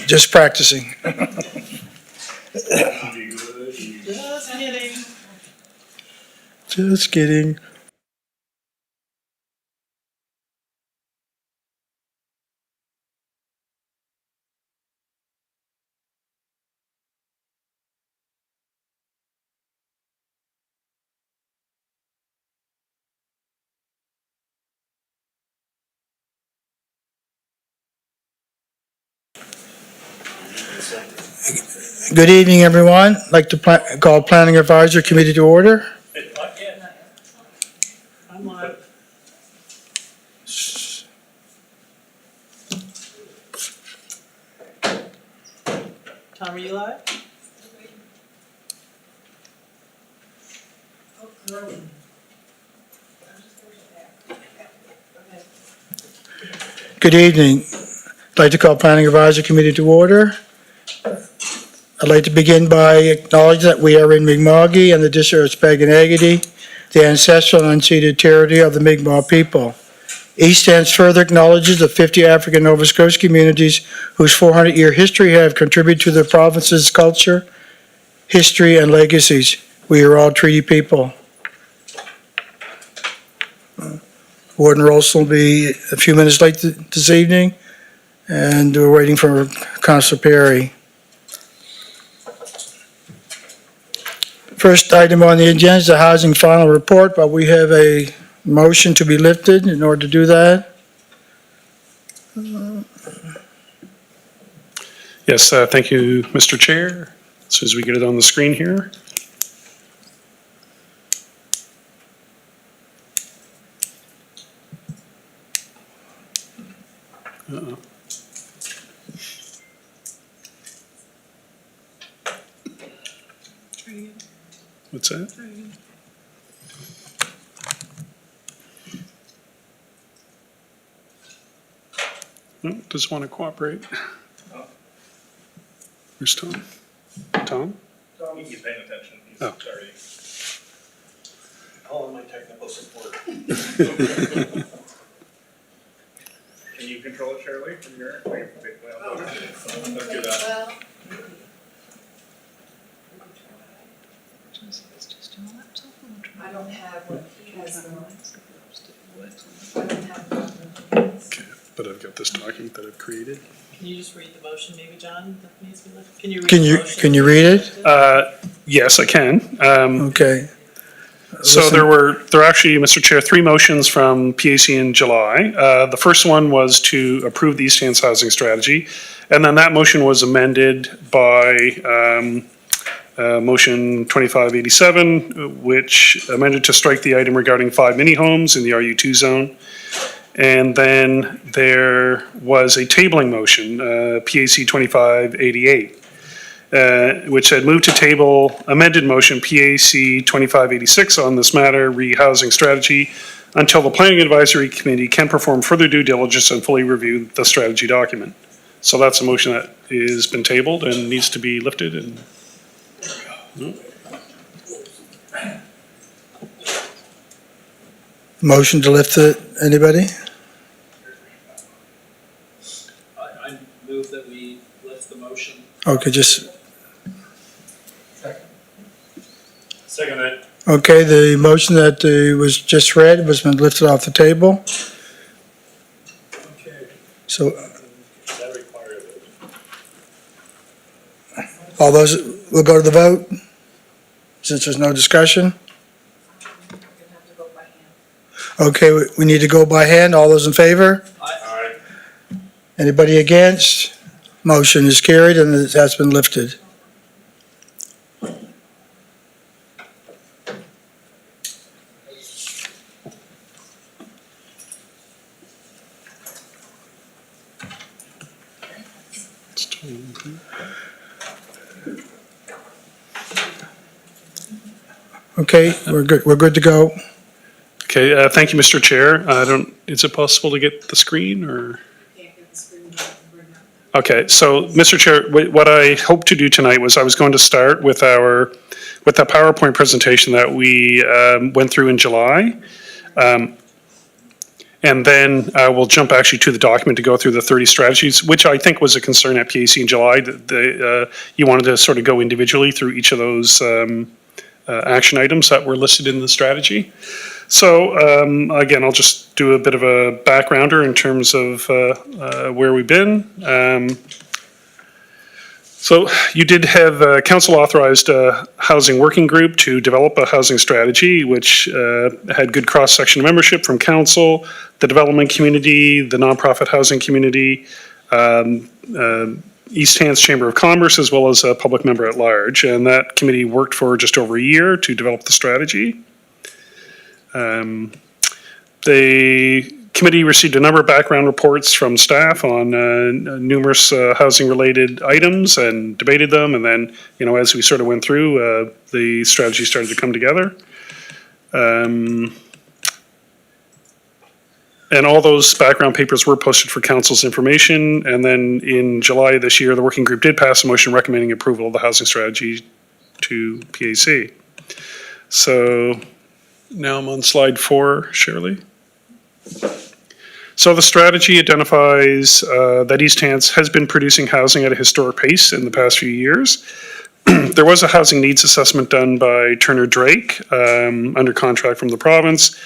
Just practicing. Just kidding. Just kidding. Good evening, everyone. I'd like to call Planning Advisory Committee to order. I'm live. Tom, are you live? Good evening. I'd like to call Planning Advisory Committee to order. I'd like to begin by acknowledging that we are in Mi'kmaq and the district of Spaganagity, the ancestral and unceded territory of the Mi'kmaq people. Each stands further acknowledges the 50 African Nova Scotia communities whose 400-year history have contributed to the province's culture, history, and legacies. We are all treaty people. Warden Rolston will be a few minutes late this evening, and we're waiting for Councilor Perry. First item on the agenda is the housing final report, but we have a motion to be lifted in order to do that. Yes, thank you, Mr. Chair. As soon as we get it on the screen here. Uh-oh. What's that? No, doesn't want to cooperate. Where's Tom? Tom? He's paying attention. He's Oh. already. All of my technical support. Can you control it, Shirley, from your? Well, let's do that. I don't have what he has though. I don't have what. Okay, but I've got this document that I've created. Can you just read the motion, maybe, John, that needs to be lifted? Can you read Can the you- motion? can you read it? Yes, I can. Okay. So Listen. there were actually, Mr. Chair, 3 motions from PAC in July. The first one was to approve the East Hants housing strategy. And then that motion was amended by motion 2587, which amended to strike the item regarding 5 mini homes in the RU2 zone. And then there was a tabling motion, PAC 2588. Which said move to table amended motion PAC 2586 on this matter, rehousing strategy, until the Planning Advisory Committee can perform further due diligence and fully review the strategy document. So that's a motion that has been tabled and needs to be lifted. And Motion to lift it, anybody? I move that we lift the motion. Okay, just, Second it. okay, the motion that was just read was been lifted off the table. Okay. So That requires it. all those, we'll go to the vote, since there's no discussion. We're gonna have to go by hand. Okay, we need to go by hand. All those in favor? Alright. Anybody against? Motion is carried and it has been lifted. Okay, we're good to go. Okay, thank you, Mr. Chair. Is it possible to get the screen or? Can't get the screen to bring up. Okay, so, Mr. Chair, what I hoped to do tonight was I was going to start with the PowerPoint presentation that we went through in July. And then we'll jump actually to the document to go through the 30 strategies, which I think was a concern at PAC in July, that you wanted to sort of go individually through each of those action items that were listed in the strategy. So again, I'll just do a bit of a backgrounder in terms of where we've been. So you did have council authorized a housing working group to develop a housing strategy, which had good cross-section membership from council, the development community, the nonprofit housing community, East Hants Chamber of Commerce, as well as a public member at large. And that committee worked for just over a year to develop the strategy. The committee received a number of background reports from staff on numerous housing-related items and debated them. And then, as we sort of went through, the strategy started to come together. And all those background papers were posted for council's information. And then in July this year, the working group did pass a motion recommending approval of the housing strategy to PAC. So now I'm on slide 4, Shirley. So the strategy identifies that East Hants has been producing housing at a historic pace in the past few years. There was a housing needs assessment done by Turner Drake under contract from the province,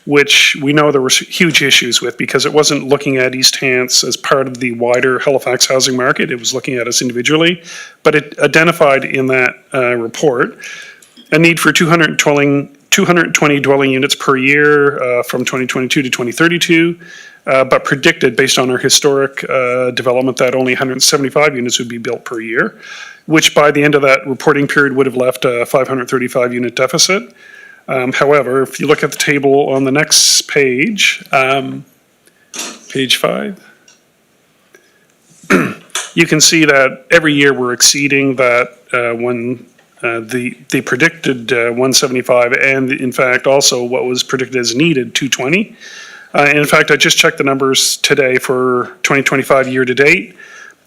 which we know there were huge issues with because it wasn't looking at East Hants as part of the wider Halifax housing market. It was looking at us individually, but it identified in that report a need for 220 dwelling units per year from 2022 to 2032, but predicted based on our historic development that only 175 units would be built per year, which by the end of that reporting period would have left a 535 unit deficit. However, if you look at the table on the next page, page 5, you can see that every year we're exceeding that when the predicted 175 and in fact also what was predicted as needed 220. In fact, I just checked the numbers today for 2025 year to date.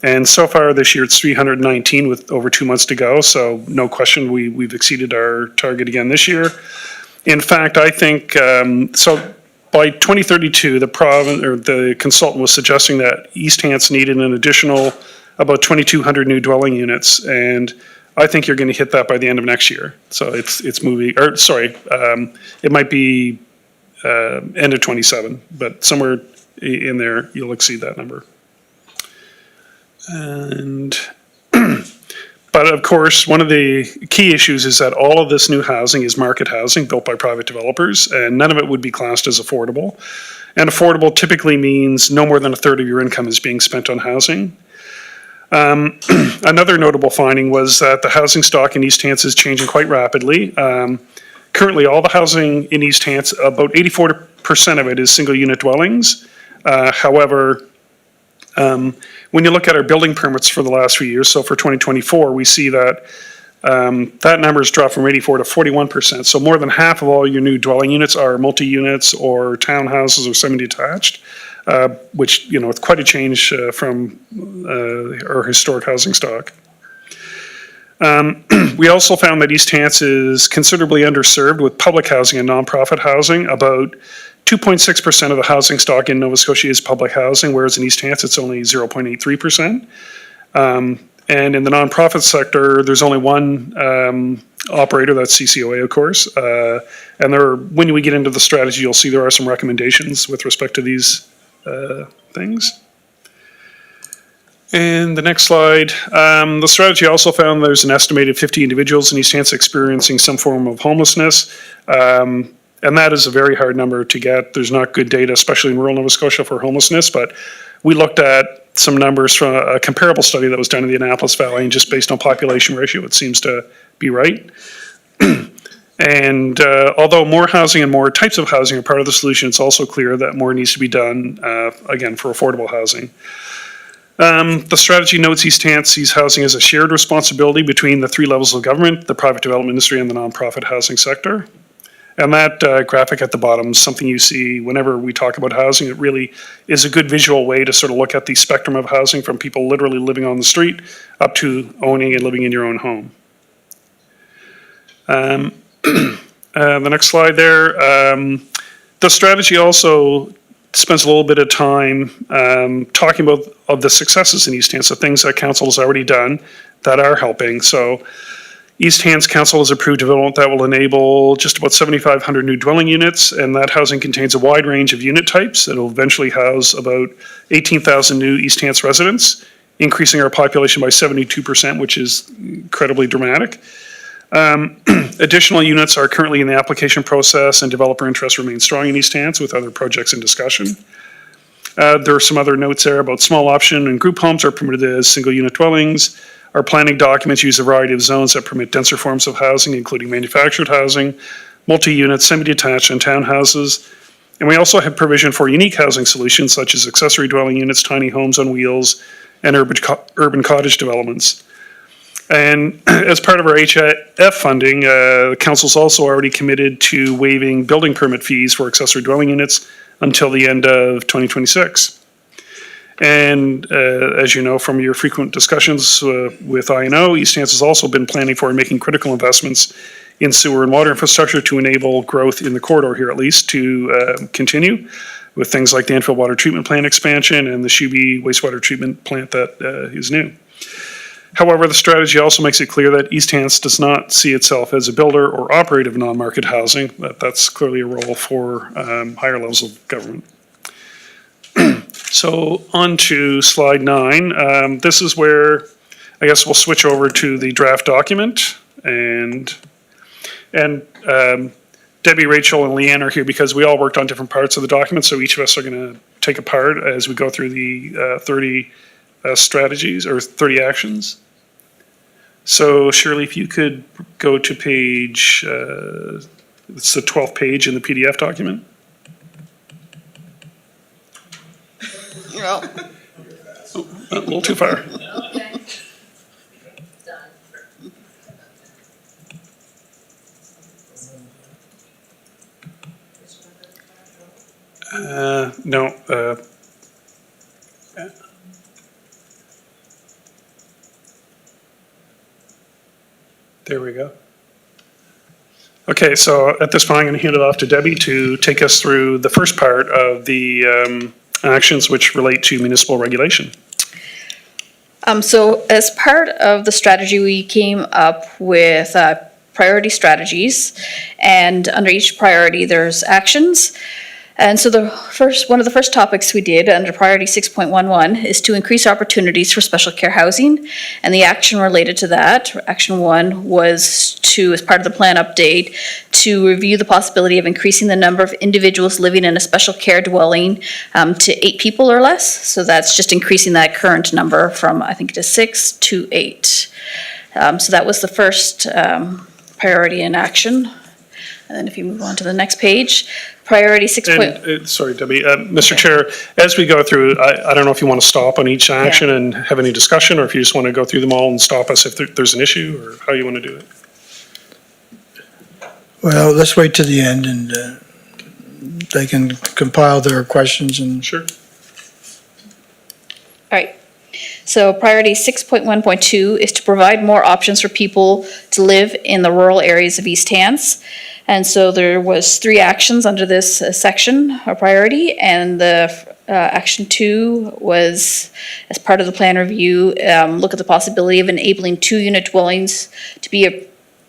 And so far this year it's 319 with over 2 months to go. So no question we've exceeded our target again this year. In fact, I think, so by 2032, the province or the consultant was suggesting that East Hants needed an additional about 2,200 new dwelling units. And I think you're going to hit that by the end of next year. So it's moving, or sorry, it might be end of 27, but somewhere in there you'll exceed that number. And but of course, one of the key issues is that all of this new housing is market housing built by private developers, and none of it would be classed as affordable. And affordable typically means no more than a third of your income is being spent on housing. Another notable finding was that the housing stock in East Hants is changing quite rapidly. Currently, all the housing in East Hants, about 84% of it is single unit dwellings. However, when you look at our building permits for the last few years, so for 2024, we see that that number's dropped from 84 to 41%. So more than half of all your new dwelling units are multi-units or townhouses or semi-detached, which, it's quite a change from our historic housing stock. We also found that East Hants is considerably underserved with public housing and nonprofit housing. About 2.6% of the housing stock in Nova Scotia is public housing, whereas in East Hants it's only 0.83%. And in the nonprofit sector, there's only one operator, that's CCOA, of course. And when we get into the strategy, you'll see there are some recommendations with respect to these things. And the next slide, the strategy also found there's an estimated 50 individuals in East Hants experiencing some form of homelessness. And that is a very hard number to get. There's not good data, especially in rural Nova Scotia, for homelessness. But we looked at some numbers from a comparable study that was done in the Annapolis Valley, and just based on population ratio, it seems to be right. And although more housing and more types of housing are part of the solution, it's also clear that more needs to be done, again, for affordable housing. The strategy notes East Hants sees housing as a shared responsibility between the 3 levels of government, the private development industry, and the nonprofit housing sector. And that graphic at the bottom is something you see whenever we talk about housing. It really is a good visual way to sort of look at the spectrum of housing from people literally living on the street up to owning and living in your own home. The next slide there. The strategy also spends a little bit of time talking about of the successes in East Hants, the things that council has already done that are helping. So East Hants Council has approved development that will enable just about 7,500 new dwelling units, and that housing contains a wide range of unit types. It'll eventually house about 18,000 new East Hants residents, increasing our population by 72%, which is incredibly dramatic. Additional units are currently in the application process, and developer interest remains strong in East Hants with other projects in discussion. There are some other notes there about small option and group homes are permitted as single unit dwellings. Our planning documents use a variety of zones that permit denser forms of housing, including manufactured housing, multi-unit, semi-detached, and townhouses. And we also have provision for unique housing solutions such as accessory dwelling units, tiny homes on wheels, and urban cottage developments. And as part of our HIF funding, the council's also already committed to waiving building permit fees for accessory dwelling units until the end of 2026. And as you know from your frequent discussions with INO, East Hants has also been planning for and making critical investments in sewer and water infrastructure to enable growth in the corridor here, at least to continue with things like the Enfield Water Treatment Plant expansion and the Shuby wastewater treatment plant that is new. However, the strategy also makes it clear that East Hants does not see itself as a builder or operator of non-market housing. That's clearly a role for higher levels of government. So on to slide 9. This is where I guess we'll switch over to the draft document, and Debbie, Rachel, and Leanne are here because we all worked on different parts of the document, so each of us are going to take a part as we go through the 30 strategies or 30 actions. So Shirley, if you could go to page, it's the 12th page in the PDF document. A little too far. No. There we go. Okay, so at this point, I'm going to hand it off to Debbie to take us through the first part of the actions which relate to municipal regulation. So as part of the strategy, we came up with priority strategies, and under each priority, there's actions. And so one of the first topics we did under priority 6.11 is to increase opportunities for special care housing. And the action related to that, action 1, was to, as part of the plan update, to review the possibility of increasing the number of individuals living in a special care dwelling to 8 people or less. So that's just increasing that current number from, I think it is 6 to 8. So that was the first priority in action. And then if you move on to the next page, priority 6. Sorry, Debbie. Mr. Chair, as we go through, I don't know if you want to stop on each action and have any discussion, or if you just want to go through them all and stop us if there's an issue, or how you want to do it. Well, let's wait to the end and they can compile their questions and. Sure. All right. So priority 6.1.2 is to provide more options for people to live in the rural areas of East Hants. And so there was 3 actions under this section or priority, and the action 2 was, as part of the plan review, look at the possibility of enabling 2-unit dwellings to be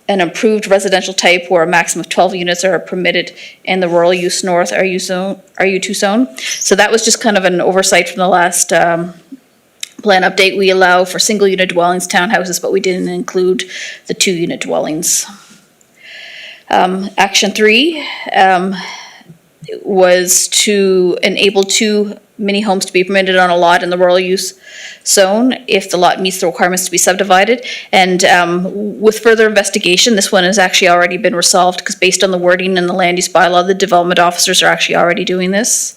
an improved residential type where a maximum of 12 units are permitted in the rural use north RU2 zone. So that was just kind of an oversight from the last plan update. We allow for single unit dwellings, townhouses, but we didn't include the 2-unit dwellings. Action 3 was to enable 2 mini homes to be permitted on a lot in the rural use zone if the lot meets the requirements to be subdivided. And with further investigation, this one has actually already been resolved because based on the wording in the land use bylaw, the development officers are actually already doing this.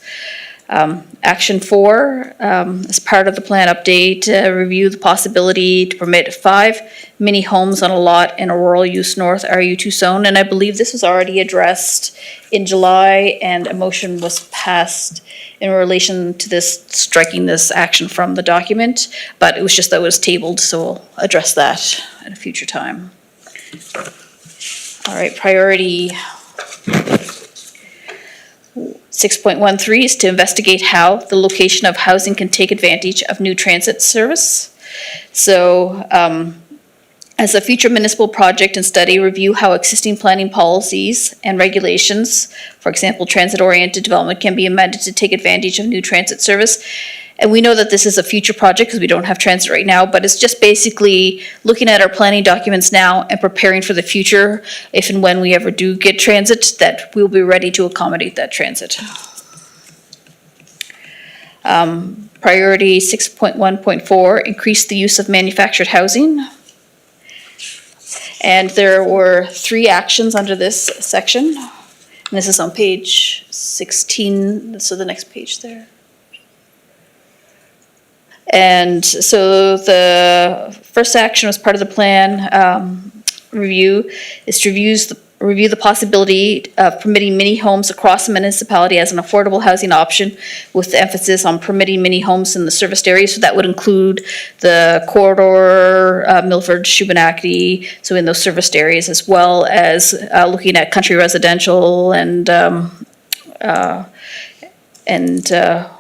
Action 4, as part of the plan update, review the possibility to permit 5 mini homes on a lot in a rural use north RU2 zone. And I believe this was already addressed in July, and a motion was passed in relation to this, striking this action from the document. But it was just that it was tabled, so we'll address that at a future time. All right, priority 6.13 is to investigate how the location of housing can take advantage of new transit service. So, as a future municipal project and study, review how existing planning policies and regulations, for example, transit-oriented development, can be amended to take advantage of new transit service. And we know that this is a future project because we don't have transit right now, but it's just basically looking at our planning documents now and preparing for the future, if and when we ever do get transit, that we'll be ready to accommodate that transit. Priority 6.1.4, increase the use of manufactured housing. And there were 3 actions under this section. And this is on page 16, so the next page there. And so the first action was part of the plan review, is to review the possibility of permitting mini homes across the municipality as an affordable housing option, with the emphasis on permitting mini homes in the serviced area. So that would include the corridor, Milford, Shubenacadie, so in those serviced areas, as well as looking at country residential and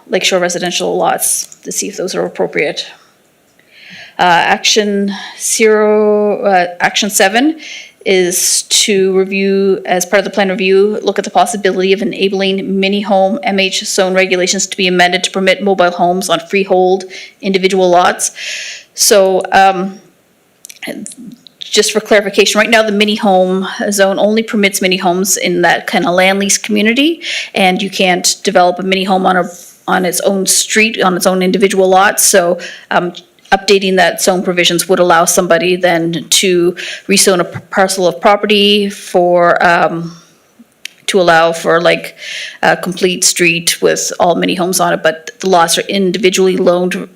lakeshore residential lots to see if those are appropriate. Action 7 is to review, as part of the plan review, look at the possibility of enabling mini home MH zone regulations to be amended to permit mobile homes on freehold individual lots. So just for clarification, right now the mini home zone only permits mini homes in that kind of land lease community, and you can't develop a mini home on its own street, on its own individual lot. So updating that zone provisions would allow somebody then to rezone a parcel of property for, to allow for like a complete street with all mini homes on it, but the lots are individually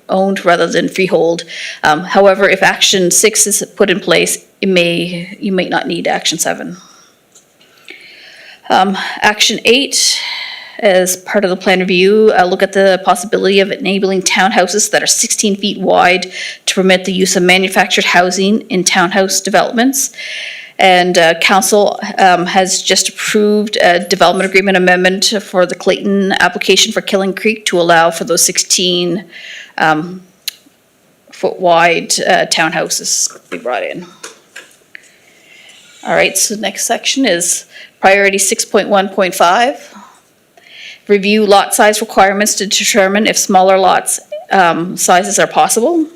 owned rather than freehold. However, if action 6 is put in place, you may not need action 7. Action 8, as part of the plan review, look at the possibility of enabling townhouses that are 16 feet wide to permit the use of manufactured housing in townhouse developments. And council has just approved a development agreement amendment for the Clayton application for Killing Creek to allow for those 16 foot wide townhouses to be brought in. All right, so the next section is priority 6.1.5. Review lot size requirements to determine if smaller lots sizes are possible.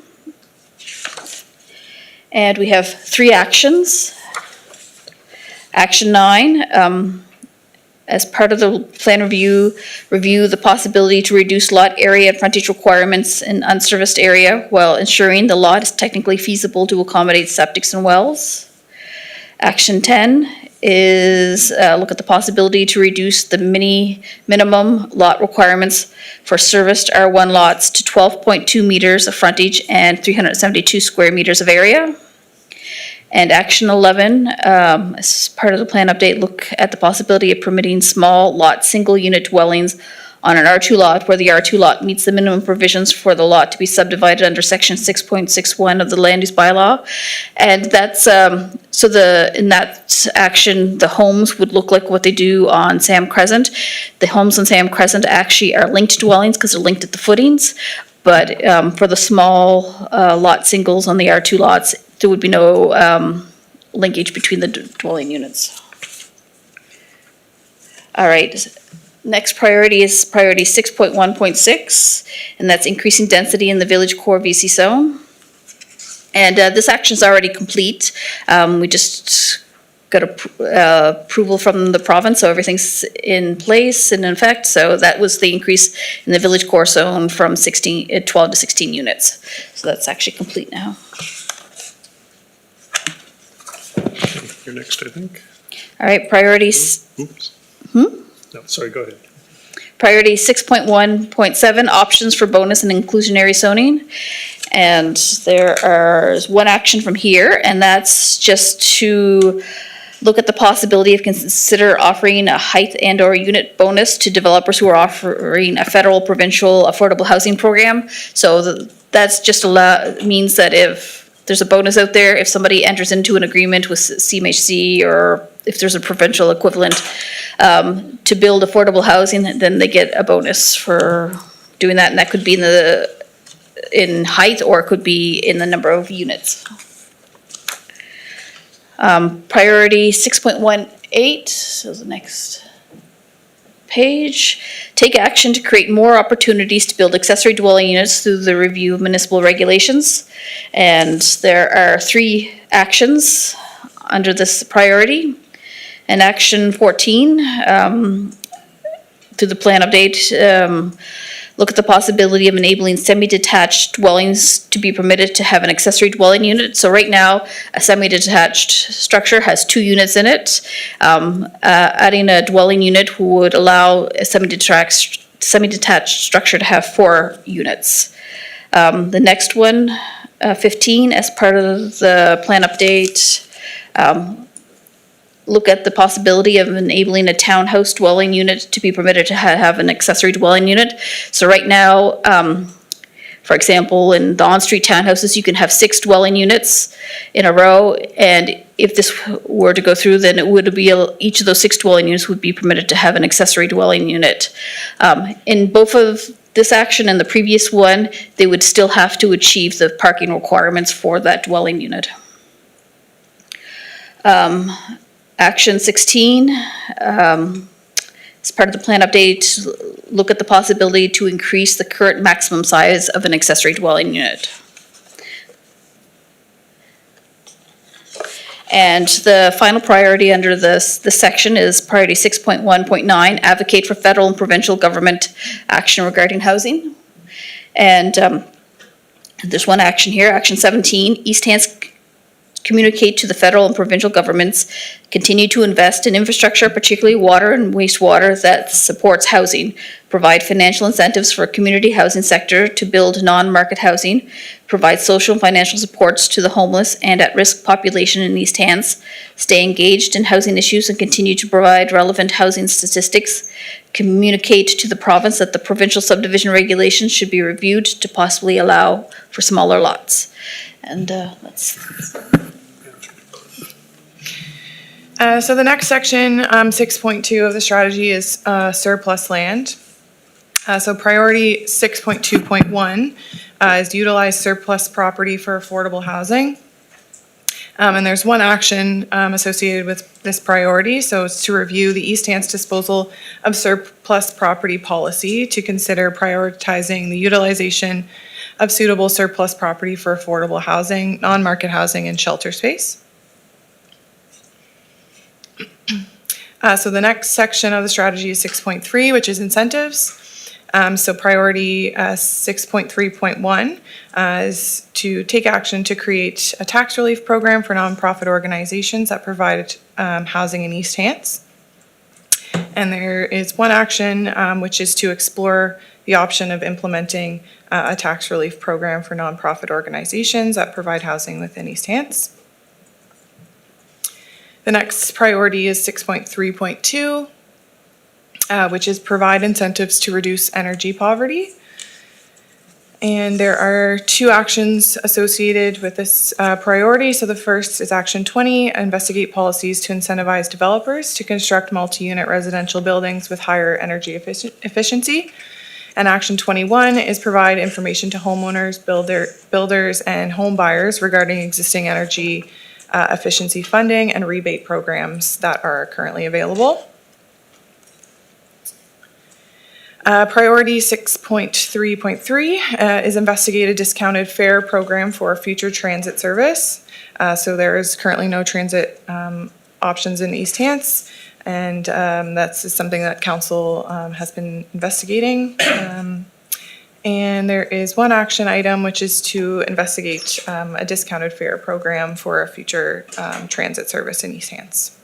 And we have 3 actions. Action 9, as part of the plan review the possibility to reduce lot area and frontage requirements in unserviced area while ensuring the lot is technically feasible to accommodate septics and wells. Action 10 is look at the possibility to reduce the minimum lot requirements for serviced R1 lots to 12.2 meters of frontage and 372 square meters of area. And action 11, as part of the plan update, look at the possibility of permitting small lot single unit dwellings on an R2 lot where the R2 lot meets the minimum provisions for the lot to be subdivided under section 6.61 of the land use bylaw. And that's, in that action, the homes would look like what they do on Sam Crescent. The homes on Sam Crescent actually are linked dwellings because they're linked at the footings. But for the small lot singles on the R2 lots, there would be no linkage between the dwelling units. All right. Next priority is priority 6.1.6, and that's increasing density in the village core VC zone. And this action is already complete. We just got approval from the province, so everything's in place and in effect. So that was the increase in the village core zone from 12 to 16 units. So that's actually complete now. You're next, I think. All right, priorities. Oops. No, sorry, go ahead. Priority 6.1.7, options for bonus and inclusionary zoning. And there is one action from here, and that's just to look at the possibility of consider offering a height and or unit bonus to developers who are offering a federal provincial affordable housing program. So that's just means that if there's a bonus out there, if somebody enters into an agreement with CMHC or if there's a provincial equivalent, to build affordable housing, then they get a bonus for doing that, and that could be in height, or it could be in the number of units. Priority 6.18, so the next page. Take action to create more opportunities to build accessory dwelling units through the review of municipal regulations. And there are 3 actions under this priority. And action 14, through the plan update, look at the possibility of enabling semi-detached dwellings to be permitted to have an accessory dwelling unit. So right now, a semi-detached structure has 2 units in it. Adding a dwelling unit would allow a semi-detached structure to have 4 units. The next one, 15, as part of the plan update, look at the possibility of enabling a townhouse dwelling unit to be permitted to have an accessory dwelling unit. So right now, for example, in the on-street townhouses, you can have 6 dwelling units in a row, and if this were to go through, then it would be, each of those 6 dwelling units would be permitted to have an accessory dwelling unit. In both of this action and the previous one, they would still have to achieve the parking requirements for that dwelling unit. Action 16, as part of the plan update, look at the possibility to increase the current maximum size of an accessory dwelling unit. And the final priority under this section is priority 6.1.9, advocate for federal and provincial government action regarding housing. And there's one action here, action 17, East Hants communicate to the federal and provincial governments, continue to invest in infrastructure, particularly water and wastewater that supports housing, provide financial incentives for a community housing sector to build non-market housing, provide social and financial supports to the homeless and at-risk population in East Hants, stay engaged in housing issues and continue to provide relevant housing statistics, communicate to the province that the provincial subdivision regulations should be reviewed to possibly allow for smaller lots. And that's... So the next section, 6.2 of the strategy is surplus land. So priority 6.2.1 is to utilize surplus property for affordable housing. And there's one action associated with this priority. So it's to review the East Hants disposal of surplus property policy to consider prioritizing the utilization of suitable surplus property for affordable housing, non-market housing, and shelter space. So the next section of the strategy is 6.3, which is incentives. So priority 6.3.1 is to take action to create a tax relief program for nonprofit organizations that provide housing in East Hants. And there is one action which is to explore the option of implementing a tax relief program for nonprofit organizations that provide housing within East Hants. The next priority is 6.3.2, which is provide incentives to reduce energy poverty. And there are 2 actions associated with this priority. So the first is action 20, investigate policies to incentivize developers to construct multi-unit residential buildings with higher energy efficiency. And action 21 is provide information to homeowners, builders, and home buyers regarding existing energy efficiency funding and rebate programs that are currently available. Priority 6.3.3 is investigate a discounted fare program for future transit service. So there is currently no transit options in East Hants, and that's something that council has been investigating. And there is one action item, which is to investigate a discounted fare program for a future transit service in East Hants.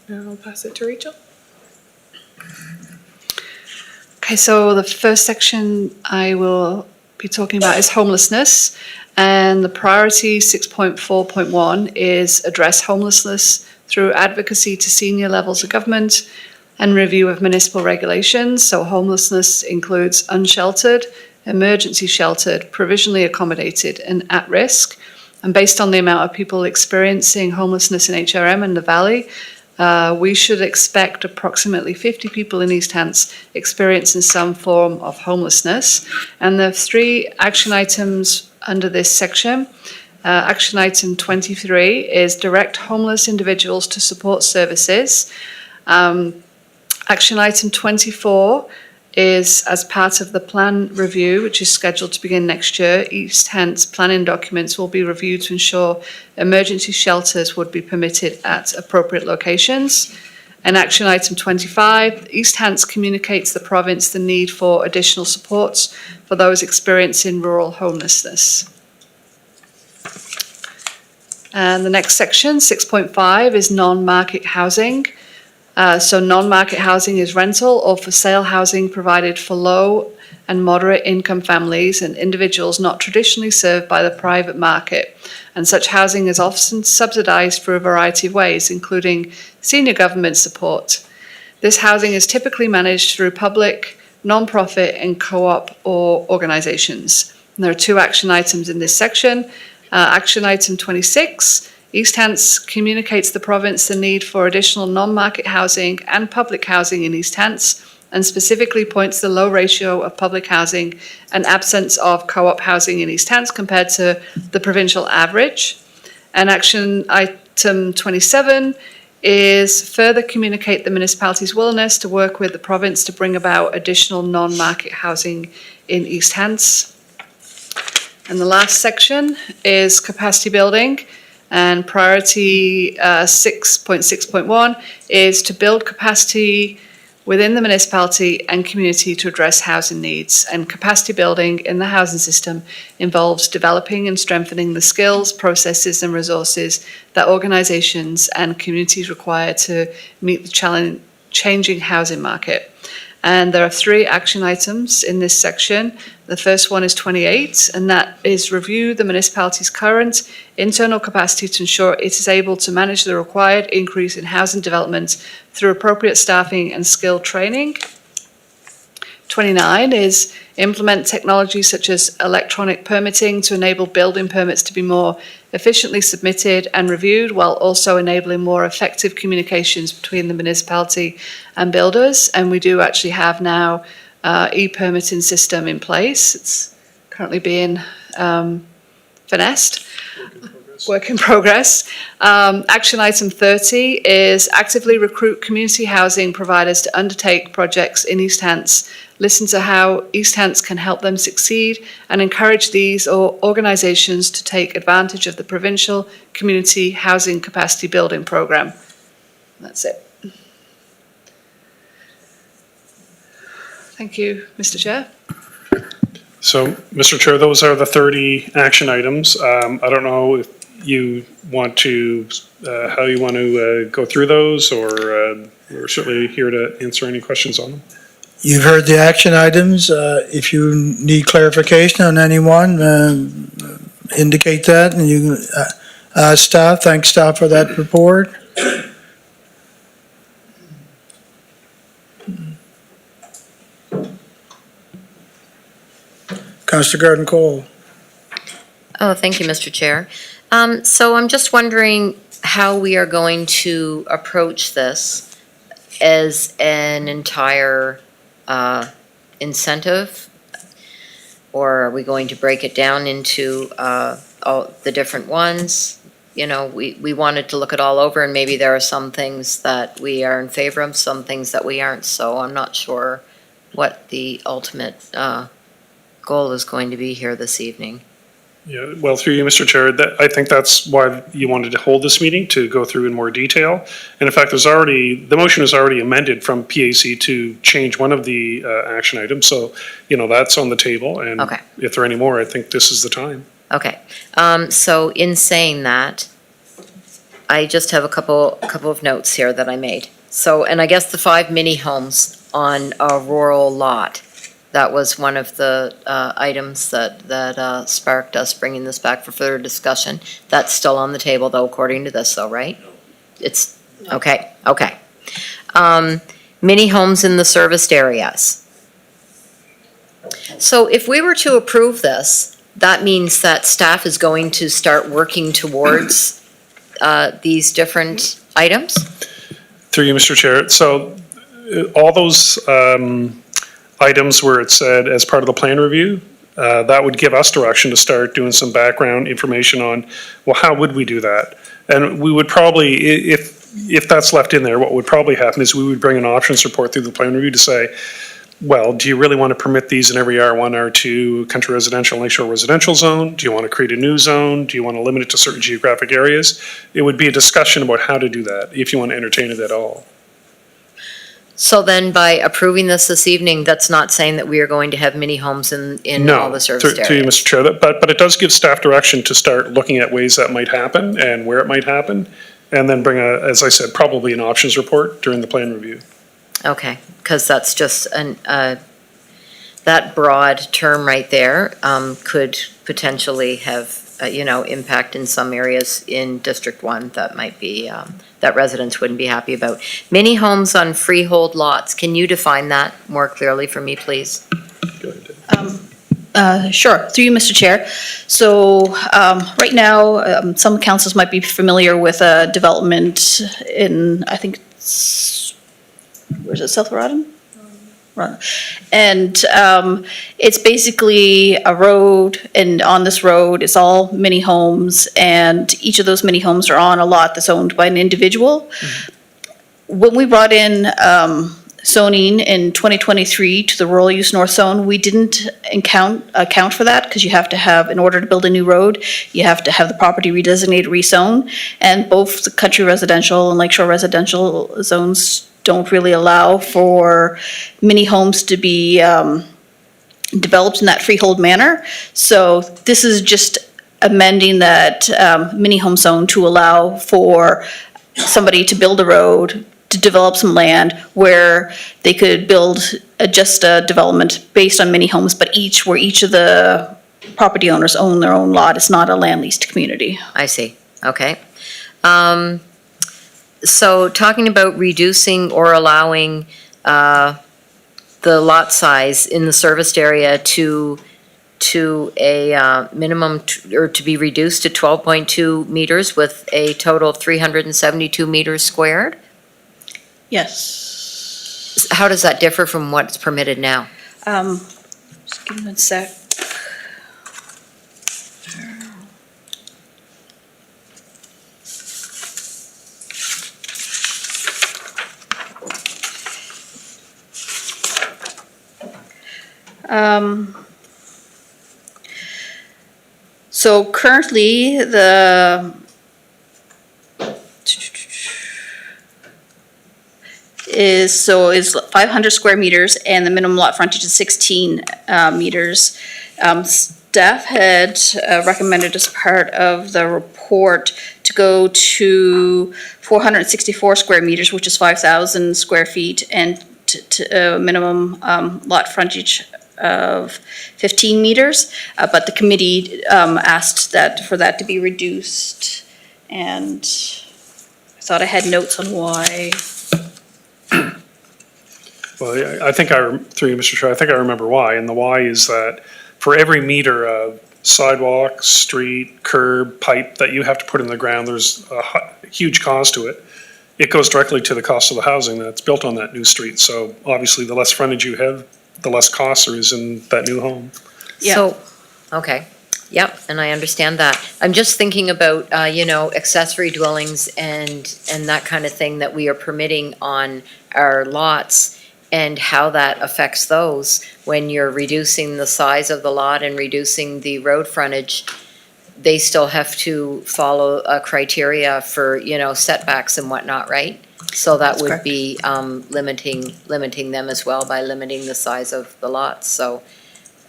Now I'll pass it to Rachel. Okay, so the first section I will be talking about is homelessness. And the priority 6.4.1 is address homelessness through advocacy to senior levels of government and review of municipal regulations. So homelessness includes unsheltered, emergency sheltered, provisionally accommodated, and at risk. And based on the amount of people experiencing homelessness in HRM and the Valley, we should expect approximately 50 people in East Hants experiencing some form of homelessness. And the 3 action items under this section. Action item 23 is direct homeless individuals to support services. Action item 24 is as part of the plan review, which is scheduled to begin next year. East Hants planning documents will be reviewed to ensure emergency shelters would be permitted at appropriate locations. And action item 25, East Hants communicates the province the need for additional supports for those experiencing rural homelessness. And the next section, 6.5, is non-market housing. So non-market housing is rental or for sale housing provided for low and moderate income families and individuals not traditionally served by the private market. And such housing is often subsidized through a variety of ways, including senior government support. This housing is typically managed through public, non-profit and co-op or organizations. And there are 2 action items in this section. Action item 26, East Hants communicates the province the need for additional non-market housing and public housing in East Hants, and specifically points the low ratio of public housing and absence of co-op housing in East Hants compared to the provincial average. And action item 27 is further communicate the municipality's willingness to work with the province to bring about additional non-market housing in East Hants. And the last section is capacity building. And priority 6.6.1 is to build capacity within the municipality and community to address housing needs. And capacity building in the housing system involves developing and strengthening the skills, processes and resources that organizations and communities require to meet the changing housing market. And there are 3 action items in this section. The first one is 28, and that is review the municipality's current internal capacity to ensure it is able to manage the required increase in housing development through appropriate staffing and skill training. 29 is implement technology such as electronic permitting to enable building permits to be more efficiently submitted and reviewed, while also enabling more effective communications between the municipality and builders. And we do actually have now e-permitting system in place. It's currently being finessed. Work in progress. Action item 30 is actively recruit community housing providers to undertake projects in East Hants, listen to how East Hants can help them succeed, and encourage these organizations to take advantage of the provincial community housing capacity building program. That's it. Thank you, Mr. Chair. So, Mr. Chair, those are the 30 action items. I don't know if you want to, how you want to go through those, or we're certainly here to answer any questions on them. You've heard the action items. If you need clarification on any one, indicate that, and you can ask staff. Thank staff for that report. Councillor Garden Cole. Oh, thank you, Mr. Chair. So I'm just wondering how we are going to approach this as an entire incentive? Or are we going to break it down into all the different ones? You know, we wanted to look it all over, and maybe there are some things that we are in favor of, some things that we aren't. So I'm not sure what the ultimate goal is going to be here this evening. Yeah, well, through you, Mr. Chair, I think that's why you wanted to hold this meeting, to go through in more detail. And in fact, the motion is already amended from PAC to change one of the action items. So, you know, that's on the table. And Okay. if there are any more, I think this is the time. Okay, so in saying that, I just have a couple of notes here that I made. So, and I guess the 5 mini homes on a rural lot, that was one of the items that sparked us bringing this back for further discussion. That's still on the table though, according to this though, right? It's, okay. Mini homes in the serviced areas. So if we were to approve this, that means that staff is going to start working towards these different items? Through you, Mr. Chair. So all those items where it said as part of the plan review, that would give us direction to start doing some background information on, well, how would we do that? And we would probably, if that's left in there, what would probably happen is we would bring an options report through the plan review to say, well, do you really want to permit these in every R1, R2 country residential, lakeshore residential zone? Do you want to create a new zone? Do you want to limit it to certain geographic areas? It would be a discussion about how to do that, if you want to entertain it at all. So then by approving this evening, that's not saying that we are going to have mini homes in all the serviced To you, areas? Mr. Chair, but it does give staff direction to start looking at ways that might happen and where it might happen, and then bring as I said, probably an options report during the plan review. Okay, because that's just that broad term right there could potentially have, impact in some areas in District 1 that might be, that residents wouldn't be happy about. Mini homes on freehold lots, can you define that more clearly for me, please? Go ahead. Sure, through you, Mr. Chair. So right now, some councils might be familiar with a development in, I think, where's it, South Rawdon? And it's basically a road, and on this road, it's all mini homes, and each of those mini homes are on a lot that's owned by an individual. When we brought in zoning in 2023 to the rural use north zone, we didn't account for that, because you have to have, in order to build a new road, you have to have the property redesignated, rezone, and both the country residential and lakeshore residential zones don't really allow for mini homes to be developed in that freehold manner. So this is just amending that mini home zone to allow for somebody to build a road, to develop some land where they could build just a development based on mini homes, but where each of the property owners own their own lot. It's not a land leased community. I see, okay. So talking about reducing or allowing the lot size in the serviced area to a minimum, or to be reduced to 12.2 meters with a total of 372 meters squared? Yes. How does that differ from what's permitted now? Just give me a sec. So currently, is 500 square meters, and the minimum lot frontage is 16 meters. Staff had recommended as part of the report to go to 464 square meters, which is 5,000 square feet, and to a minimum lot frontage of 15 meters, but the committee asked for that to be reduced, and I thought I had notes on why. Well, I think through you, Mr. Chair, I think I remember why, and the why is that for every meter of sidewalk, street, curb, pipe that you have to put in the ground, there's a huge cost to it. It goes directly to the cost of the housing that's built on that new street, so obviously the less frontage you have, the less cost there is in that new home. Yeah. So, okay, yep, and I understand that. I'm just thinking about, accessory dwellings and that kind of thing that we are permitting on our lots, and how that affects those when you're reducing the size of the lot and reducing the road frontage. They still have to follow a criteria for, setbacks and whatnot, right? So that That's would correct. be limiting them as well by limiting the size of the lots. So,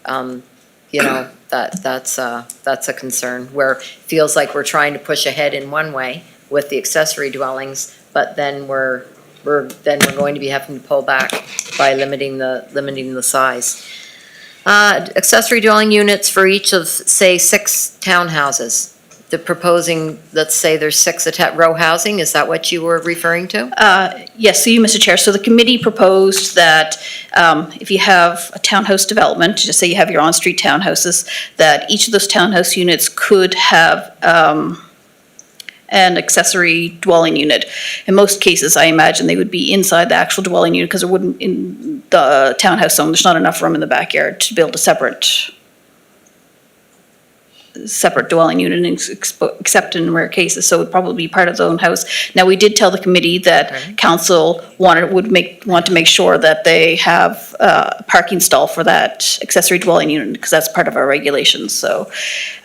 that's a concern, where it feels like we're trying to push ahead in one way with the accessory dwellings, but then we're going to be having to pull back by limiting the size. Accessory dwelling units for each of, say, 6 townhouses. They're proposing, let's say there's 6 row housing, is that what you were referring to? Yes, through you, Mr. Chair. So the committee proposed that if you have a townhouse development, just say you have your on-street townhouses, that each of those townhouse units could have an accessory dwelling unit. In most cases, I imagine they would be inside the actual dwelling unit because there wouldn't, in the townhouse zone, there's not enough room in the backyard to build a separate dwelling unit, except in rare cases, so it would probably be part of the own house. Now, we did tell the committee that council want to make sure that they have a parking stall for that accessory dwelling unit, because that's part of our regulations, so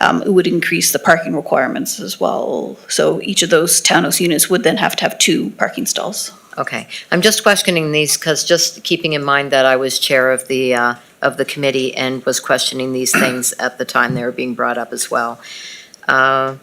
it would increase the parking requirements as well. So each of those townhouse units would then have to have 2 parking stalls. Okay, I'm just questioning these because just keeping in mind that I was chair of the committee and was questioning these things at the time they were being brought up as well. And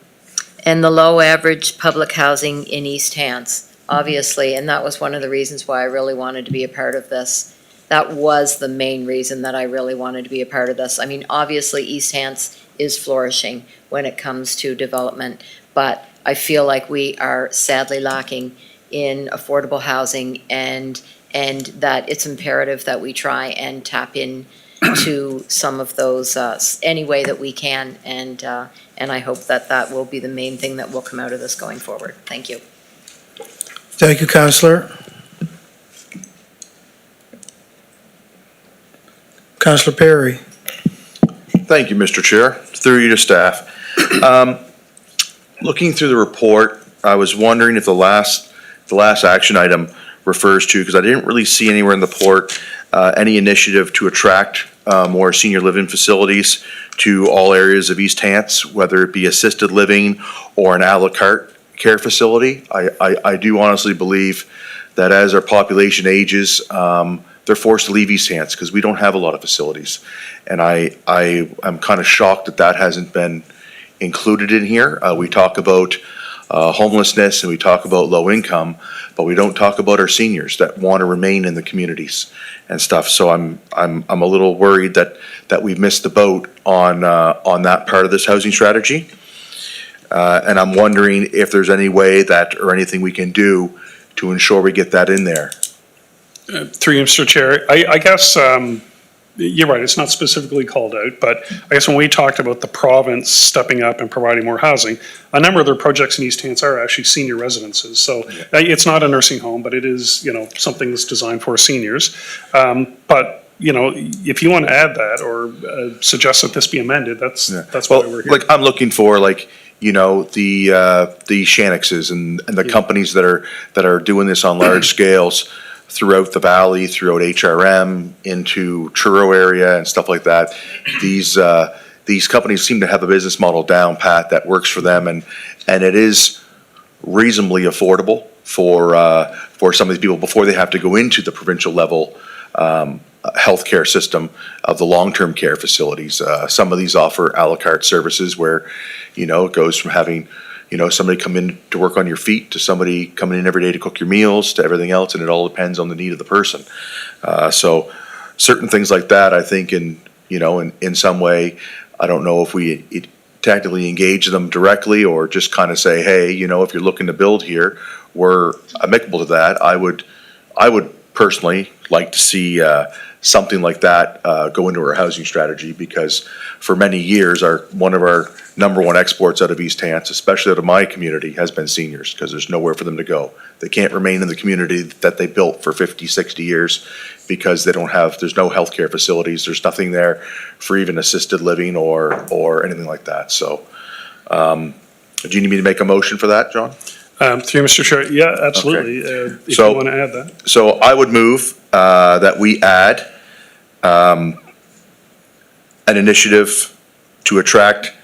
the low average public housing in East Hants, obviously, and that was one of the reasons why I really wanted to be a part of this. That was the main reason that I really wanted to be a part of this. I mean, obviously, East Hants is flourishing when it comes to development, but I feel like we are sadly lacking in affordable housing, and that it's imperative that we try and tap in to some of those any way that we can, and I hope that that will be the main thing that will come out of this going forward. Thank you. Thank you, Councillor. Councillor Perry. Thank you, Mr. Chair. Through you to staff. Looking through the report, I was wondering if the last action item refers to, because I didn't really see anywhere in the report, any initiative to attract more senior living facilities to all areas of East Hants, whether it be assisted living or an a la carte care facility. I do honestly believe that as our population ages, they're forced to leave East Hants because we don't have a lot of facilities. And I'm kind of shocked that that hasn't been included in here. We talk about homelessness and we talk about low income, but we don't talk about our seniors that want to remain in the communities and stuff. So I'm a little worried that we've missed the boat on that part of this housing strategy. And I'm wondering if there's any way that, or anything we can do to ensure we get that in there. Through you, Mr. Chair, I guess you're right, it's not specifically called out, but I guess when we talked about the province stepping up and providing more housing, a number of their projects in East Hants are actually senior residences. So it's not a nursing home, but it is, something that's designed for seniors. But, if you want to add that or suggest that this be amended, that's why we're here. Like, I'm looking for the Shannixes and the companies that are doing this on large scales throughout the valley, throughout HRM, into Truro area and stuff like that. These companies seem to have a business model down pat that works for them, and it is reasonably affordable for some of these people before they have to go into the provincial level healthcare system of the long-term care facilities. Some of these offer a la carte services where, it goes from having somebody come in to work on your feet to somebody coming in every day to cook your meals to everything else, and it all depends on the need of the person. So certain things like that, I think in some way, I don't know if we tactically engage them directly or just kind of say, hey, if you're looking to build here, we're amicable to that. I would personally like to see something like that go into our housing strategy, because for many years, one of our number one exports out of East Hants, especially out of my community, has been seniors, because there's nowhere for them to go. They can't remain in the community that they built for 50, 60 years because there's no healthcare facilities. There's nothing there for even assisted living or anything like that. So do you need me to make a motion for that, John? Through Mr. Chair, yeah, absolutely. Okay. If you want to add that. So I would move that we add an initiative to attract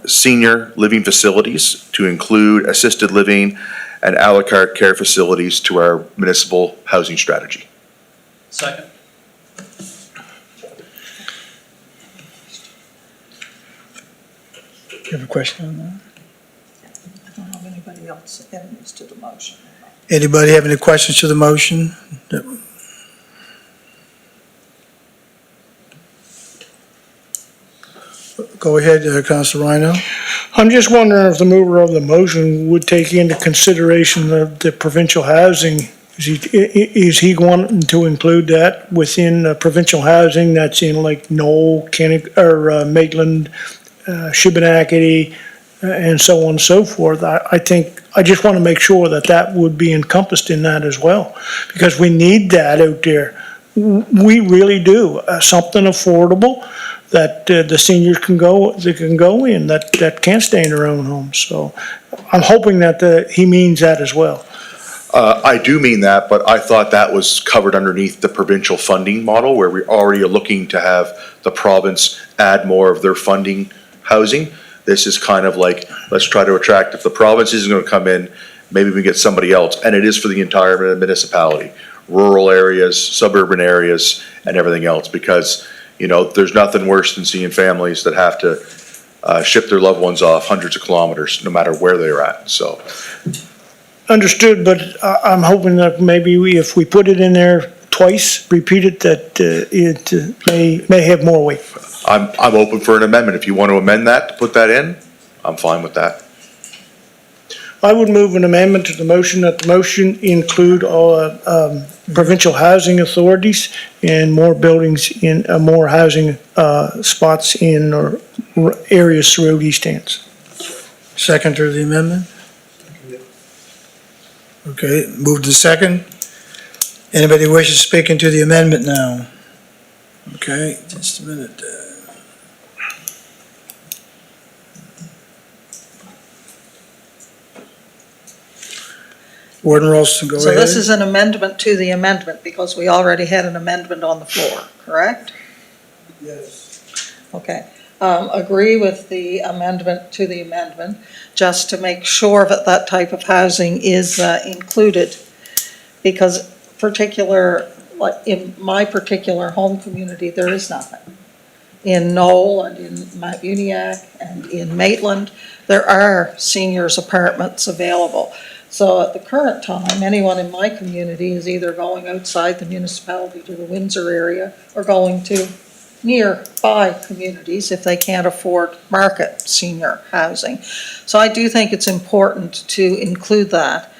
senior living facilities, to include assisted living and a la carte care facilities to our municipal housing strategy. Second. You have a question on that? I don't know if anybody else enemies to the motion. Anybody have any questions to the motion? Go ahead, Councilor Rhino. I'm just wondering if the mover of the motion would take into consideration the provincial housing. Is he wanting to include that within provincial housing that's in like Knoll, Maitland, Shubenacadie, and so on and so forth. I think, I just want to make sure that that would be encompassed in that as well, because we need that out there. We really do, something affordable that the seniors can go in, that can't stay in their own homes. So I'm hoping that he means that as well. I do mean that, but I thought that was covered underneath the provincial funding model, where we already are looking to have the province add more of their funding housing. This is kind of like, let's try to attract, if the province isn't gonna come in, maybe we get somebody else, and it is for the entire municipality, rural areas, suburban areas, and everything else, because, you know, there's nothing worse than seeing families that have to ship their loved ones off hundreds of kilometers, no matter where they're at, so. Understood, but I'm hoping that maybe if we put it in there twice, repeat it, that it may have more weight. I'm open for an amendment. If you want to amend that, to put that in, I'm fine with that. I would move an amendment to the motion, that the motion include all provincial housing authorities and more buildings in, more housing spots in or areas throughout East Hants. Second to the amendment? Okay, moved to second. Anybody wishes to speak into the amendment now? Okay, just a minute. Warden Ralston, go ahead. So this is an amendment to the amendment, because we already had an amendment on the floor, correct? Yes. Okay. Agree with the amendment to the amendment, just to make sure that that type of housing is included. Because like in my particular home community, there is nothing. In Knoll and in Mount Uniacke and in Maitland, there are seniors apartments available. So at the current time, anyone in my community is either going outside the municipality to the Windsor area or going to nearby communities if they can't afford market senior housing. So I do think it's important to include that,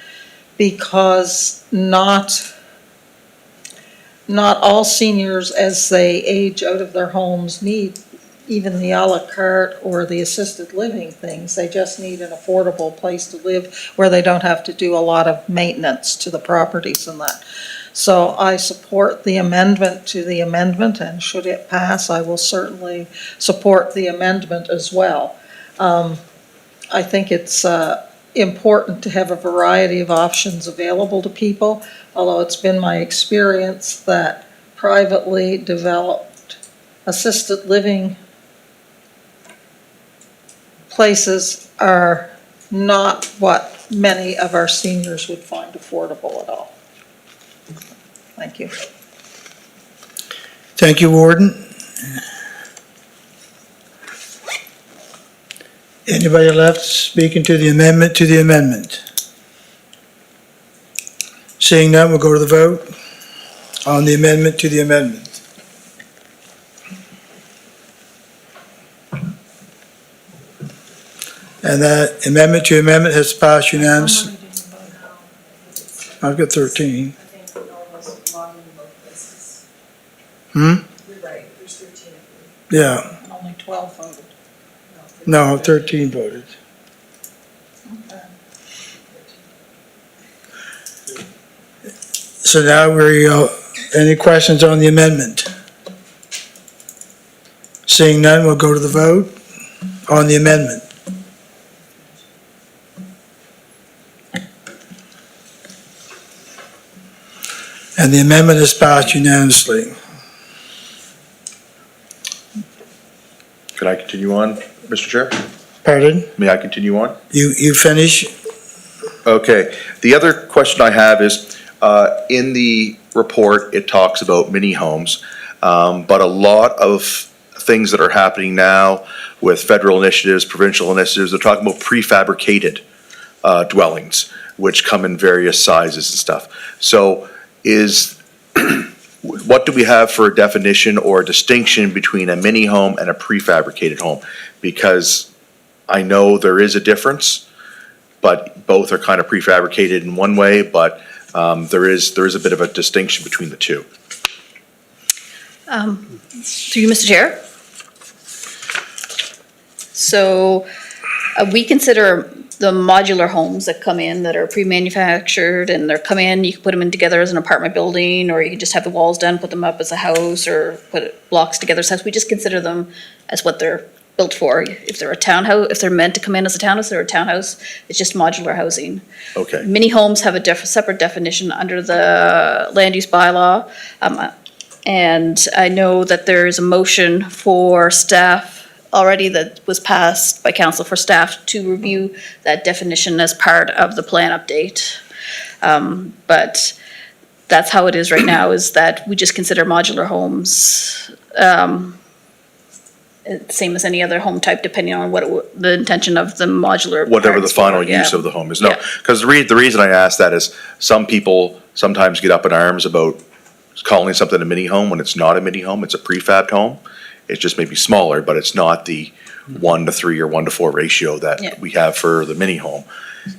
because not all seniors, as they age out of their homes, need even the a la carte or the assisted living things. They just need an affordable place to live where they don't have to do a lot of maintenance to the properties and that. So I support the amendment to the amendment, and should it pass, I will certainly support the amendment as well. I think it's important to have a variety of options available to people, although it's been my experience that privately developed assisted living places are not what many of our seniors would find affordable at all. Thank you. Thank you, Warden. Anybody left speaking to the amendment to the amendment? Seeing none, we'll go to the vote on the amendment to the amendment. And that amendment to amendment has passed unanimously. I've got 13. Hmm? You're right, there's 13 of Yeah, you. Only 12 voted. no, 13 voted. So now any questions on the amendment? Seeing none, we'll go to the vote on the amendment. And the amendment is passed unanimously. Can I continue on, Mr. Chair? Pardon? May I continue on? You finish? Okay. The other question I have is, in the report, it talks about mini homes, but a lot of things that are happening now with federal initiatives, provincial initiatives, they're talking about prefabricated dwellings, which come in various sizes and stuff. So what do we have for a definition or a distinction between a mini home and a prefabricated home? Because I know there is a difference, but both are kind of prefabricated in one way, but there is a bit of a distinction between the two. Through you, Mr. Chair. So We consider the modular homes that come in that are pre-manufactured and they're come in, you can put them in together as an apartment building, or you can just have the walls done, put them up as a house, or put blocks together as a house. We just consider them as what they're built for. If they're a townhouse, if they're meant to come in as a townhouse, they're a townhouse. It's just modular housing. Okay. Mini homes have a separate definition under the land use bylaw. And I know that there is a motion for staff already that was passed by council for staff to review that definition as part of the plan update. But that's how it is right now, is that we just consider modular homes, same as any other home type, depending on what the intention of the modular. Whatever the parts final were, yeah. use of the home is. No, Yeah. because the reason I ask that is some people sometimes get up in arms about calling something a mini home when it's not a mini home, it's a prefabbed home. It's just maybe smaller, but it's not the 1-to-3 or 1-to-4 ratio Yeah. that we have for the mini home.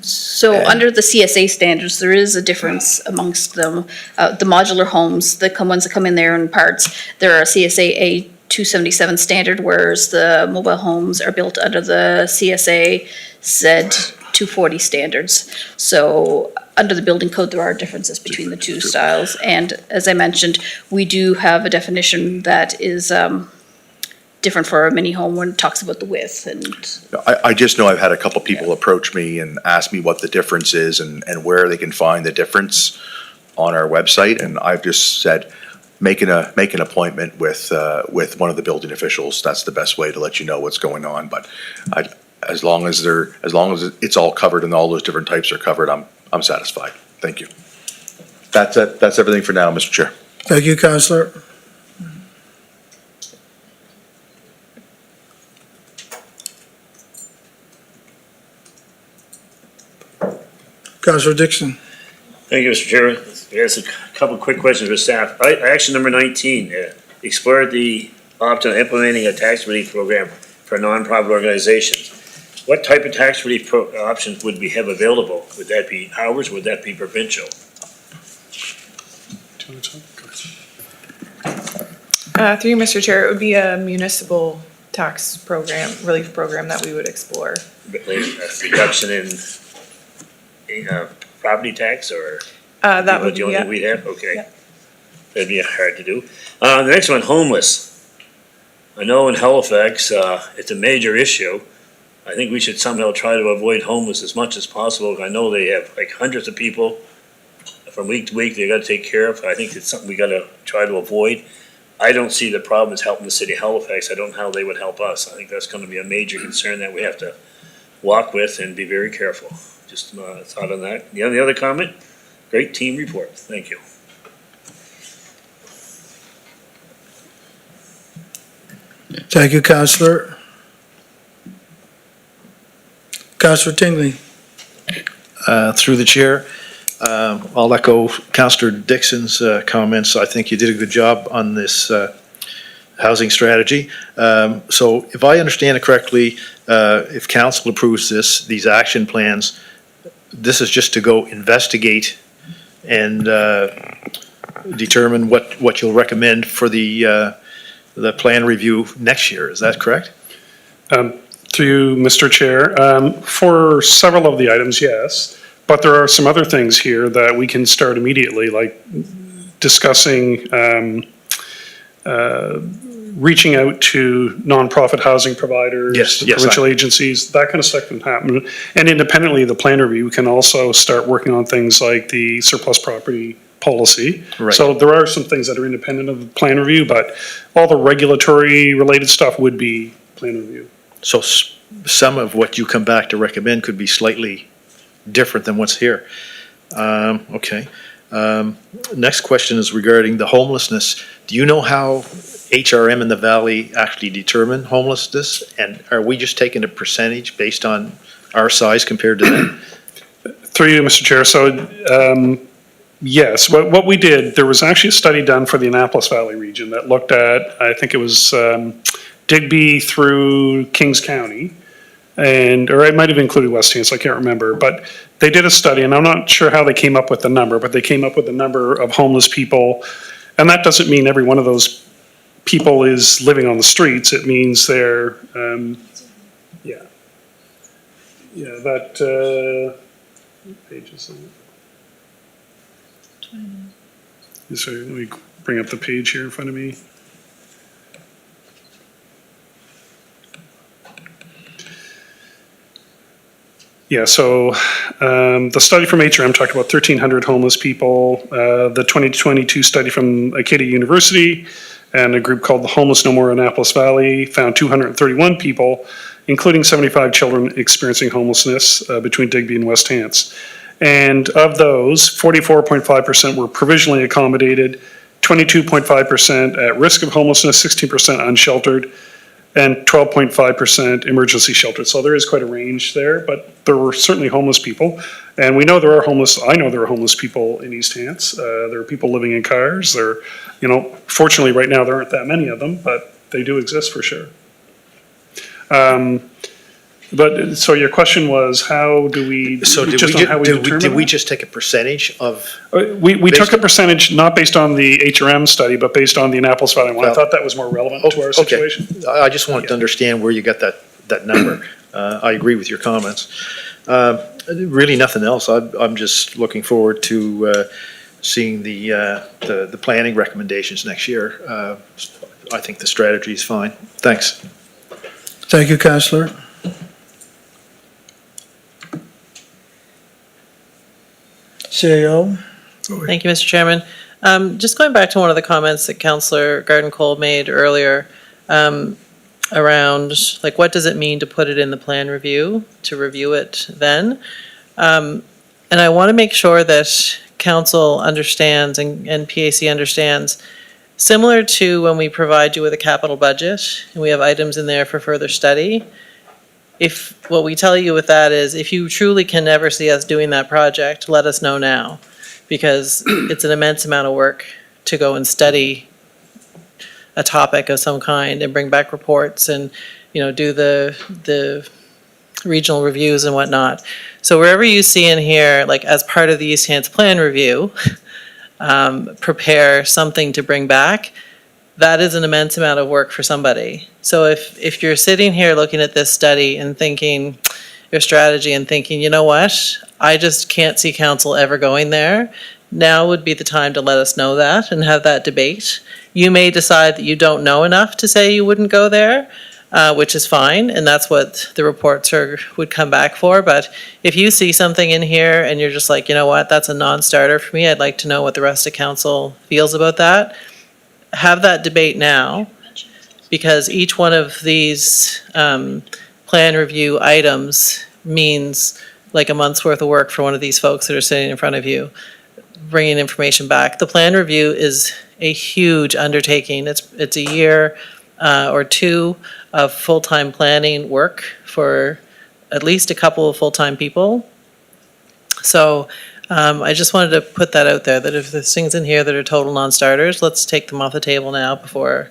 So under the CSA standards, there is a difference amongst them. The modular homes, ones that come in there in parts, there are CSA A 277 standard, whereas the mobile homes are built under the CSA Z 240 standards. So under the building code, there are differences between the two styles. And as I mentioned, we do have a definition that is different for a mini home when it talks about the width and. I just know I've had a couple people approach me and ask me what the difference is and where they can find the difference on our website, and I've just said, make an appointment with one of the building officials. That's the best way to let you know what's going on, but as long as it's all covered and all those different types are covered, I'm satisfied. Thank you. That's it. That's everything for now, Mr. Chair. Thank you, Councillor. Councillor Dixon. Thank you, Mr. Chairman. Yes, a couple of quick questions for staff. Action number 19, explore the option of implementing a tax relief program for nonprofit organizations. What type of tax relief options would we have available? Would that be ours, would that be provincial? Through you, Mr. Chair, it would be a municipal tax program, relief program that we would explore. Reduction in property tax, or? That would the be, only yeah. thing we'd have? Okay. Yeah. That'd be hard to do. The next one, homeless. I know in Halifax, it's a major issue. I think we should somehow try to avoid homeless as much as possible. I know they have like hundreds of people from week to week they gotta take care of. I think it's something we gotta try to avoid. I don't see the problem as helping the city of Halifax. I don't know how they would help us. I think that's gonna be a major concern that we have to walk with and be very careful. Just a thought on that. The other comment? Great team report. Thank you. Thank you, Councillor. Councillor Tingley. Through the chair, I'll echo Councillor Dixon's comments. I think you did a good job on this housing strategy. So if I understand it correctly, if council approves these action plans, this is just to go investigate and determine what you'll recommend for the plan review next year. Is that correct? Through Mr. Chair, for several of the items, yes, but there are some other things here that we can start immediately, like discussing reaching out to nonprofit housing providers, Yes, provincial agencies, that kind of stuff can happen. And independently, the plan review can also start working on things like the surplus property policy. Right. So there are some things that are independent of the plan review, but all the regulatory related stuff would be plan review. So some of what you come back to recommend could be slightly different than what's here. Okay. Next question is regarding the homelessness. Do you know how HRM in the Valley actually determine homelessness? And are we just taking a percentage based on our size compared to them? Through you, Mr. Chair. So, yes, what we did, there was actually a study done for the Annapolis Valley region that looked at, I think it was Digby through Kings County, or it might have included West Haines, I can't remember, but they did a study, and I'm not sure how they came up with the number, but they came up with the number of homeless people, and that doesn't mean every one of those people is living on the streets. It means they're, Yeah, that, what page is that? Sorry, let me bring up the page here in front of me. Yeah, so the study from HRM talked about 1,300 homeless people. The 2022 study from Acadia University and a group called the Homeless No More Annapolis Valley found 231 people, including 75 children experiencing homelessness between Digby and West Hants. And of those, 44.5% were provisionally accommodated, 22.5% at risk of homelessness, 16% unsheltered, and 12.5% emergency sheltered. So there is quite a range there, but there were certainly homeless people. And we know there are homeless, I know there are homeless people in East Hants. There are people living in cars. Fortunately right now there aren't that many of them, but they do exist for sure. But, so your question was, how do we, So did just we, on how we determine did we that? just take a percentage of? We took a percentage, not based on the HRM study, but based on the Annapolis Valley one. I Well, thought that was more relevant to our Okay. situation. I just wanted to understand where you got that number. I agree with your comments. Really nothing else. I'm just looking forward to seeing the planning recommendations next year. I think the strategy is fine. Thanks. Thank you, Councillor. CAO? Thank you, Mr. Chairman. Just going back to one of the comments that Councillor Garden-Cole made earlier, around, like, what does it mean to put it in the plan review, to review it then? And I want to make sure that council understands and PAC understands, similar to when we provide you with a capital budget, and we have items in there for further study, if what we tell you with that is, if you truly can never see us doing that project, let us know now. Because it's an immense amount of work to go and study a topic of some kind and bring back reports and, do the regional reviews and whatnot. So wherever you see in here, like as part of the East Hants Plan Review, prepare something to bring back, that is an immense amount of work for somebody. So if you're sitting here looking at this study and thinking, your strategy and thinking, you know what, I just can't see council ever going there, now would be the time to let us know that and have that debate. You may decide that you don't know enough to say you wouldn't go there, which is fine, and that's what the reports would come back for. But if you see something in here and you're just like, you know what, that's a non-starter for me, I'd like to know what the rest of council feels about that, have that debate now, because each one of these plan review items means like a month's worth of work for one of these folks that are sitting in front of you, bringing information back. The plan review is a huge undertaking. It's a year or two of full-time planning work for at least a couple of full-time people. So I just wanted to put that out there, that if there's things in here that are total non-starters, let's take them off the table now before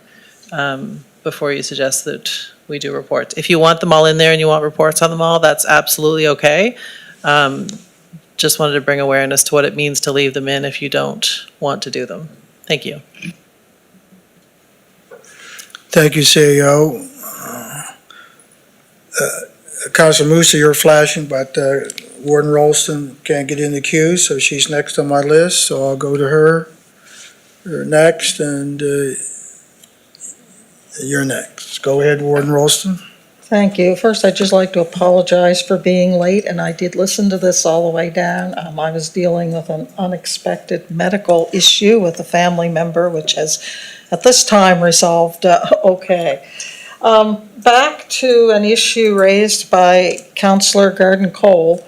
you suggest that we do reports. If you want them all in there and you want reports on them all, that's absolutely okay. Just wanted to bring awareness to what it means to leave them in if you don't want to do them. Thank you. Thank you, CAO. Councillor Musa, you're flashing, but Warden Rolston can't get in the queue, so she's next on my list, so I'll go to her. You're next, and you're next. Go ahead, Warden Rolston. Thank you. First, I'd just like to apologize for being late, and I did listen to this all the way down. I was dealing with an unexpected medical issue with a family member, which has, at this time, resolved okay. Back to an issue raised by Councillor Garden-Cole,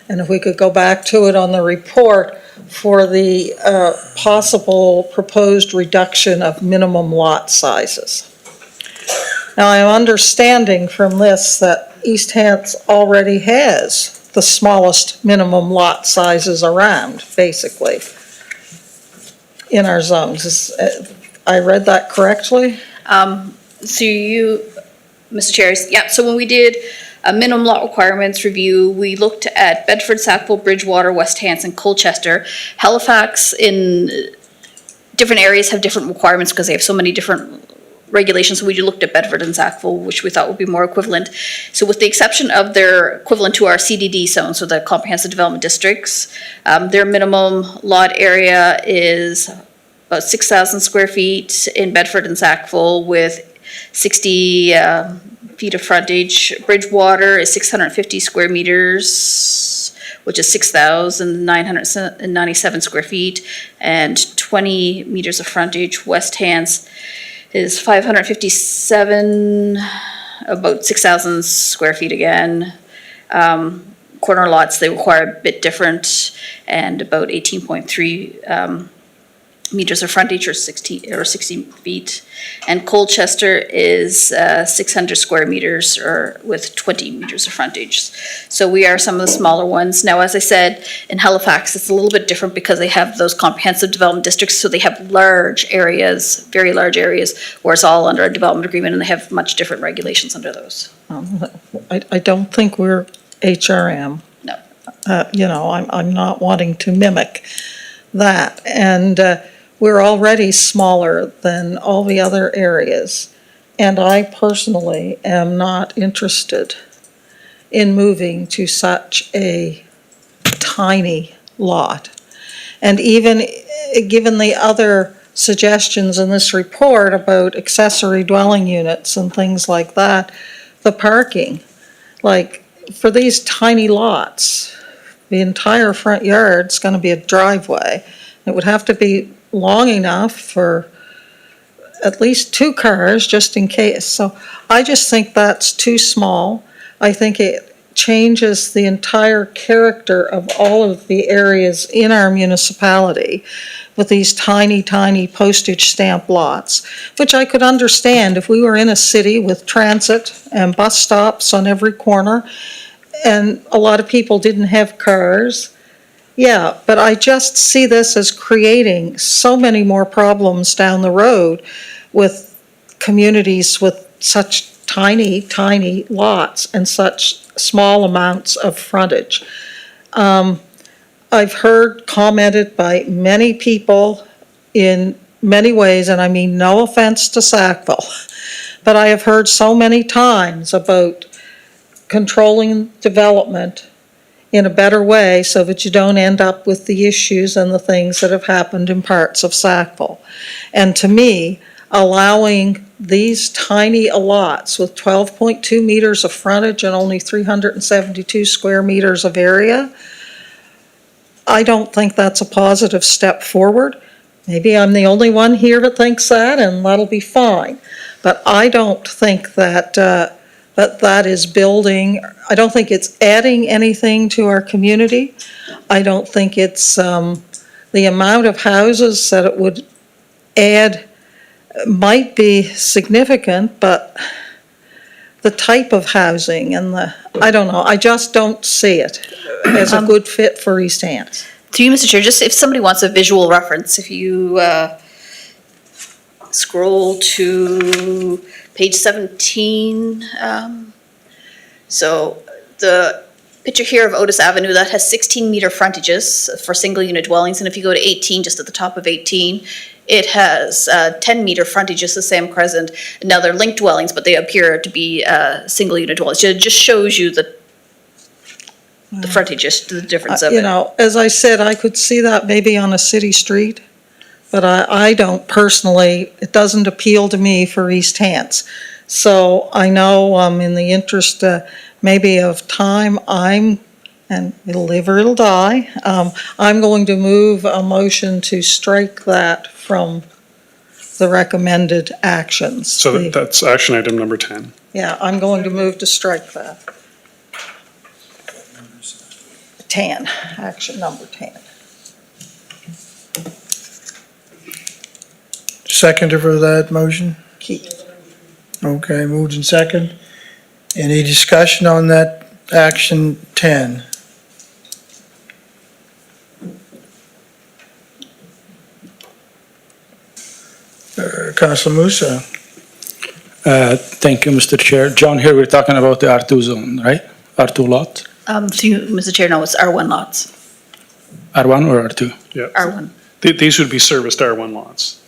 and if we could go back to it on the report for the possible proposed reduction of minimum lot sizes. Now, I'm understanding from this that East Hants already has the smallest minimum lot sizes around, basically, in our zones. I read that correctly? So you, Mr. Chair, yeah, so when we did a minimum lot requirements review, we looked at Bedford, Sackville, Bridgewater, West Hants, and Colchester. Halifax in different areas have different requirements because they have so many different regulations, we looked at Bedford and Sackville, which we thought would be more equivalent. So with the exception of their equivalent to our CDD zone, so the comprehensive development districts, their minimum lot area is about 6,000 square feet in Bedford and Sackville with 60 feet of frontage. Bridgewater is 650 square meters, which is 6,997 square feet, and 20 meters of frontage. West Hants is 557, about 6,000 square feet again. Corner lots, they require a bit different, and about 18.3 meters of frontage, or 60 feet. And Colchester is 600 square meters, or with 20 meters of frontage. So we are some of the smaller ones. Now, as I said, in Halifax, it's a little bit different because they have those comprehensive development districts, so they have large areas, very large areas, where it's all under a development agreement, and they have much different regulations under those. I don't think we're HRM. No. You know, I'm not wanting to mimic that. And we're already smaller than all the other areas. And I personally am not interested in moving to such a tiny lot. And even given the other suggestions in this report about accessory dwelling units and things like that, the parking, like for these tiny lots, the entire front yard's gonna be a driveway. It would have to be long enough for at least 2 cars, just in case. So I just think that's too small. I think it changes the entire character of all of the areas in our municipality with these tiny, tiny postage stamp lots, which I could understand if we were in a city with transit and bus stops on every corner, and a lot of people didn't have cars. Yeah, but I just see this as creating so many more problems down the road with communities with such tiny, tiny lots and such small amounts of frontage. I've heard commented by many people in many ways, and I mean no offense to Sackville, but I have heard so many times about controlling development in a better way so that you don't end up with the issues and the things that have happened in parts of Sackville. And to me, allowing these tiny lots with 12.2 meters of frontage and only 372 square meters of area, I don't think that's a positive step forward. Maybe I'm the only one here that thinks that, and that'll be fine. But I don't think that that is building, I don't think it's adding anything to our community. I don't think it's, the amount of houses that it would add might be significant, but the type of housing and I don't know, I just don't see it as a good fit for East Hants. To you, Mr. Chair, just if somebody wants a visual reference, if you scroll to page 17. So the picture here of Otis Avenue, that has 16-meter frontages for single-unit dwellings. And if you go to 18, just at the top of 18, it has 10-meter frontages, the same crescent. Now they're linked dwellings, but they appear to be single-unit dwellings. So it just shows you the frontages, the difference of it. You know, as I said, I could see that maybe on a city street, but I don't personally, it doesn't appeal to me for East Hants. So I know in the interest maybe of time, and it'll live or it'll die, I'm going to move a motion to strike that from the recommended actions. So that's action item number 10. Yeah, I'm going to move to strike that. 10, action number 10. Seconder for that motion? Keith. Okay, moved in second. Any discussion on that action 10? Councilor Musa. Thank you, Mr. Chair. John, here we're talking about the R2 zone, right? R2 lot? To you, Mr. Chair, no, it's R1 lots, R1 or R2? Yeah. R1. These would be serviced R1 lots.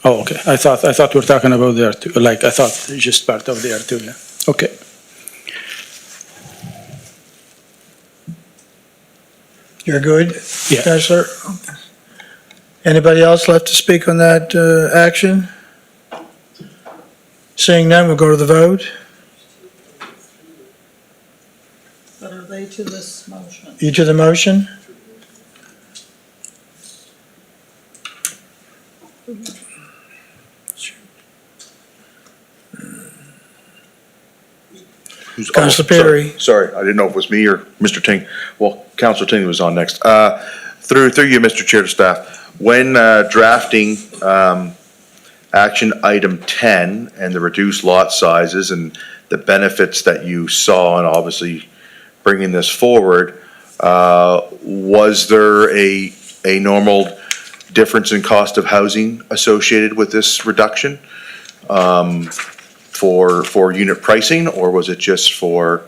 Oh, okay. I thought we're talking about the R2, like, I thought it's just part of the R2, yeah. Okay. You're good, Yeah. Counselor? Anybody else left to speak on that action? Seeing none, we'll go to the vote. But are they to this motion? You to the motion? Councillor Perry. Sorry, I didn't know if it was me or Mr. Ting. Well, Councillor Ting was on next. Through you, Mr. Chair, to staff, when drafting action item 10 and the reduced lot sizes and the benefits that you saw and obviously bringing this forward, was there a normal difference in cost of housing associated with this reduction? For unit pricing, or was it just for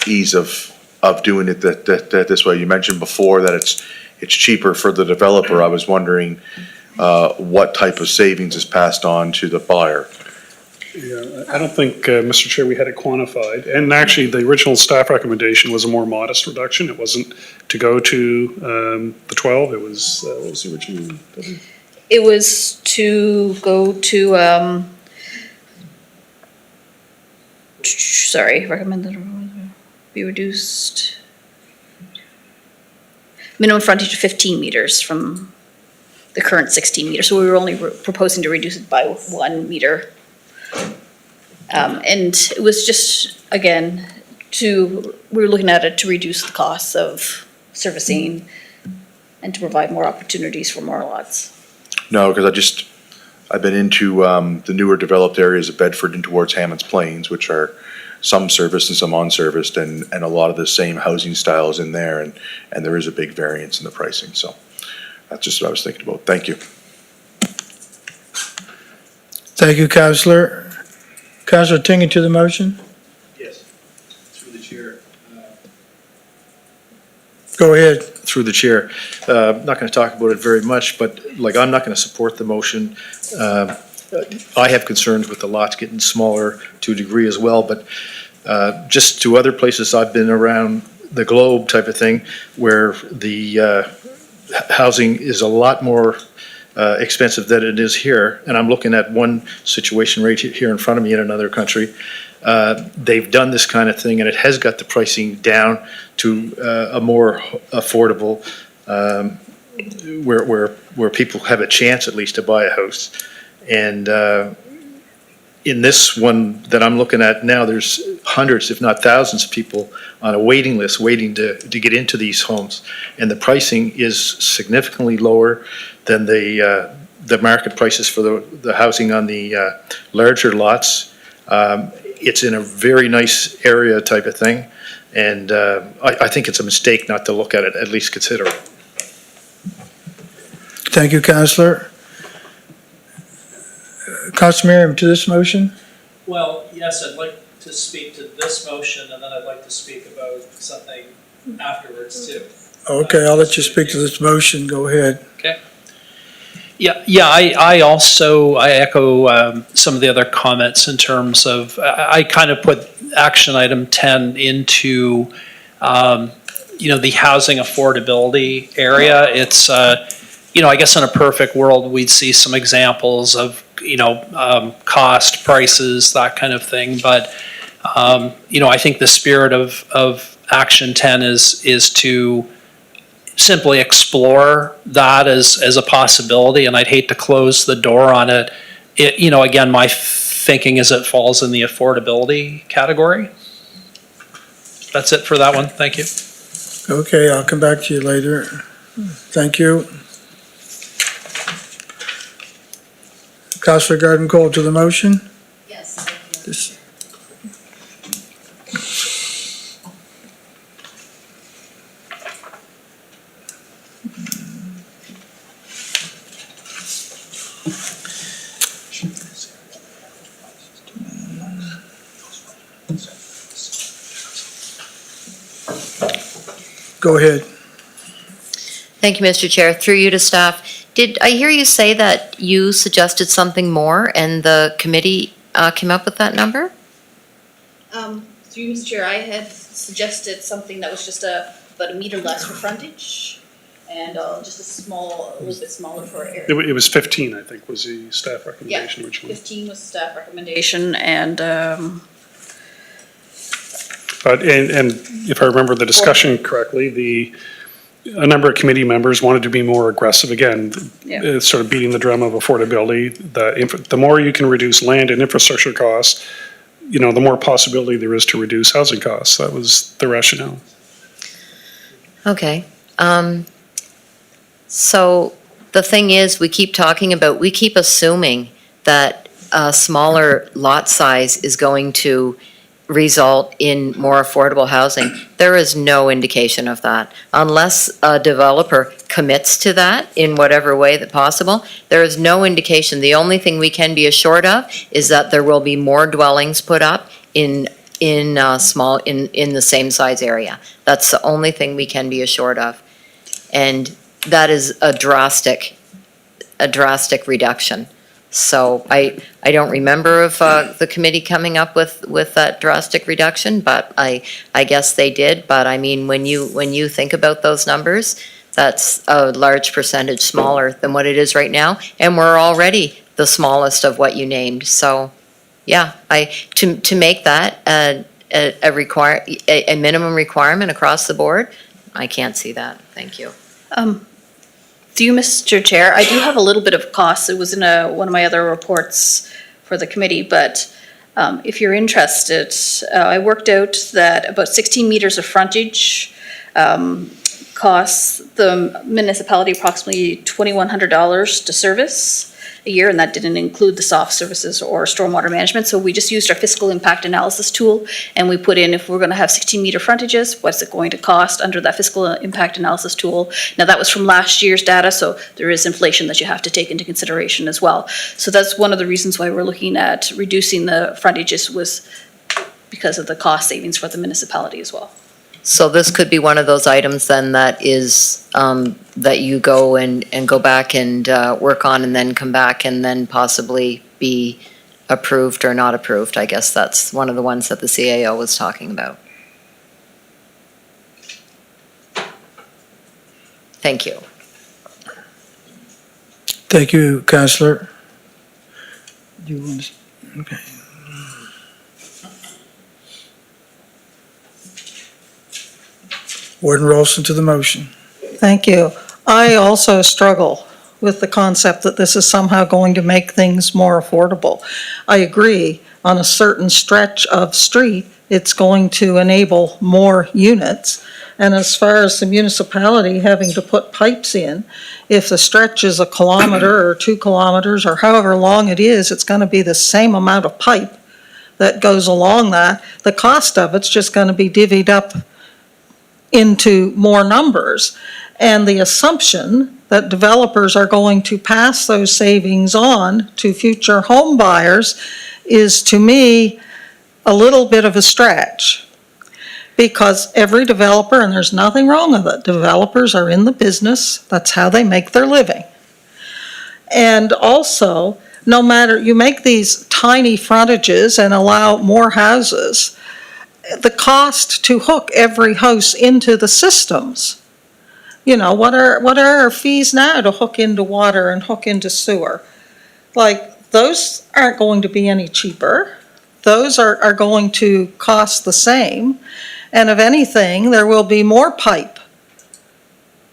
ease of doing it that this way? You mentioned before that it's cheaper for the developer. I was wondering what type of savings is passed on to the buyer. Yeah, I don't think, Mr. Chair, we had it quantified. And actually, the original staff recommendation was a more modest reduction. It wasn't to go to the 12. It was, what was the original? It was to go to, recommended be reduced. Minimum frontage of 15 meters from the current 16 meters. So we were only proposing to reduce it by 1 meter. And it was just, again, we were looking at it to reduce the costs of servicing and to provide more opportunities for more lots. No, because I've been into the newer developed areas of Bedford and towards Hammonds Plains, which are some serviced and some unserviced, and a lot of the same housing styles in there, and there is a big variance in the pricing. So that's just what I was thinking about. Thank you. Thank you, Councillor. Councillor Ting, to the motion? Yes, through the chair. Go ahead. Through the chair. I'm not going to talk about it very much, but like, I'm not going to support the motion. I have concerns with the lots getting smaller to a degree as well, but just to other places I've been around the globe type of thing, where the housing is a lot more expensive than it is here. And I'm looking at one situation right here in front of me in another country. They've done this kind of thing and it has got the pricing down to a more affordable, where people have a chance at least to buy a house. And in this one that I'm looking at now, there's hundreds, if not thousands of people on a waiting list waiting to get into these homes. And the pricing is significantly lower than the market prices for the housing on the larger lots. It's in a very nice area type of thing. And I think it's a mistake not to look at it, at least consider it. Thank you, Councillor. Councillor Merriam, to this motion? Well, yes, I'd like to speak to this motion, and then I'd like to speak about something afterwards too. Okay, I'll let you speak to this motion. Go ahead. Okay. Yeah, I also echo some of the other comments in terms of, I kind of put action item 10 into, the housing affordability area. It's, I guess in a perfect world, we'd see some examples of, cost, prices, that kind of thing. But, I think the spirit of action 10 is to simply explore that as a possibility, and I'd hate to close the door on it. Again, my thinking is it falls in the affordability category. That's it for that one. Thank you. Okay, I'll come back to you later. Thank you. Councillor Garden Cole, to the motion? Yes. Go ahead. Thank you, Mr. Chair. Through you to staff, Did I hear you say that you suggested something more and the committee came up with that number? Through you, Mr. Chair, I had suggested something that was just about a meter less for frontage and just a little bit smaller for area. It was 15, I think, was the staff recommendation originally. 15 was staff recommendation and, But, and if I remember the discussion correctly, a number of committee members wanted to be more aggressive. Again, Yeah. sort of beating the drum of affordability. The more you can reduce land and infrastructure costs, the more possibility there is to reduce housing costs. That was the rationale. Okay. So the thing is, we keep assuming that a smaller lot size is going to result in more affordable housing. There is no indication of that. Unless a developer commits to that in whatever way that possible, there is no indication. The only thing we can be assured of is that there will be more dwellings put up in the same size area. That's the only thing we can be assured of. And that is a drastic reduction. So I don't remember of the committee coming up with that drastic reduction, but I guess they did. But I mean, when you think about those numbers, that's a large percentage smaller than what it is right now, and we're already the smallest of what you named. So, yeah, to make that a minimum requirement across the board, I can't see that. Thank you. through you, Mr. Chair, I do have a little bit of cost. It was in one of my other reports for the committee, but if you're interested, I worked out that about 16 meters of frontage costs the municipality approximately $2,100 to service a year, and that didn't include the soft services or stormwater management. So we just used our fiscal impact analysis tool, and we put in, if we're going to have 16-meter frontages, what's it going to cost under that fiscal impact analysis tool? Now, that was from last year's data, so there is inflation that you have to take into consideration as well. So that's one of the reasons why we're looking at reducing the frontages, was because of the cost savings for the municipality as well. So this could be one of those items then that is, that you go and go back and work on and then come back and then possibly be approved or not approved. I guess that's one of the ones that the CAO was talking about. Thank you. Thank you, Councillor. Do you want to, okay. Warden Rolston to the motion. Thank you. I also struggle with the concept that this is somehow going to make things more affordable. I agree, on a certain stretch of street, it's going to enable more units. And as far as the municipality having to put pipes in, if the stretch is 1 kilometer or 2 kilometers or however long it is, it's going to be the same amount of pipe that goes along that. The cost of it's just going to be divvied up into more numbers. And the assumption that developers are going to pass those savings on to future home buyers is, to me, a little bit of a stretch. Because every developer, and there's nothing wrong with it, developers are in the business, that's how they make their living. And also, no matter, you make these tiny frontages and allow more houses, the cost to hook every house into the systems. You know, what are our fees now to hook into water and hook into sewer? Like, those aren't going to be any cheaper. Those are going to cost the same. And if anything, there will be more pipe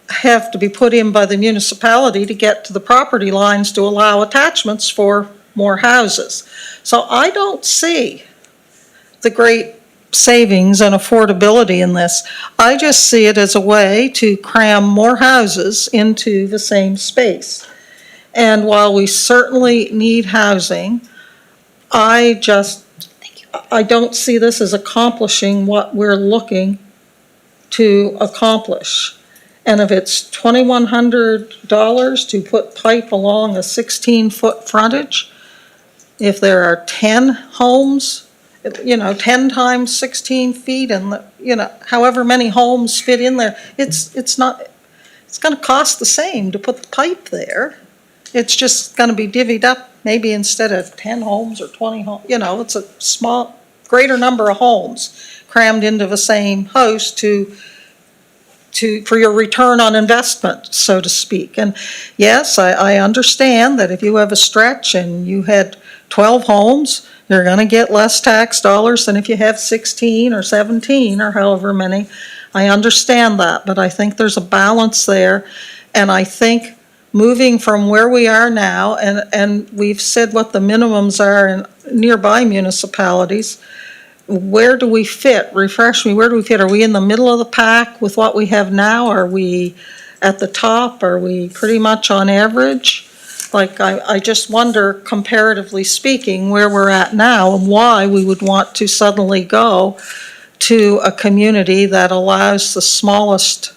have to be put in by the municipality to get to the property lines to allow attachments for more houses. So I don't see the great savings and affordability in this. I just see it as a way to cram more houses into the same space. And while we certainly need housing, I don't see this as accomplishing what we're looking to accomplish. And if it's $2,100 to put pipe along a 16-foot frontage, if there are 10 homes, 10 times 16 feet and, however many homes fit in there, it's it's gonna cost the same to put the pipe there. It's just gonna be divvied up, maybe instead of 10 homes or 20 homes, it's a small, greater number of homes crammed into the same house for your return on investment, so to speak. And yes, I understand that if you have a stretch and you had 12 homes, you're gonna get less tax dollars than if you have 16 or 17 or however many. I understand that, but I think there's a balance there. And I think moving from where we are now, and we've said what the minimums are in nearby municipalities, where do we fit? Refresh me, where do we fit? Are we in the middle of the pack with what we have now? Are we at the top? Are we pretty much on average? Like, I just wonder, comparatively speaking, where we're at now and why we would want to suddenly go to a community that allows the smallest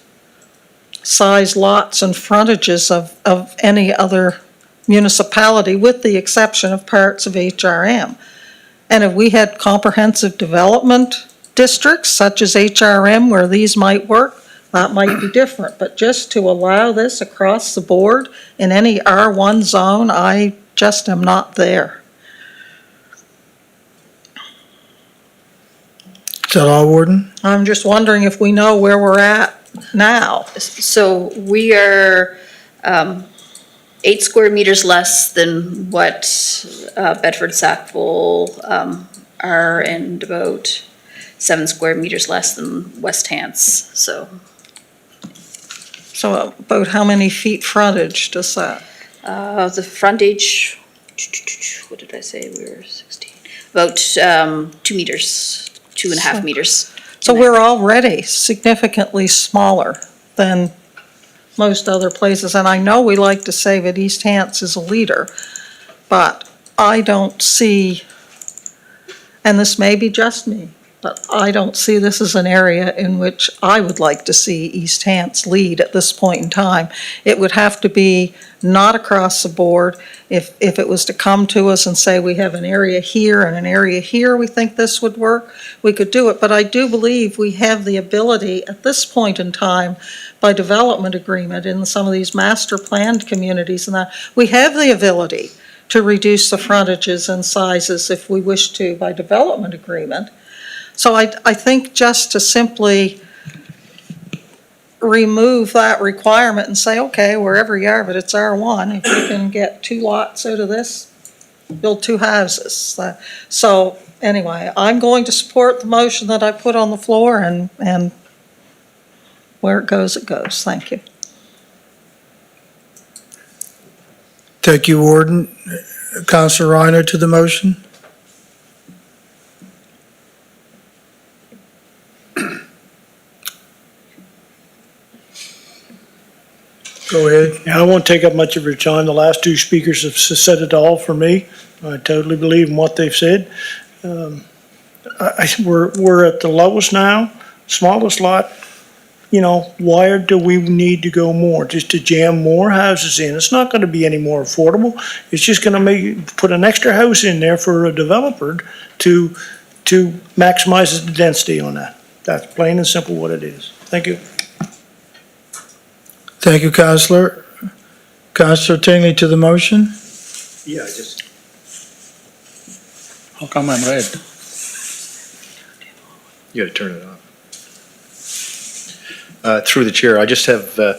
size lots and frontages of any other municipality, with the exception of parts of HRM. And if we had comprehensive development districts such as HRM where these might work, that might be different. But just to allow this across the board in any R1 zone, I just am not there. Is that all, Warden? I'm just wondering if we know where we're at now. So we are 8 square meters less than what Bedford Sackville are, and about 7 square meters less than West Hants, so. So about how many feet frontage does that? The frontage, what did I say, we were 16, about 2 meters, 2.5 meters. So we're already significantly smaller than most other places, and I know we like to say that East Hants is a leader, but I don't see, and this may be just me, but I don't see this as an area in which I would like to see East Hants lead at this point in time. It would have to be not across the board. If it was to come to us and say we have an area here and an area here, we think this would work, we could do it. But I do believe we have the ability at this point in time, by development agreement in some of these master planned communities and that, we have the ability to reduce the frontages and sizes if we wish to by development agreement. So I think just to simply remove that requirement and say, okay, wherever you are, but it's R1, if you can get 2 lots out of this, build 2 houses. So anyway, I'm going to support the motion that I put on the floor, and where it goes, it goes. Thank you. Thank you, Warden. Councillor Reiner to the motion. Go ahead. Yeah, I won't take up much of your time. The last 2 speakers have said it all for me. I totally believe in what they've said. We're at the lowest now, smallest lot. Why do we need to go more? Just to jam more houses in? It's not going to be any more affordable. It's just going to put an extra house in there for a developer to maximize the density on that. That's plain and simple what it is. Thank you. Thank you, Councillor. Councillor Tingley to the motion. Yeah, I just. How come I'm red? You gotta turn it off. Through the chair, I just have a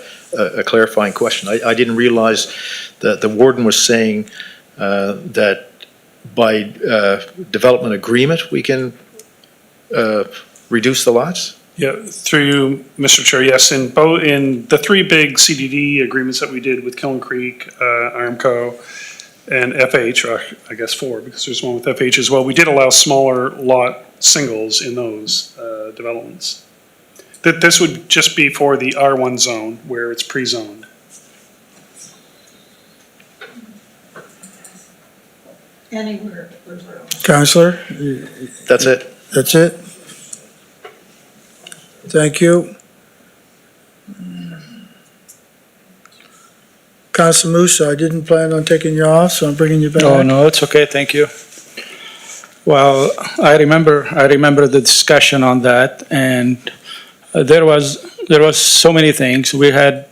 clarifying question. I didn't realize that the warden was saying that by development agreement, we can reduce the lots? Yeah, through you, Mr. Chair, yes, in the 3 big CDD agreements that we did with Kiln Creek, Armco, and FH, or I guess 4, because there's one with FH as well, we did allow smaller lot singles in those developments. This would just be for the R1 zone where it's pre-zoned. Anywhere. Councillor? That's it. That's it? Thank you. Councillor Musa, I didn't plan on taking you off, so I'm bringing you back. Oh, no, it's okay, thank you. Well, I remember the discussion on that, and there was so many things. We had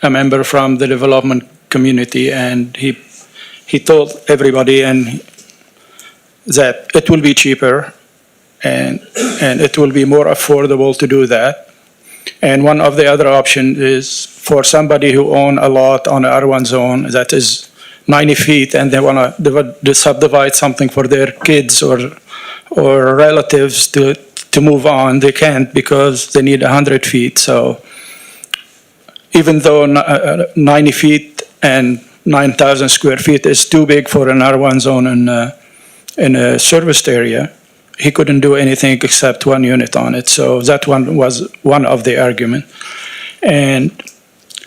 a member from the development community, and he told everybody and that it will be cheaper and it will be more affordable to do that. And one of the other options is for somebody who own a lot on a R1 zone that is 90 feet and they want to subdivide something for their kids or relatives to move on, they can't because they need 100 feet. So even though 90 feet and 9,000 square feet is too big for an R1 zone in a serviced area, he couldn't do anything except one unit on it. So that one was one of the arguments. And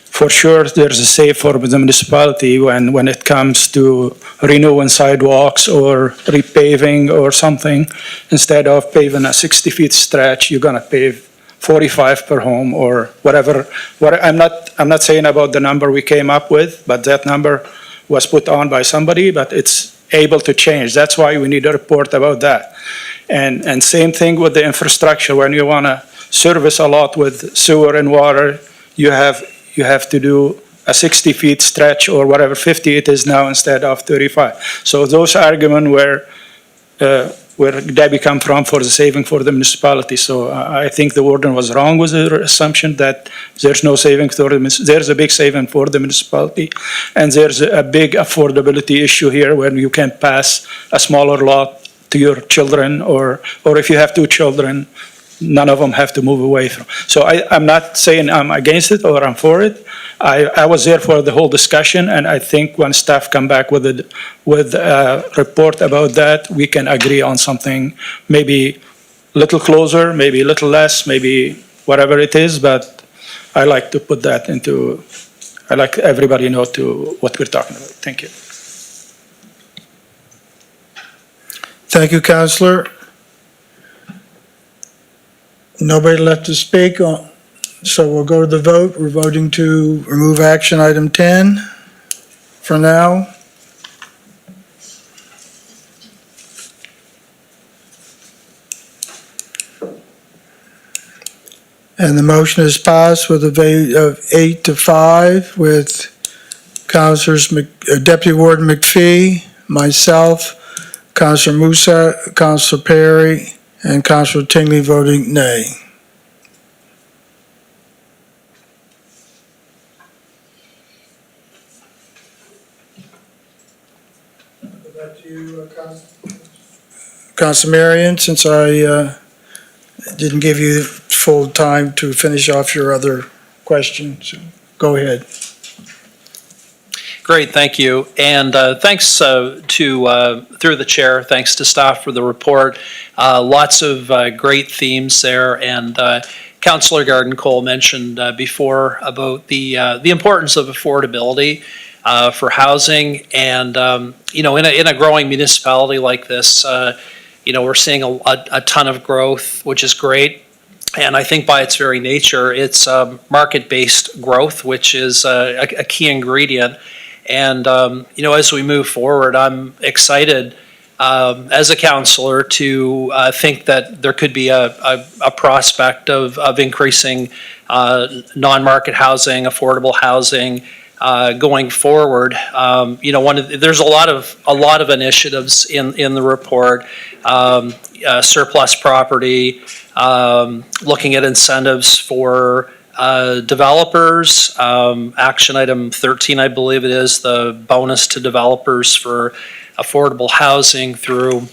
for sure, there's a save for the municipality when it comes to renewing sidewalks or repaving or something. Instead of paving a 60-feet stretch, you're gonna pave 45 per home or whatever. I'm not saying about the number we came up with, but that number was put on by somebody, but it's able to change. That's why we need a report about that. And same thing with the infrastructure. When you wanna service a lot with sewer and water, you have to do a 60-feet stretch or whatever, 50 it is now instead of 35. So those arguments where Debbie come from for the saving for the municipality. So I think the warden was wrong with her assumption that there's no saving for the, there's a big saving for the municipality. And there's a big affordability issue here when you can pass a smaller lot to your children or if you have two children, none of them have to move away from. So I'm not saying I'm against it or I'm for it. I was there for the whole discussion, and I think when staff come back with a report about that, we can agree on something, maybe a little closer, maybe a little less, maybe whatever it is, but I like to put that into, I like everybody know to what we're talking about. Thank you. Thank you, Councillor. Nobody left to speak on, so we'll go to the vote. We're voting to remove action item 10 for now. And the motion is passed with a vote of 8-5 with Councillors Deputy Warden McPhee, myself, Councillor Musa, Councillor Perry, and Councillor Tingley voting nay. Back to you, Councillor Marion, since I didn't give you full time to finish off your other question, so go ahead. Great, thank you. And thanks through the chair, thanks to staff for the report. Lots of great themes there. And Councillor Garden-Cole mentioned before about the importance of affordability for housing. And, in a growing municipality like this, we're seeing a ton of growth, which is great. And I think by its very nature, it's market-based growth, which is a key ingredient. And, as we move forward, I'm excited as a councillor to think that there could be a prospect of increasing non-market housing, affordable housing going forward. There's a lot of initiatives in the report, surplus property, looking at incentives for developers, action item 13, I believe it is, the bonus to developers for affordable housing through,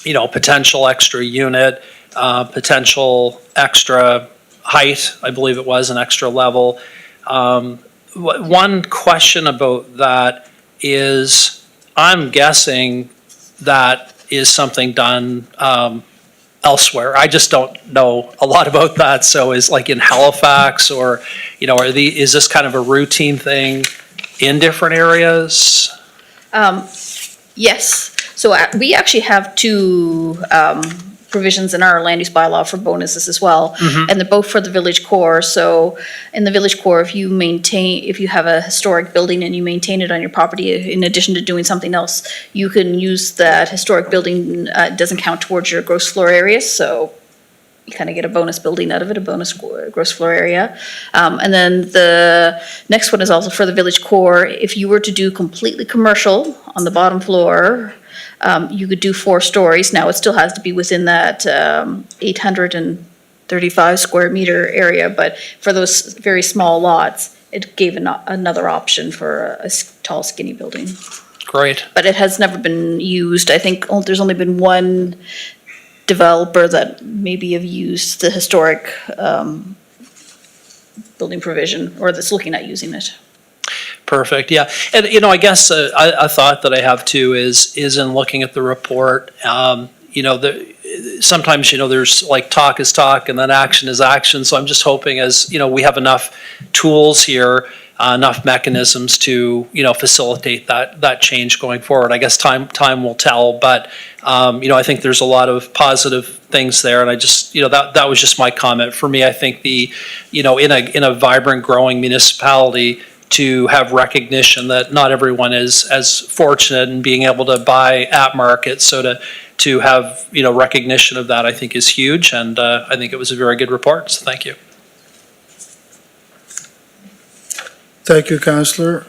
potential extra unit, potential extra height, I believe it was, an extra level. One question about that is, I'm guessing that is something done elsewhere. I just don't know a lot about that. So is like in Halifax or, is this kind of a routine thing in different areas? Yes. So we actually have two provisions in our land use bylaw for bonuses as well. And they're both for the village core. So in the village core, if you have a historic building and you maintain it on your property, in addition to doing something else, you can use that historic building, doesn't count towards your gross floor area. So, you kind of get a bonus building out of it, a bonus gross floor area. And then the next one is also for the village core. If you were to do completely commercial on the bottom floor, you could do 4 stories. Now, it still has to be within that 835 square meter area, but for those very small lots, it gave another option for a tall, skinny building. Great. But it has never been used. I think there's only been one developer that maybe have used the historic building provision, or that's looking at using it. Perfect, yeah. And, I guess a thought that I have too is in looking at the report, sometimes, there's like talk is talk and then action is action. So I'm just hoping as, we have enough tools here, enough mechanisms to, facilitate that change going forward. I guess time will tell, but, I think there's a lot of positive things there. And I just, that was just my comment. For me, I think in a vibrant, growing municipality, to have recognition that not everyone is as fortunate in being able to buy at market. So to have, recognition of that, I think is huge. And I think it was a very good report. So thank you. Thank you, Councillor.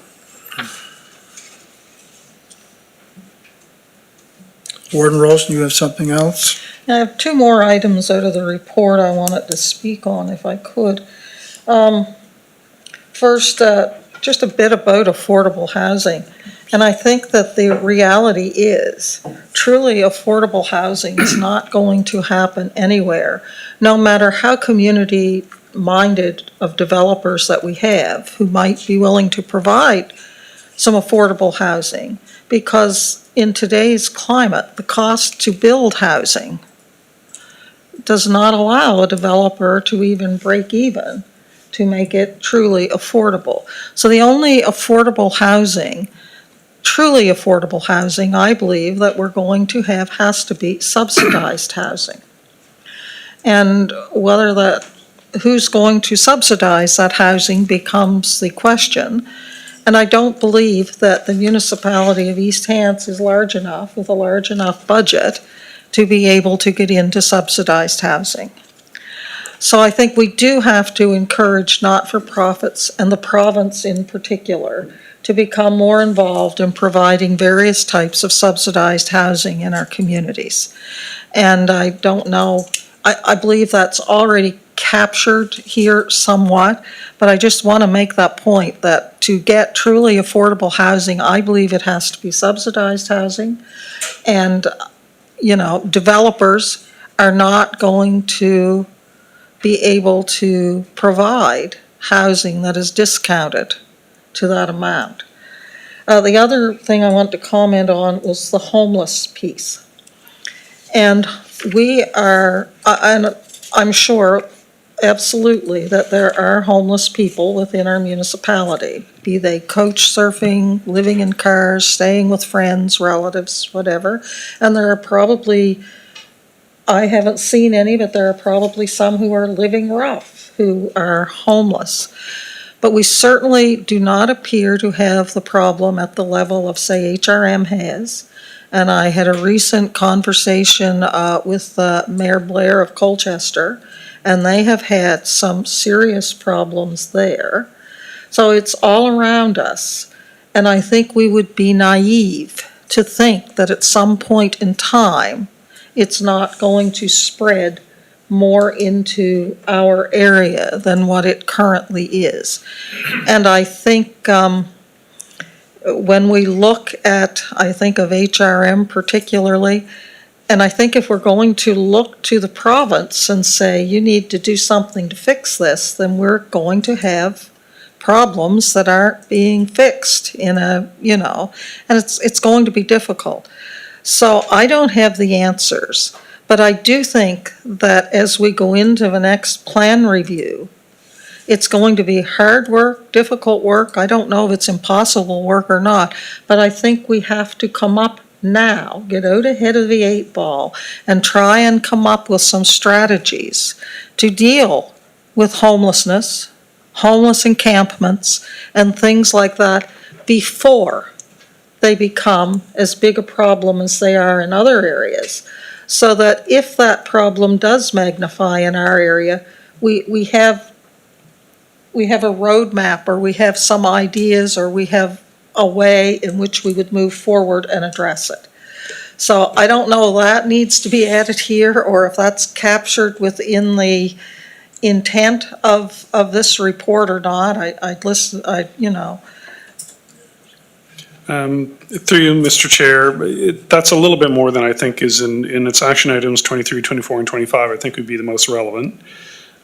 Warden Rolston, you have something else? I have 2 more items out of the report I wanted to speak on, if I could. First, just a bit about affordable housing. And I think that the reality is truly affordable housing is not going to happen anywhere, no matter how community-minded of developers that we have who might be willing to provide some affordable housing. Because in today's climate, the cost to build housing does not allow a developer to even break even to make it truly affordable. So the only affordable housing, truly affordable housing, I believe that we're going to have has to be subsidized housing. And who's going to subsidize that housing becomes the question. And I don't believe that the municipality of East Hants is large enough, with a large enough budget, to be able to get into subsidized housing. So I think we do have to encourage not-for-profits, and the province in particular, to become more involved in providing various types of subsidized housing in our communities. And I don't know, I believe that's already captured here somewhat, but I just want to make that point that to get truly affordable housing, I believe it has to be subsidized housing. And, developers are not going to be able to provide housing that is discounted to that amount. The other thing I want to comment on was the homeless piece. And I'm sure absolutely that there are homeless people within our municipality, be they couch surfing, living in cars, staying with friends, relatives, whatever. And there are probably, I haven't seen any, but there are probably some who are living rough, who are homeless. But we certainly do not appear to have the problem at the level of, say, HRM has. And I had a recent conversation with Mayor Blair of Colchester, and they have had some serious problems there. So it's all around us. And I think we would be naive to think that at some point in time, it's not going to spread more into our area than what it currently is. And I think when we look at, I think of HRM particularly, and I think if we're going to look to the province and say, you need to do something to fix this, then we're going to have problems that aren't being fixed and it's going to be difficult. So I don't have the answers, but I do think that as we go into the next plan review, it's going to be hard work, difficult work. I don't know if it's impossible work or not, but I think we have to come up now, get out ahead of the 8 ball and try and come up with some strategies to deal with homelessness, homeless encampments, and things like that before they become as big a problem as they are in other areas. so that if that problem does magnify in our area, we have a roadmap, or we have some ideas, or we have a way in which we would move forward and address it. So I don't know if that needs to be added here, or if that's captured within the intent of this report or not. I'd listen, Through you, Mr. Chair, that's a little bit more than I think is in its action items 23, 24, and 25, I think would be the most relevant.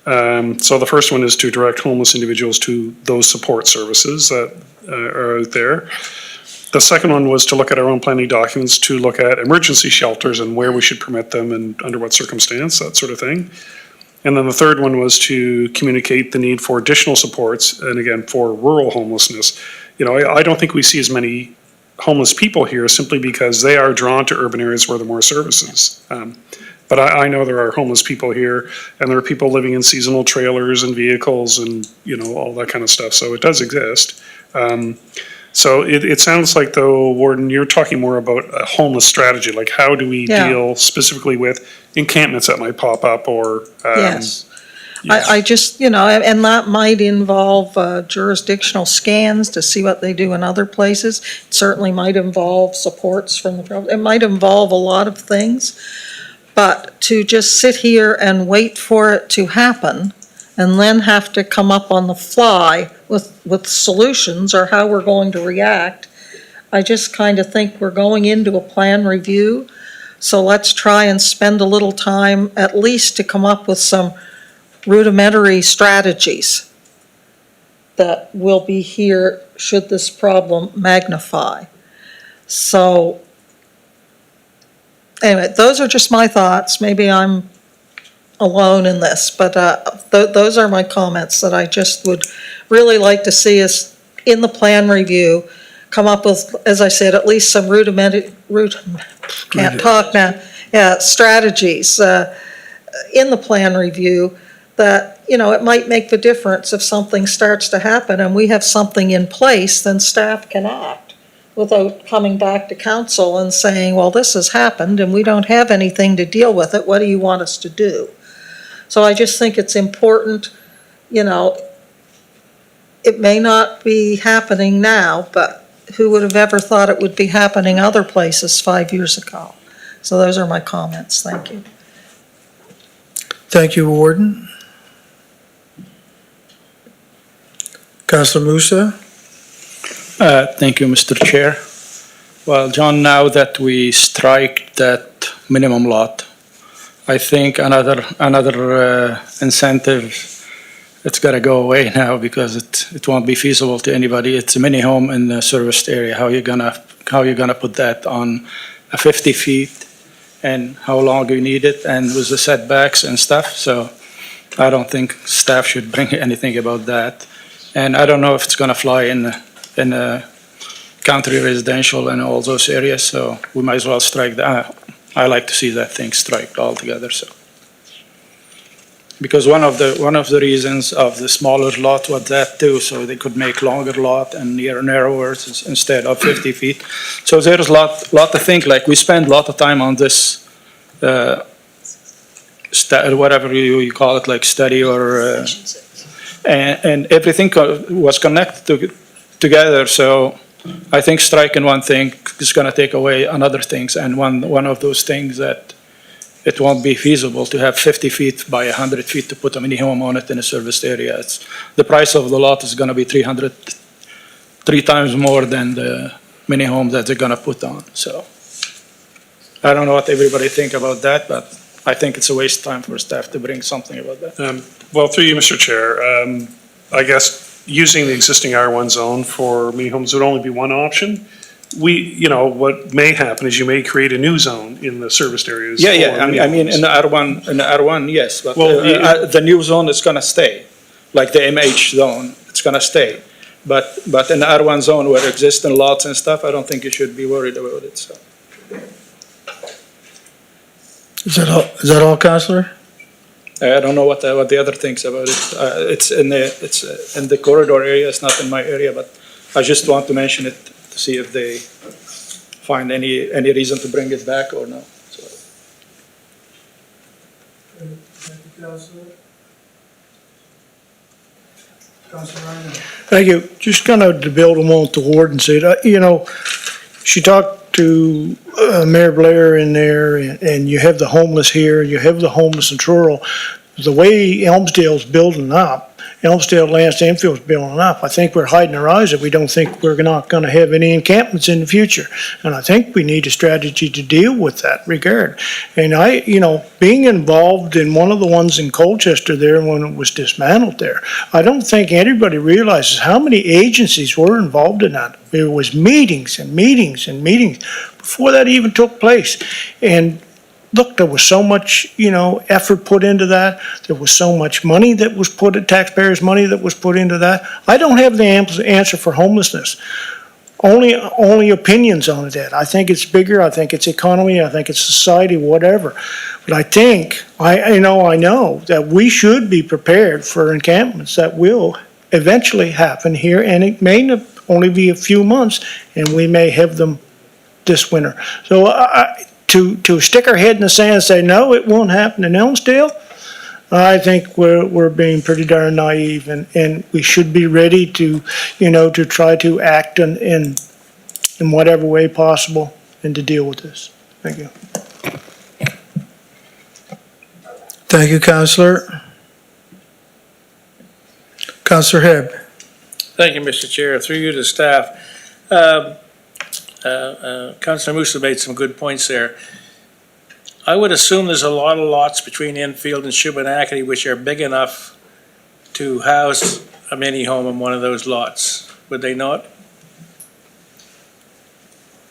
So the first one is to direct homeless individuals to those support services that are out there. The second one was to look at our own planning documents, to look at emergency shelters and where we should permit them and under what circumstance, that sort of thing. And then the third one was to communicate the need for additional supports, and again, for rural homelessness. I don't think we see as many homeless people here simply because they are drawn to urban areas where there are more services. But I know there are homeless people here, and there are people living in seasonal trailers and vehicles and, all that kind of stuff. So it does exist. So it sounds like, though, Warden, you're talking more about a homeless strategy, like how do we deal specifically with encampments that might pop up or. Yes. I just, and that might involve jurisdictional scans to see what they do in other places. It certainly might involve supports from the, it might involve a lot of things. But to just sit here and wait for it to happen and then have to come up on the fly with solutions or how we're going to react, I just kind of think we're going into a plan review. So let's try and spend a little time at least to come up with some rudimentary strategies that will be here should this problem magnify. So anyway, those are just my thoughts. Maybe I'm alone in this, but those are my comments that I just would really like to see us in the plan review come up with, as I said, at least some strategies in the plan review that, it might make the difference if something starts to happen and we have something in place, then staff can act without coming back to council and saying, well, this has happened and we don't have anything to deal with it. What do you want us to do? So I just think it's important, it may not be happening now, but who would have ever thought it would be happening other places 5 years ago? So those are my comments. Thank you. Thank you, Warden. Councillor Musa. Thank you, Mr. Chair. Well, John, now that we strike that minimum lot, I think another incentive, it's got to go away now because it won't be feasible to anybody. It's a mini home in the serviced area. How you gonna put that on a 50 feet, and how long you need it, and with the setbacks and stuff. So I don't think staff should bring anything about that. And I don't know if it's gonna fly in country residential and all those areas. So we might as well strike that. I like to see that thing striked altogether. So. Because one of the reasons of the smaller lot was that too, so they could make longer lot and narrower instead of 50 feet. So there's a lot to think. Like we spend a lot of time on this, whatever you call it, like study or, and everything was connected together. So I think striking one thing is going to take away another things, and one of those things that it won't be feasible to have 50 feet by 100 feet to put a mini home on it in a serviced area. The price of the lot is going to be 3 times more than the mini home that they're going to put on. So I don't know what everybody think about that, but I think it's a waste of time for staff to bring something about that. Well, through you, Mr. Chair, I guess using the existing R1 zone for mini homes would only be one option. What may happen is you may create a new zone in the serviced areas. Yeah. I mean, in the R1, yes, but the new zone is gonna stay, like the MH zone, it's gonna stay. But in the R1 zone where existing lots and stuff, I don't think you should be worried about it, so. Is that all, Councillor? I don't know what the other things about it. It's in the corridor area, it's not in my area, but I just want to mention it to see if they find any reason to bring it back or not. So. Thank you. Just kind of to build on what the warden said, she talked to Mayor Blair in there, and you have the homeless here, you have the homeless in Truro. The way Elmsdale's building up, Elmsdale, Lance Enfield's building up, I think we're hiding our eyes that we don't think we're not going to have any encampments in the future. And I think we need a strategy to deal with that regard. And being involved in one of the ones in Colchester there when it was dismantled there, I don't think anybody realizes how many agencies were involved in that. There was meetings and meetings and meetings before that even took place. And look, there was so much, effort put into that. There was so much money that was taxpayers' money that was put into that. I don't have the answer for homelessness. Only opinions on that. I think it's bigger. I think it's economy. I think it's society, whatever. But I think, I know that we should be prepared for encampments that will eventually happen here, and it may only be a few months, and we may have them this winter. So to stick our head in the sand and say, no, it won't happen in Elmsdale, I think we're being pretty darn naive, and we should be ready to try to act in whatever way possible and to deal with this. Thank you. Thank you, Councillor. Councillor Hebb. Thank you, Mr. Chair. Through you to staff. Councillor Musa made some good points there. I would assume there's a lot of lots between Enfield and Shubenacadie which are big enough to house a mini home in one of those lots. Would they not?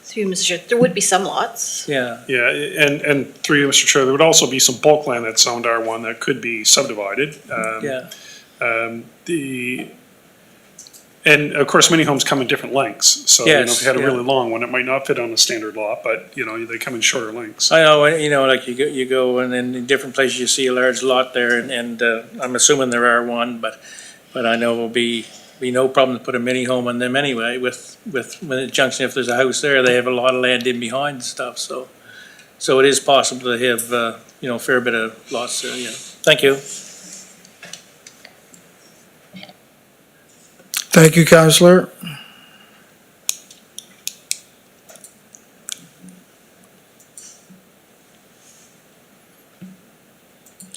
Through Mr. Chair, there would be some lots. Yeah. Yeah, and through you, Mr. Chair, there would also be some bulk land that's zoned R1 that could be subdivided. Yeah. And of course, mini homes come in different lengths. So, Yes, if you had a yeah. really long one, it might not fit on a standard lot, but, they come in shorter lengths. I know, like you go and in different places you see a large lot there and I'm assuming there are one, but I know it'll be no problem to put a mini home on them anyway with the junction. If there's a house there, they have a lot of land in behind and stuff. So it is possible to have, a fair bit of lots there, yeah. Thank you. Thank you, Councillor.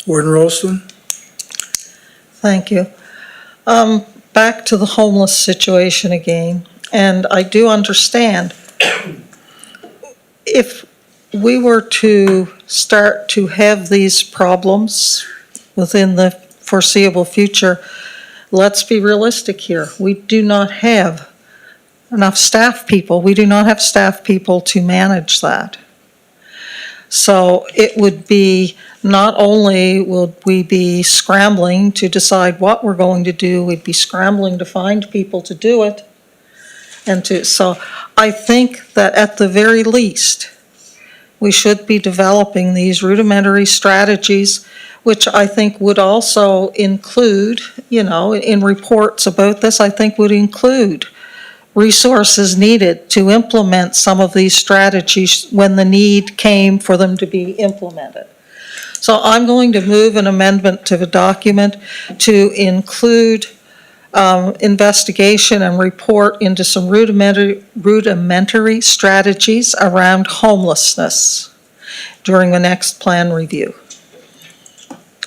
Warden Rolston. Thank you. Back to the homeless situation again, and I do understand if we were to start to have these problems within the foreseeable future, let's be realistic here. We do not have enough staff people. We do not have staff people to manage that. So it would be, not only will we be scrambling to decide what we're going to do, we'd be scrambling to find people to do it. So I think that at the very least, we should be developing these rudimentary strategies, which I think would also include, in reports about this, I think would include resources needed to implement some of these strategies when the need came for them to be implemented. So I'm going to move an amendment to the document to include investigation and report into some rudimentary strategies around homelessness during the next plan review,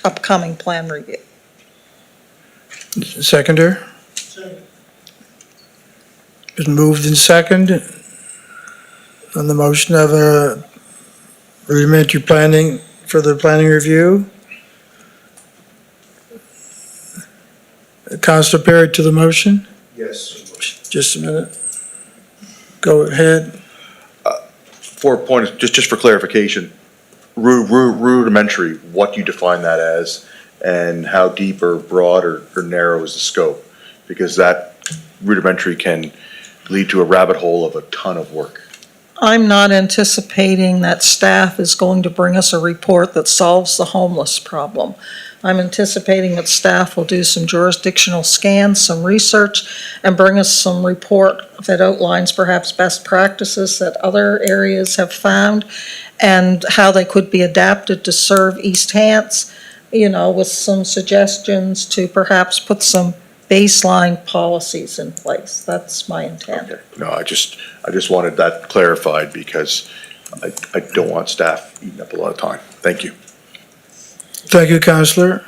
upcoming plan review. Seconder? Been moved and second on the motion of a rudimentary planning for the planning review. Councilor Perry to the motion? Yes. Just a minute. Go ahead. 4 points, just for clarification. Rudimentary, what you define that as, and how deep or broad or narrow is the scope? Because that rudimentary can lead to a rabbit hole of a ton of work. I'm not anticipating that staff is going to bring us a report that solves the homeless problem. I'm anticipating that staff will do some jurisdictional scans, some research, and bring us some report that outlines perhaps best practices that other areas have found and how they could be adapted to serve East Hants, with some suggestions to perhaps put some baseline policies in place. That's my intent. No, I just wanted that clarified because I don't want staff eating up a lot of time. Thank you. Thank you, Counselor.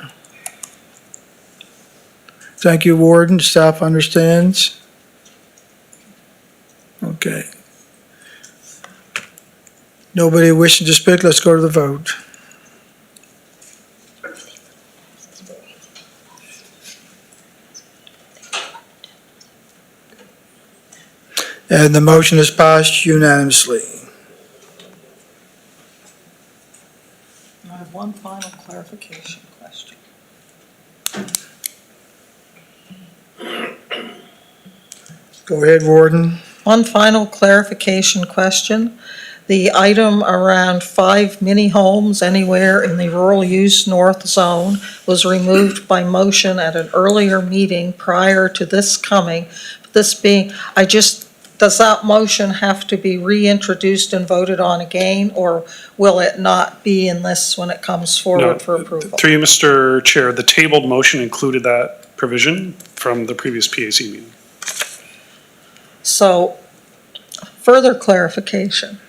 Thank you, Warden. Staff understands. Okay. Nobody wishing to speak, let's go to the vote. And the motion is passed unanimously. I have one final clarification question. Go ahead, Warden. One final clarification question. The item around 5 mini homes anywhere in the rural use north zone was removed by motion at an earlier meeting prior to this coming. Does that motion have to be reintroduced and voted on again, or will it not be in this when it comes forward for approval? Through you, Mr. Chair, the tabled motion included that provision from the previous PAC meeting. So, further clarification.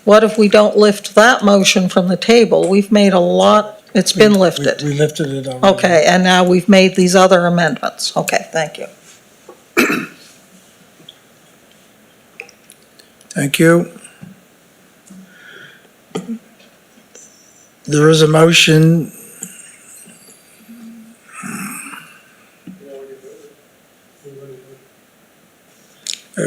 What if we don't lift that motion from the table? We've made a lot, it's been lifted. We lifted it already. Okay, and now we've made these other amendments. Okay, thank you. Thank you. There is a motion.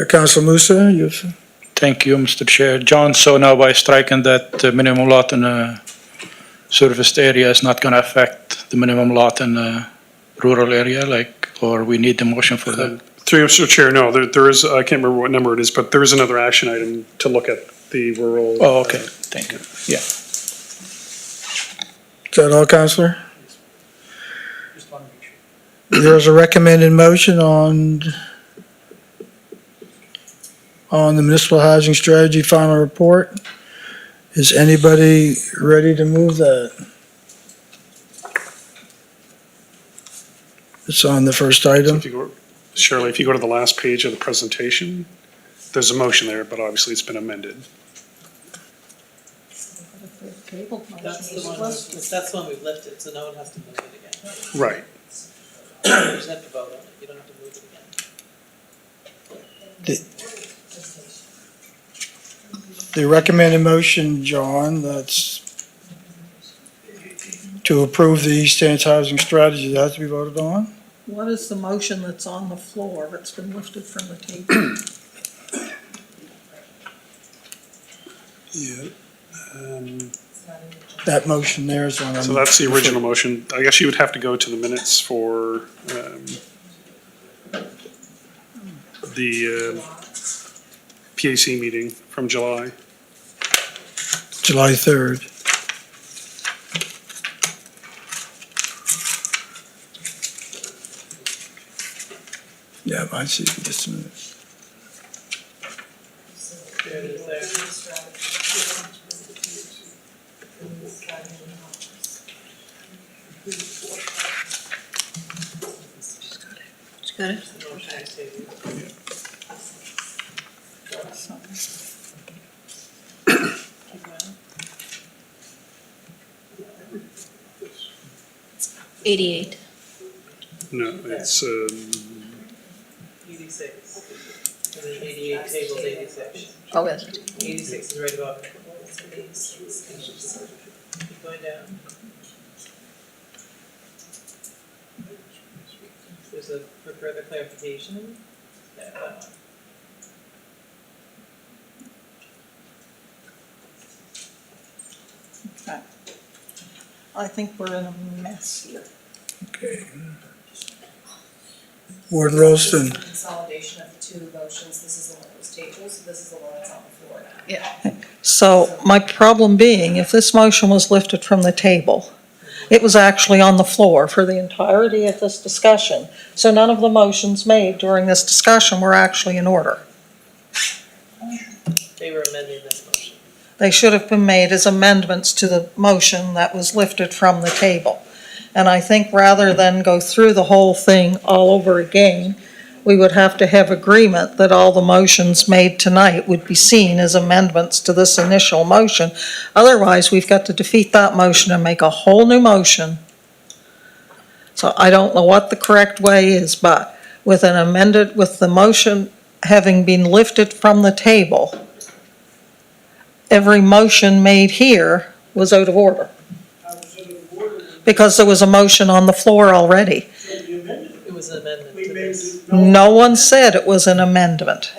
Councilor Musa, you've. Thank you, Mr. Chair. John, so now by striking that minimum lot in a serviced area is not going to affect the minimum lot in a rural area, or we need the motion for that? Through you, Mr. Chair, no, there is, I can't remember what number it is, but there is another action item to look at the rural. Oh, okay, thank you. Yeah. Is that all, Councilor? There's a recommended motion on the municipal housing strategy final report. Is anybody ready to move that? It's on the first item. Shirley, if you go to the last page of the presentation, there's a motion there, but obviously it's been amended. That's the one we've lifted, so no one has to move it again. Right. You just have to vote on it, you don't have to move it again. The recommended motion, John, that's to approve the East Stands Housing Strategy, that has to be voted on? What is the motion that's on the floor that's been lifted from the table? Yeah. That motion there is on. So that's the original motion. I guess you would have to go to the minutes for the PAC meeting from July. July 3rd. Yeah, I see, just a minute. There it is there. Got it? $88. No, it's, 86. And then 88 tables 86. Oh, yes. 86 is right above it. Keep going down. There's a, for further clarification, that one. Okay. I think we're in a mess here. Okay. Warden Rolston. Consolidation of the two motions, this is the one that was tabled, so this is the one that's on the floor now. Yeah. So my problem being, if this motion was lifted from the table, it was actually on the floor for the entirety of this discussion. So none of the motions made during this discussion were actually in order. They were amending this motion. They should have been made as amendments to the motion that was lifted from the table. And I think rather than go through the whole thing all over again, we would have to have agreement that all the motions made tonight would be seen as amendments to this initial motion. Otherwise, we've got to defeat that motion and make a whole new motion. So I don't know what the correct way is, but with the motion having been lifted from the table, every motion made here was out of order. Because there was a motion on the floor already. It was an amendment to this. No one said it was an amendment.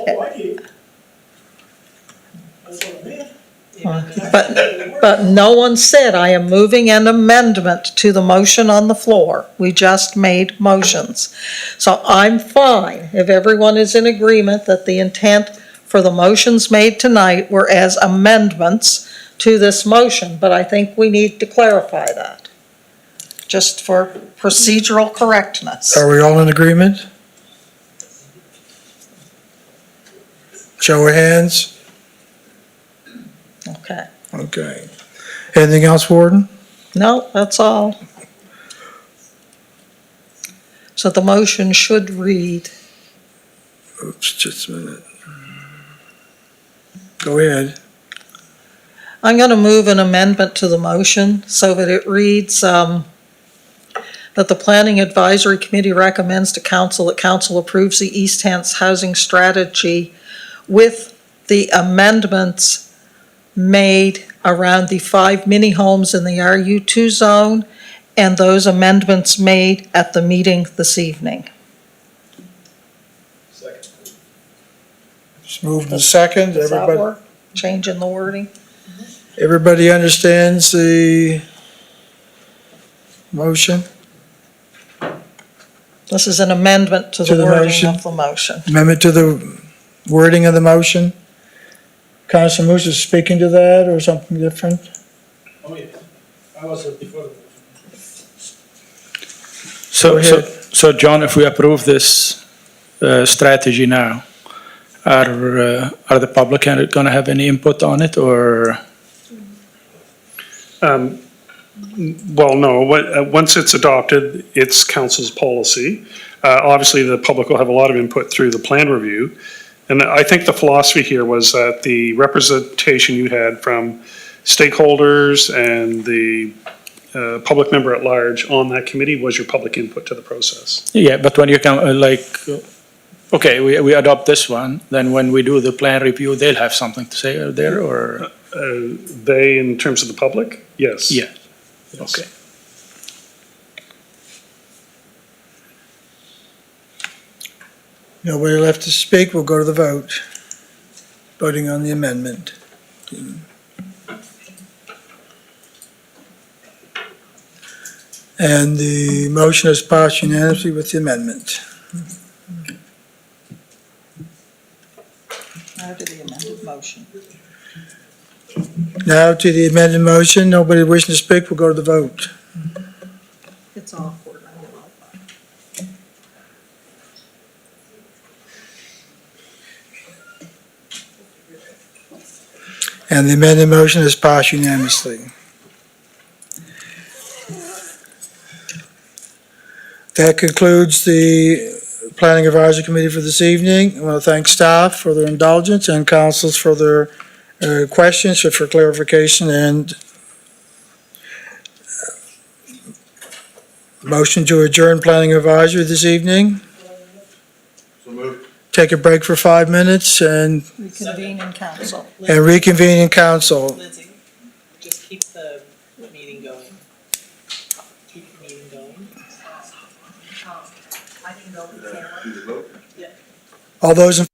But no one said, I am moving an amendment to the motion on the floor. We just made motions. So I'm fine if everyone is in agreement that the intent for the motions made tonight were as amendments to this motion, but I think we need to clarify that, just for procedural correctness. Are we all in agreement? Show of hands? Okay. Okay. Anything else, Warden? No, that's all. So the motion should read, Oops, just a minute. Go ahead. I'm going to move an amendment to the motion so that it reads, that the Planning Advisory Committee recommends to council that council approves the East Hants housing strategy with the amendments made around the 5 mini homes in the RU2 zone and those amendments made at the meeting this evening. Just moved and second. Does that Everybody, work? Change in the wording? everybody understands the motion? This is an amendment to To the the wording motion? of the motion. Amendment to the wording of the motion? Councilor Moose is speaking to that or something different? Oh, yeah. I was before. So John, if we approve this strategy now, are the public going to have any input on it, or? Well, no, once it's adopted, it's council's policy. Obviously, the public will have a lot of input through the plan review. And I think the philosophy here was that the representation you had from stakeholders and the public member at large on that committee was your public input to the process. Yeah, but when you come, okay, we adopt this one, then when we do the plan review, they'll have something to say there, or? They, in terms of the public, yes. Yeah, Yes. okay. Nobody left to speak, we'll go to the vote. Voting on the amendment. And the motion is passed unanimously with the amendment. Now to the amended motion. Now to the amended motion, nobody wishing to speak, we'll go to the vote. It's awkward, I know. And the amended motion is passed unanimously. That concludes the Planning Advisory Committee for this evening. I want to thank staff for their indulgence and councils for their questions or for clarification, and motion to adjourn Planning Advisory this evening. Take a break for 5 minutes and Reconvene in council. reconvene in council. Lindsay, just keep the meeting going. Keep the meeting going. I can go with the camera. All those in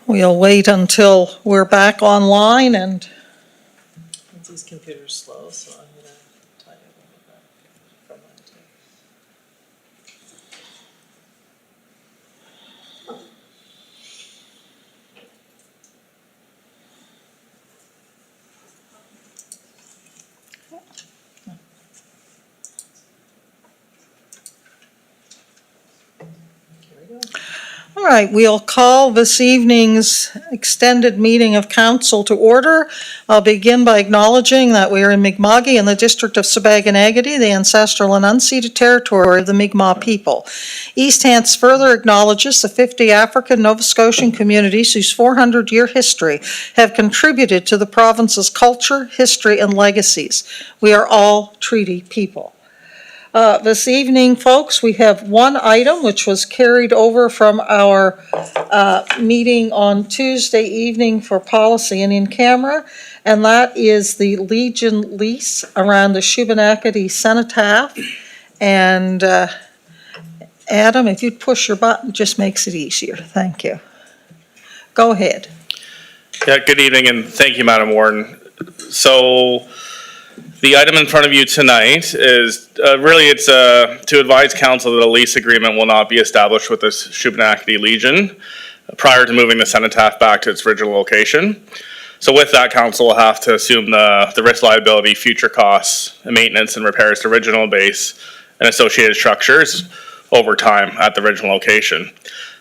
We'll wait until we're back online and These computers slow, so I'm gonna tie it with that from mine too. all right, we'll call this evening's extended meeting of council to order. I'll begin by acknowledging that we are in Mi'kma'ki in the district of Sipekne'katik, the ancestral and unceded territory of the Mi'kmaq people. East Hants further acknowledges the 50 African Nova Scotian communities whose 400-year history have contributed to the province's culture, history, and legacies. We are all treaty people. This evening, folks, we have one item which was carried over from our meeting on Tuesday evening for policy and in camera, and that is the Legion lease around the Shubenacadie Cenotaph. And Adam, if you'd push your button, it just makes it easier. Thank you. Go ahead. Yeah, good evening, and thank you, Madam Warden. So, the item in front of you tonight is, it's to advise council that a lease agreement will not be established with the Shubenacadie Legion prior to moving the Cenotaph back to its original location. So with that, council will have to assume the risk liability, future costs, and maintenance and repairs to original base and associated structures over time at the original location.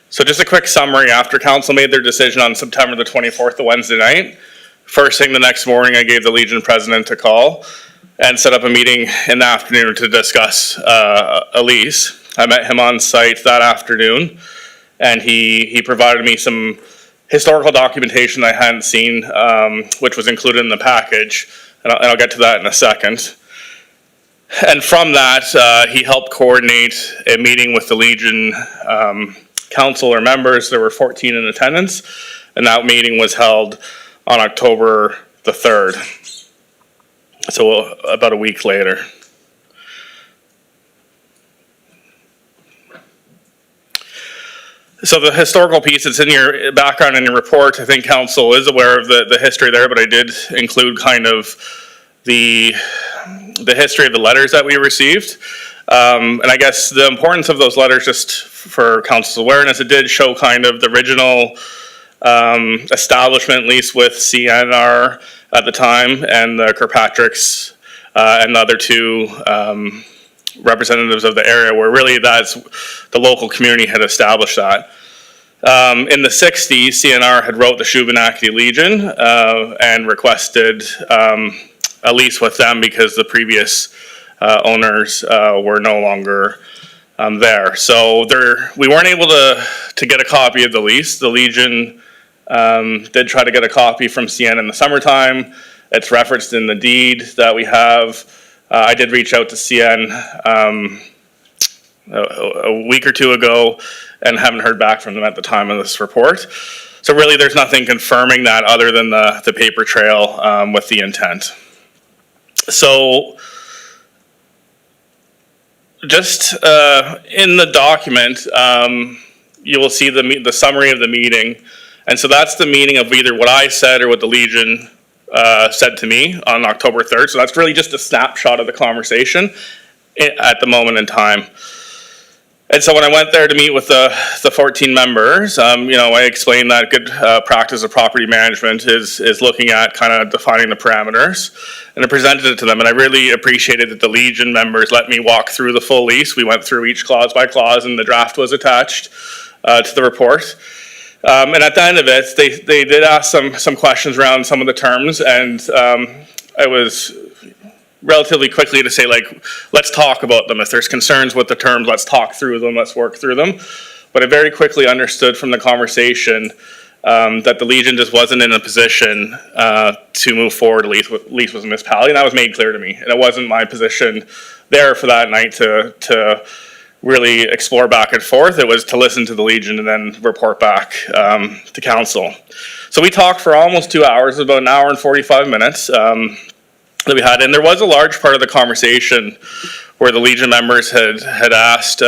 So just a quick summary, after council made their decision on September the 24th, the Wednesday night, first thing the next morning, I gave the Legion president a call and set up a meeting in the afternoon to discuss a lease. I met him on site that afternoon, and he provided me some historical documentation I hadn't seen, which was included in the package, and I'll get to that in a second. And from that, he helped coordinate a meeting with the Legion council or members. There were 14 in attendance, and that meeting was held on October the 3rd. So about a week later. So the historical piece, it's in your background in your report. I think council is aware of the history there, but I did include kind of the history of the letters that we received. And I guess the importance of those letters, just for council's awareness, it did show kind of the original establishment lease with CNR at the time, and the Kirkpatricks and the other two representatives of the area, where really that's the local community had established that. In the 60s, CNR had wrote the Shubenacadie Legion and requested a lease with them because the previous owners were no longer there. So we weren't able to get a copy of the lease. The Legion did try to get a copy from CN in the summertime. It's referenced in the deed that we have. I did reach out to CN a week or two ago and haven't heard back from them at the time of this report. So really there's nothing confirming that other than the paper trail with the intent. So just in the document, you will see the summary of the meeting. And so that's the meaning of either what I said or what the Legion said to me on October 3rd. So that's really just a snapshot of the conversation at the moment in time. And so when I went there to meet with the 14 members, I explained that good practice of property management is looking at kind of defining the parameters. And I presented it to them, and I really appreciated that the Legion members let me walk through the full lease. We went through each clause by clause, and the draft was attached to the report. And at the end of it, they did ask some questions around some of the terms, and I was relatively quickly to say, let's talk about them. If there's concerns with the terms, let's talk through them, let's work through them. But I very quickly understood from the conversation that the Legion just wasn't in a position to move forward, at least with the municipality, and that was made clear to me. And it wasn't my position there for that night to really explore back and forth. It was to listen to the Legion and then report back to council. So we talked for almost 2 hours, about an hour and 45 minutes that we had. And there was a large part of the conversation where the Legion members had asked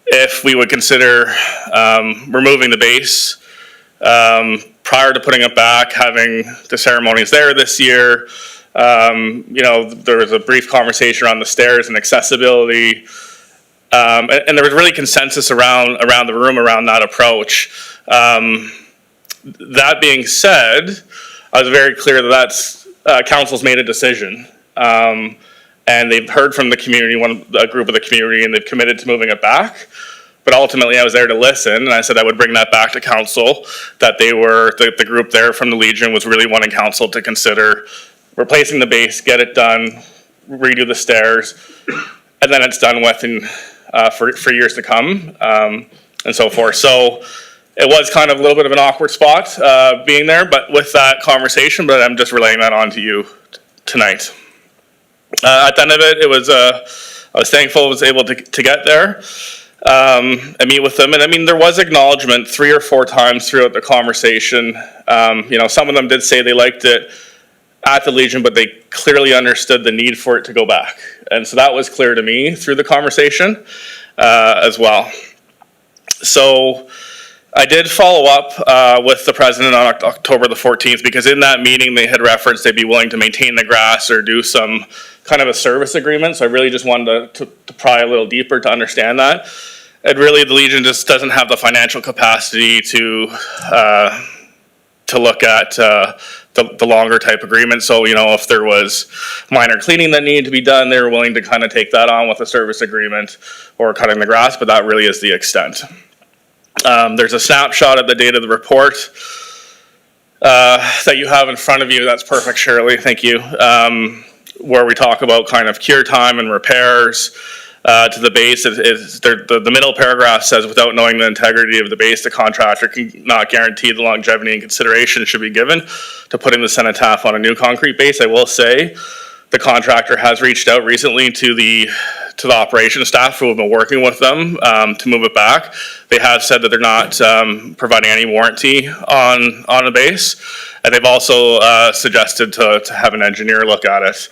if we would consider removing the base prior to putting it back, having the ceremonies there this year. There was a brief conversation around the stairs and accessibility. And there was really consensus around the room around that approach. That being said, I was very clear that that's council's made a decision. And they've heard from the community, a group of the community, and they've committed to moving it back. But ultimately, I was there to listen, and I said I would bring that back to council, that the group there from the Legion was really wanting council to consider replacing the base, get it done, redo the stairs, and then it's done with for years to come, and so forth. So it was kind of a little bit of an awkward spot being there, but with that conversation, but I'm just relaying that on to you tonight. At the end of it, I was thankful I was able to get there. And meet with them. And I mean, there was acknowledgement 3 or 4 times throughout the conversation. Some of them did say they liked it at the Legion, but they clearly understood the need for it to go back. And so that was clear to me through the conversation as well. So I did follow up with the president on October the 14th, because in that meeting they had referenced they'd be willing to maintain the grass or do some kind of a service agreement. So I really just wanted to pry a little deeper to understand that. And really, the Legion just doesn't have the financial capacity to look at the longer type agreement. So, if there was minor cleaning that needed to be done, they were willing to kind of take that on with a service agreement or cutting the grass, but that really is the extent. There's a snapshot at the date of the report that you have in front of you. That's perfect, Shirley. Thank you. Where we talk about kind of cure time and repairs. To the base, the middle paragraph says, without knowing the integrity of the base, the contractor cannot guarantee the longevity and consideration should be given to putting the cenotaph on a new concrete base. I will say the contractor has reached out recently to the operations staff who have been working with them to move it back. They have said that they're not providing any warranty on the base, and they've also suggested to have an engineer look at it.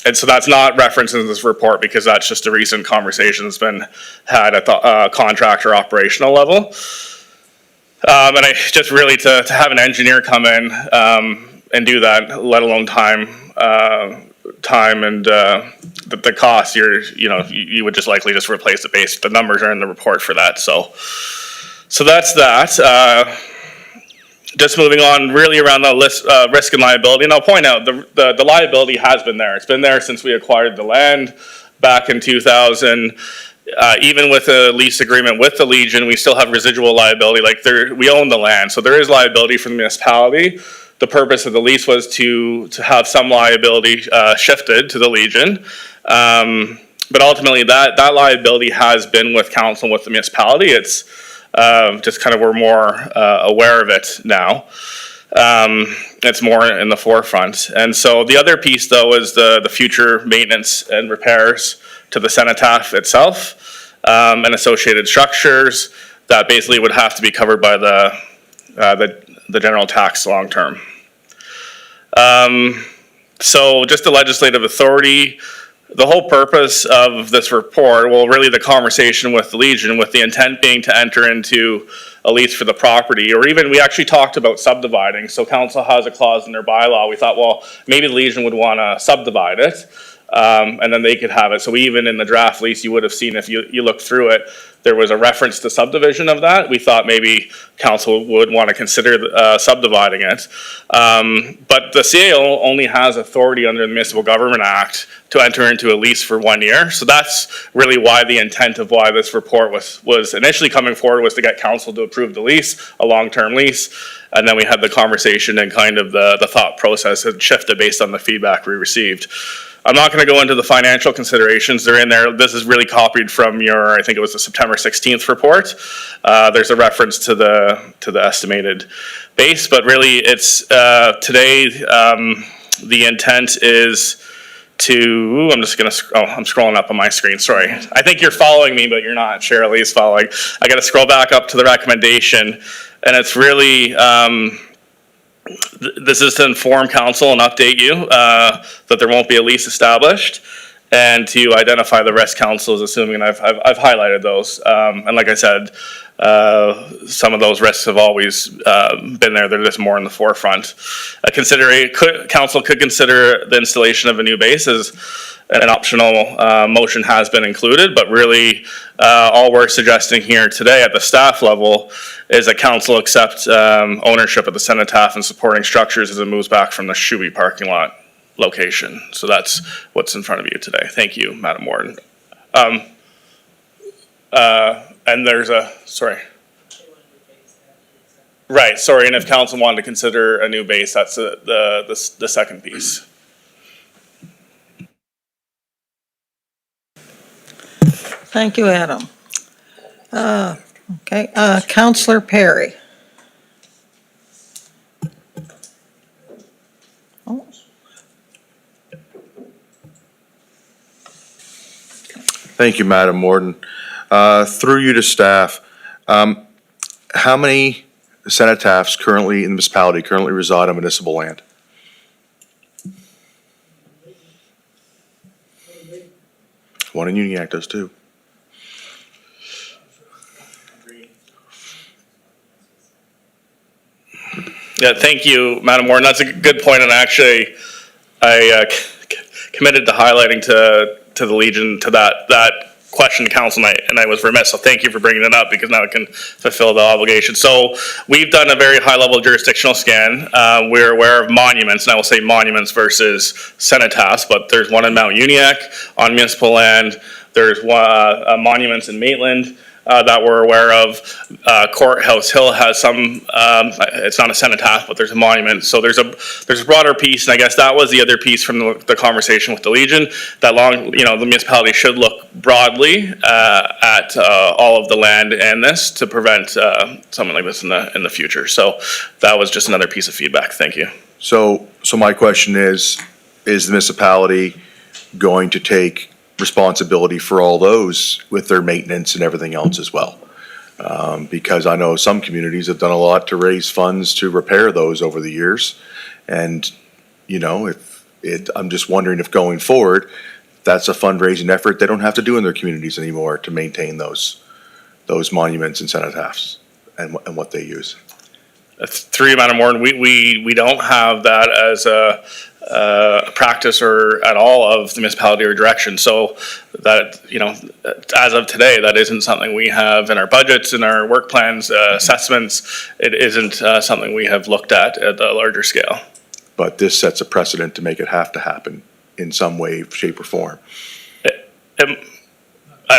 And so that's not referenced in this report, because that's just a recent conversation that's been had at the contractor operational level. And I just really to have an engineer come in and do that, let alone time and the cost, you would just likely just replace the base. The numbers are in the report for that. So that's that. Just moving on really around the risk and liability, and I'll point out the liability has been there. It's been there since we acquired the land back in 2000. Even with a lease agreement with the Legion, we still have residual liability. We own the land, so there is liability for the municipality. The purpose of the lease was to have some liability shifted to the Legion. But ultimately, that liability has been with council and with the municipality. It's just kind of we're more aware of it now. It's more in the forefront. And so the other piece, though, is the future maintenance and repairs to the cenotaph itself and associated structures that basically would have to be covered by the general tax long term. So just the legislative authority. The whole purpose of this report, well, really the conversation with the Legion, with the intent being to enter into a lease for the property, or even we actually talked about subdividing. So council has a clause in their bylaw. We thought, well, maybe the Legion would want to subdivide it, and then they could have it. So even in the draft lease, you would have seen, if you look through it, there was a reference to subdivision of that. We thought maybe council would want to consider subdividing it. But the CAO only has authority under the Municipal Government Act to enter into a lease for 1 year. So that's really why the intent of why this report was initially coming forward, was to get council to approve the lease, a long-term lease. And then we had the conversation, and kind of the thought process had shifted based on the feedback we received. I'm not going to go into the financial considerations. They're in there. This is really copied from I think it was the September 16th report. There's a reference to the estimated base, but really it's today the intent is to, I'm scrolling up on my screen, sorry. I think you're following me, but you're not. Shirley's following. I got to scroll back up to the recommendation, and it's really, this is to inform council and update you that there won't be a lease established. and to identify the risk councils, assuming I've highlighted those. And like I said, some of those risks have always been there. They're just more in the forefront. Council could consider the installation of a new base as an optional motion has been included, but really all we're suggesting here today at the staff level is that council accept ownership of the cenotaph and supporting structures as it moves back from the Shuey parking lot location. So that's what's in front of you today. Thank you, Madam Warden. And there's sorry. Right, sorry, and if council wanted to consider a new base, that's the second piece. Thank you, Adam. Okay, Councillor Perry. Oh. Thank you, Madam Warden. Through you to staff, how many cenotaphs currently in the municipality currently reside on municipal land? One in Uniac does too. Yeah, thank you, Madam Warden. That's a good point, and actually, I committed to highlighting to the Legion to that question to council night, and I was remiss, so thank you for bringing it up because now it can fulfill the obligation. So we've done a very high-level jurisdictional scan. We're aware of monuments, and I will say monuments versus cenotaphs, but there's one in Mount Uniac on municipal land. There's one, monuments in Maitland that we're aware of. Courthouse Hill has some, it's not a cenotaph, but there's a monument. So there's a broader piece, and I guess that was the other piece from the conversation with the Legion, that the municipality should look broadly at all of the land and this to prevent something like this in the future. So that was just another piece of feedback. Thank you. So my question is the municipality going to take responsibility for all those with their maintenance and everything else as well? Because I know some communities have done a lot to raise funds to repair those over the years. And, I'm just wondering if going forward, that's a fundraising effort they don't have to do in their communities anymore to maintain those monuments and cenotaphs and what they use. Through you, Madam Warden, we don't have that as a practice or at all of the municipality or direction. So that, as of today, that isn't something we have in our budgets, in our work plans, assessments. It isn't something we have looked at a larger scale. But this sets a precedent to make it have to happen in some way, shape, or form. I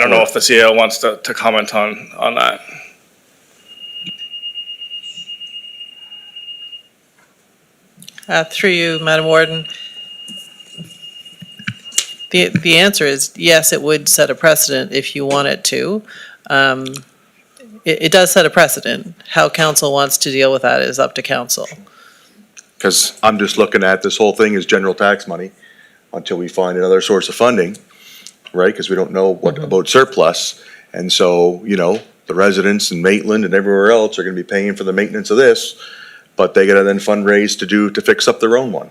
don't know if the CEO wants to comment on that. Through you, Madam Warden. The answer is yes, it would set a precedent if you want it to. It does set a precedent. How council wants to deal with that is up to council. Because I'm just looking at this whole thing as general tax money until we find another source of funding, right? Because we don't know what about surplus. And so, the residents in Maitland and everywhere else are going to be paying for the maintenance of this, but they got to then fundraise to fix up their own one.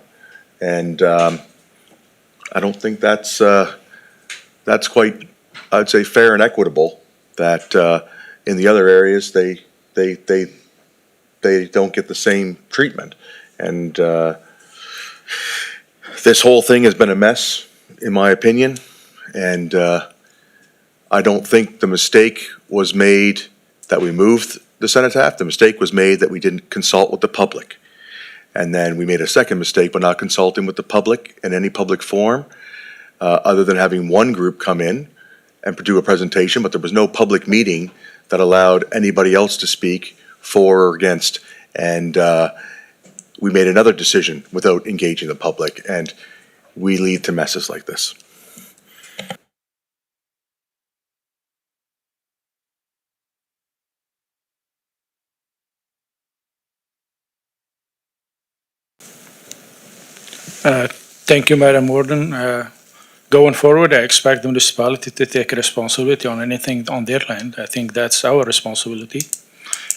And I don't think that's quite, I'd say, fair and equitable that in the other areas they don't get the same treatment. And this whole thing has been a mess, in my opinion. And I don't think the mistake was made that we moved the cenotaph. The mistake was made that we didn't consult with the public. And then we made a second mistake by not consulting with the public in any public forum, other than having one group come in and do a presentation, but there was no public meeting that allowed anybody else to speak for or against. And we made another decision without engaging the public, and we lead to messes like this. Thank you, Madam Warden. Going forward, I expect the municipality to take responsibility on anything on their land. I think that's our responsibility.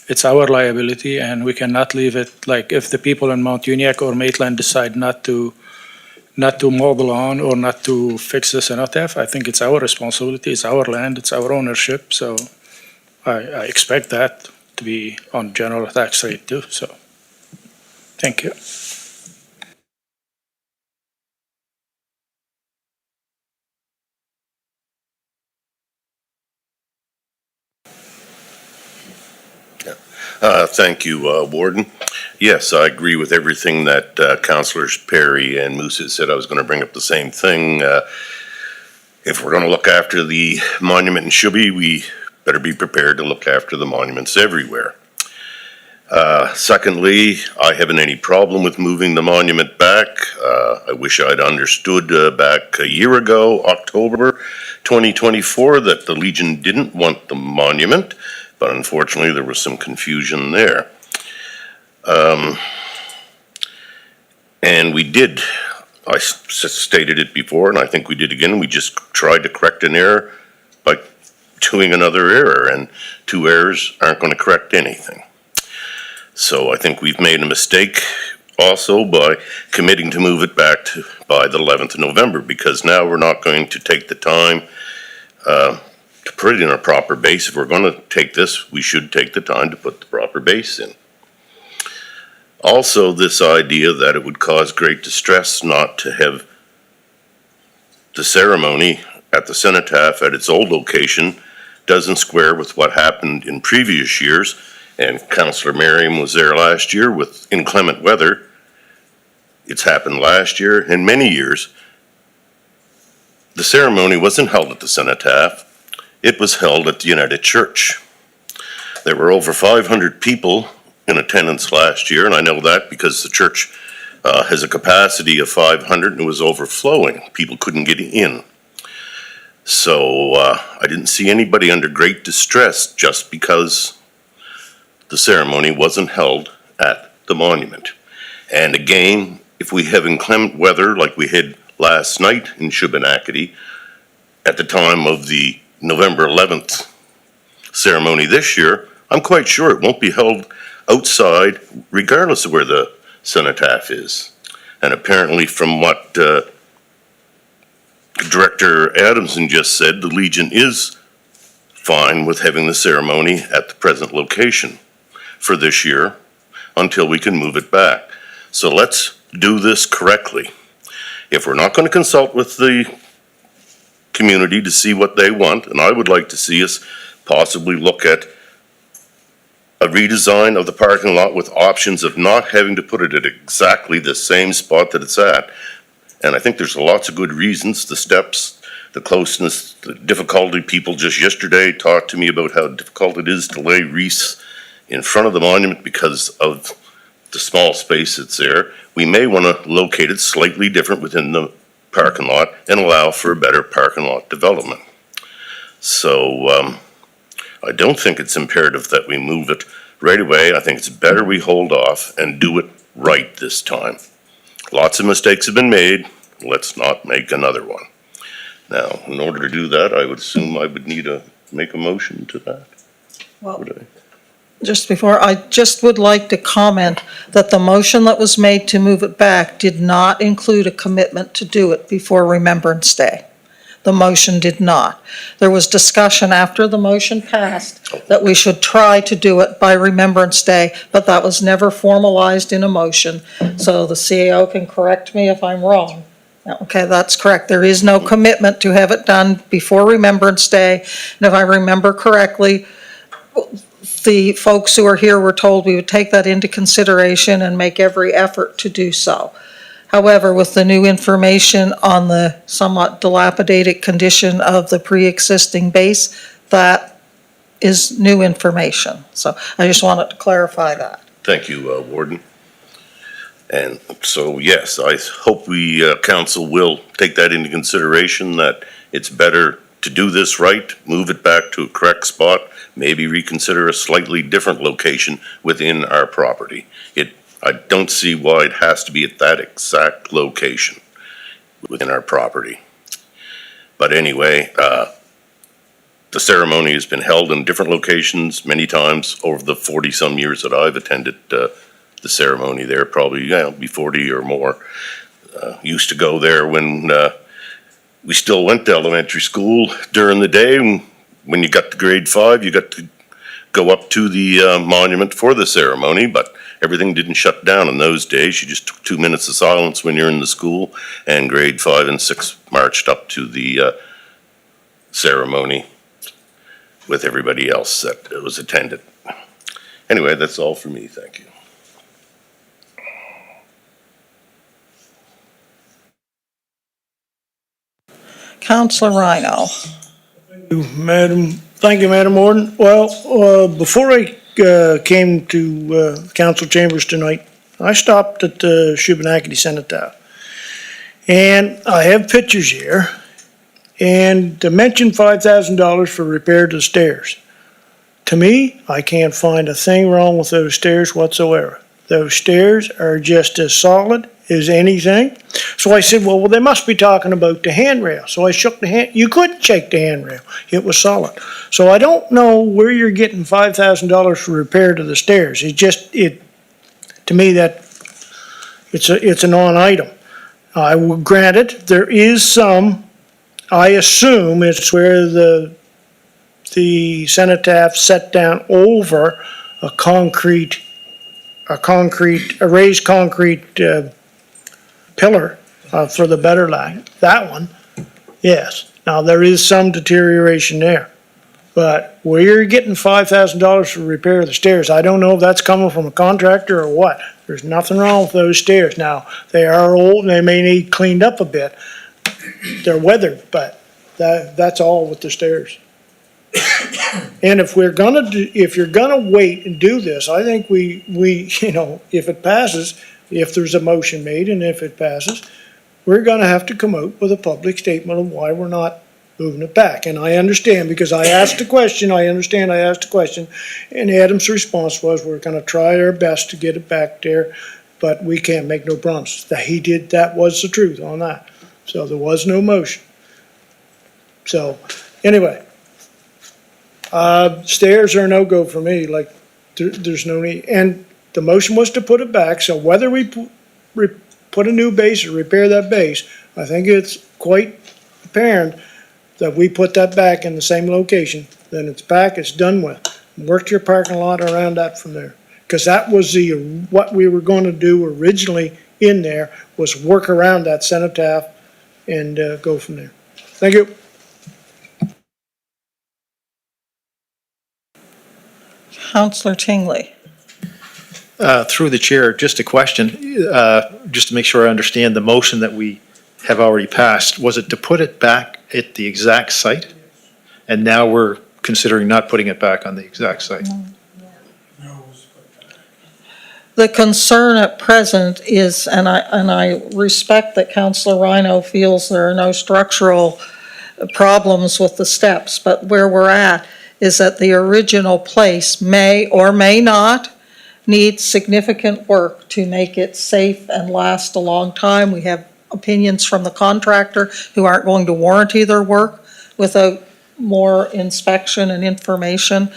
It's our liability, and we cannot leave it like if the people in Mount Uniac or Maitland decide not to not to mow the lawn or not to fix the cenotaph. I think it's our responsibility, it's our land, it's our ownership, so I expect that to be on general tax rate too, so, thank you. Thank you, Warden. Yes, I agree with everything that Councilors Perry and Musa said. I was going to bring up the same thing. If we're going to look after the monument in Shubby, we better be prepared to look after the monuments everywhere. Secondly, I haven't any problem with moving the monument back. I wish I'd understood back a year ago, October 2024, that the Legion didn't want the monument, but unfortunately there was some confusion there. And we did, I stated it before, and I think we did again, we just tried to correct an error by doing another error, and two errors aren't going to correct anything. So I think we've made a mistake also by committing to move it back to by the 11th of November, because now we're not going to take the time to put it in a proper base. If we're going to take this, we should take the time to put the proper base in. Also, this idea that it would cause great distress not to have the ceremony at the cenotaph at its old location doesn't square with what happened in previous years. And Councillor Merriam was there last year with inclement weather. It's happened last year and many years. The ceremony wasn't held at the cenotaph. It was held at the United Church. There were over 500 people in attendance last year, and I know that because the church has a capacity of 500 and it was overflowing. People couldn't get in. So I didn't see anybody under great distress just because the ceremony wasn't held at the monument. And again, if we have inclement weather like we had last night in Shubenacadie at the time of the November 11th ceremony this year, I'm quite sure it won't be held outside regardless of where the cenotaph is. And apparently from what Director Adamson just said, the Legion is fine with having the ceremony at the present location for this year until we can move it back. So let's do this correctly. If we're not going to consult with the community to see what they want, and I would like to see us possibly look at a redesign of the parking lot with options of not having to put it at exactly the same spot that it's at. And I think there's lots of good reasons, the steps, the closeness, the difficulty. People just yesterday talked to me about how difficult it is to lay wreaths in front of the monument because of the small space that's there. We may want to locate it slightly different within the parking lot and allow for a better parking lot development. So I don't think it's imperative that we move it right away. I think it's better we hold off and do it right this time. Lots of mistakes have been made. Let's not make another one. Now, in order to do that, I would assume I would need to make a motion to that. Well, just before, I just would like to comment that the motion that was made to move it back did not include a commitment to do it before Remembrance Day. The motion did not. There was discussion after the motion passed that we should try to do it by Remembrance Day, but that was never formalized in a motion. So the CAO can correct me if I'm wrong. Okay, that's correct. There is no commitment to have it done before Remembrance Day. And if I remember correctly, the folks who are here were told we would take that into consideration and make every effort to do so. However, with the new information on the somewhat dilapidated condition of the pre-existing base, that is new information. So I just wanted to clarify that. Thank you, Warden. And so, yes, I hope we, council will take that into consideration, that it's better to do this right, move it back to a correct spot, maybe reconsider a slightly different location within our property. I don't see why it has to be at that exact location within our property. But anyway, the ceremony has been held in different locations many times over the 40-some years that I've attended the ceremony there, probably be 40 or more. Used to go there when we still went to elementary school during the day. And when you got to grade 5, you got to go up to the monument for the ceremony, but everything didn't shut down in those days. You just took 2 minutes of silence when you're in the school, and grade 5 and 6 marched up to the ceremony with everybody else that was attended. Anyway, that's all for me. Thank you. Councillor Rhino. Thank you, Madam Warden. Well, before I came to council chambers tonight, I stopped at the Shubenacadie Cenotaph. And I have pictures here, and to mention $5,000 for repair to the stairs. To me, I can't find a thing wrong with those stairs whatsoever. Those stairs are just as solid as anything. So I said, well, they must be talking about the handrail. So I shook the hand. You couldn't shake the handrail. It was solid. So I don't know where you're getting $5,000 for repair to the stairs. To me, that it's a non-item. I will grant it. There is some. I assume it's where the cenotaph set down over a raised concrete pillar for the better line. That one, yes. Now, there is some deterioration there. But where you're getting $5,000 for repair of the stairs, I don't know if that's coming from a contractor or what. There's nothing wrong with those stairs. Now, they are old and they may need cleaned up a bit. They're weathered, but that's all with the stairs. And if you're gonna wait and do this, I think we if it passes, if there's a motion made and if it passes, we're gonna have to come out with a public statement of why we're not moving it back. And I understand, because I asked the question, and Adam's response was, we're gonna try our best to get it back there, but we can't make no promises. That was the truth on that. So there was no motion. So, anyway, stairs are a no-go for me, there's no need. And the motion was to put it back, so whether we put a new base or repair that base, I think it's quite apparent that we put that back in the same location, then it's back, it's done with. Work your parking lot around that from there. Because that was what we were going to do originally in there, was work around that cenotaph and go from there. Thank you. Councillor Tingley. Through the chair, just a question, just to make sure I understand the motion that we have already passed. Was it to put it back at the exact site? And now we're considering not putting it back on the exact site? The concern at present is, and I respect that Councillor Rhino feels there are no structural problems with the steps, but where we're at is that the original place may or may not need significant work to make it safe and last a long time. We have opinions from the contractor who aren't going to warranty their work without more inspection and information.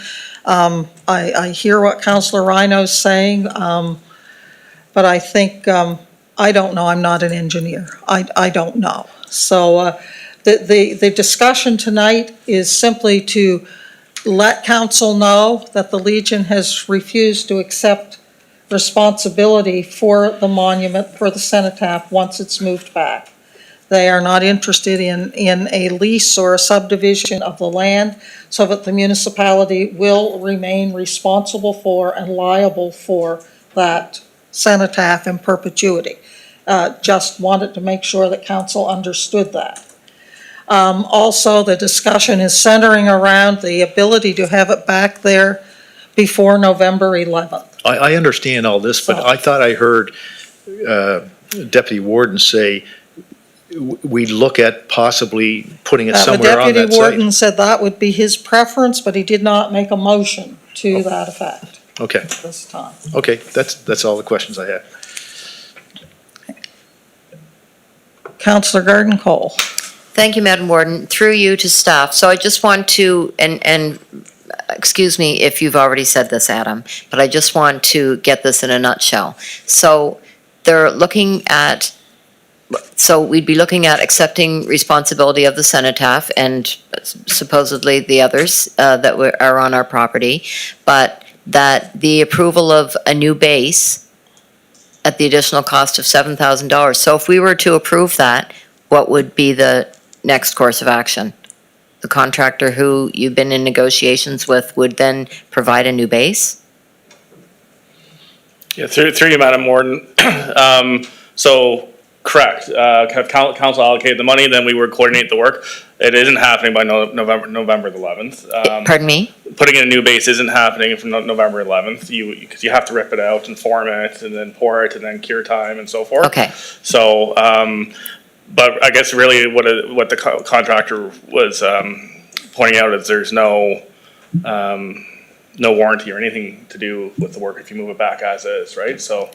I hear what Councillor Rhino's saying, but I think, I don't know, I'm not an engineer. I don't know. So the discussion tonight is simply to let council know that the Legion has refused to accept responsibility for the monument, for the cenotaph, once it's moved back. They are not interested in a lease or a subdivision of the land, so that the municipality will remain responsible for and liable for that cenotaph in perpetuity. Just wanted to make sure that council understood that. Also, the discussion is centering around the ability to have it back there before November 11th. I understand all this, but I thought I heard Deputy Warden say we'd look at possibly putting it somewhere on The that Deputy site. Warden said that would be his preference, but he did not make a motion to that effect Okay, this time. okay, that's all the questions I have. Councillor Garden Cole. Thank you, Madam Warden. Through you to staff. So I just want to, and excuse me if you've already said this, Adam, but I just want to get this in a nutshell. So they're looking at so we'd be looking at accepting responsibility of the cenotaph and supposedly the others that are on our property, but that the approval of a new base at the additional cost of $7,000. So if we were to approve that, what would be the next course of action? The contractor who you've been in negotiations with would then provide a new base? Yeah, through you, Madam Warden. So, correct, have council allocated the money, then we would coordinate the work. It isn't happening by November the 11th. Pardon me? Putting in a new base isn't happening from November 11th, because you have to rip it out and form it, and then pour it, and then cure time and so forth. Okay. So, but I guess really what the contractor was pointing out is there's no warranty or anything to do with the work if you move it back as is, right? So.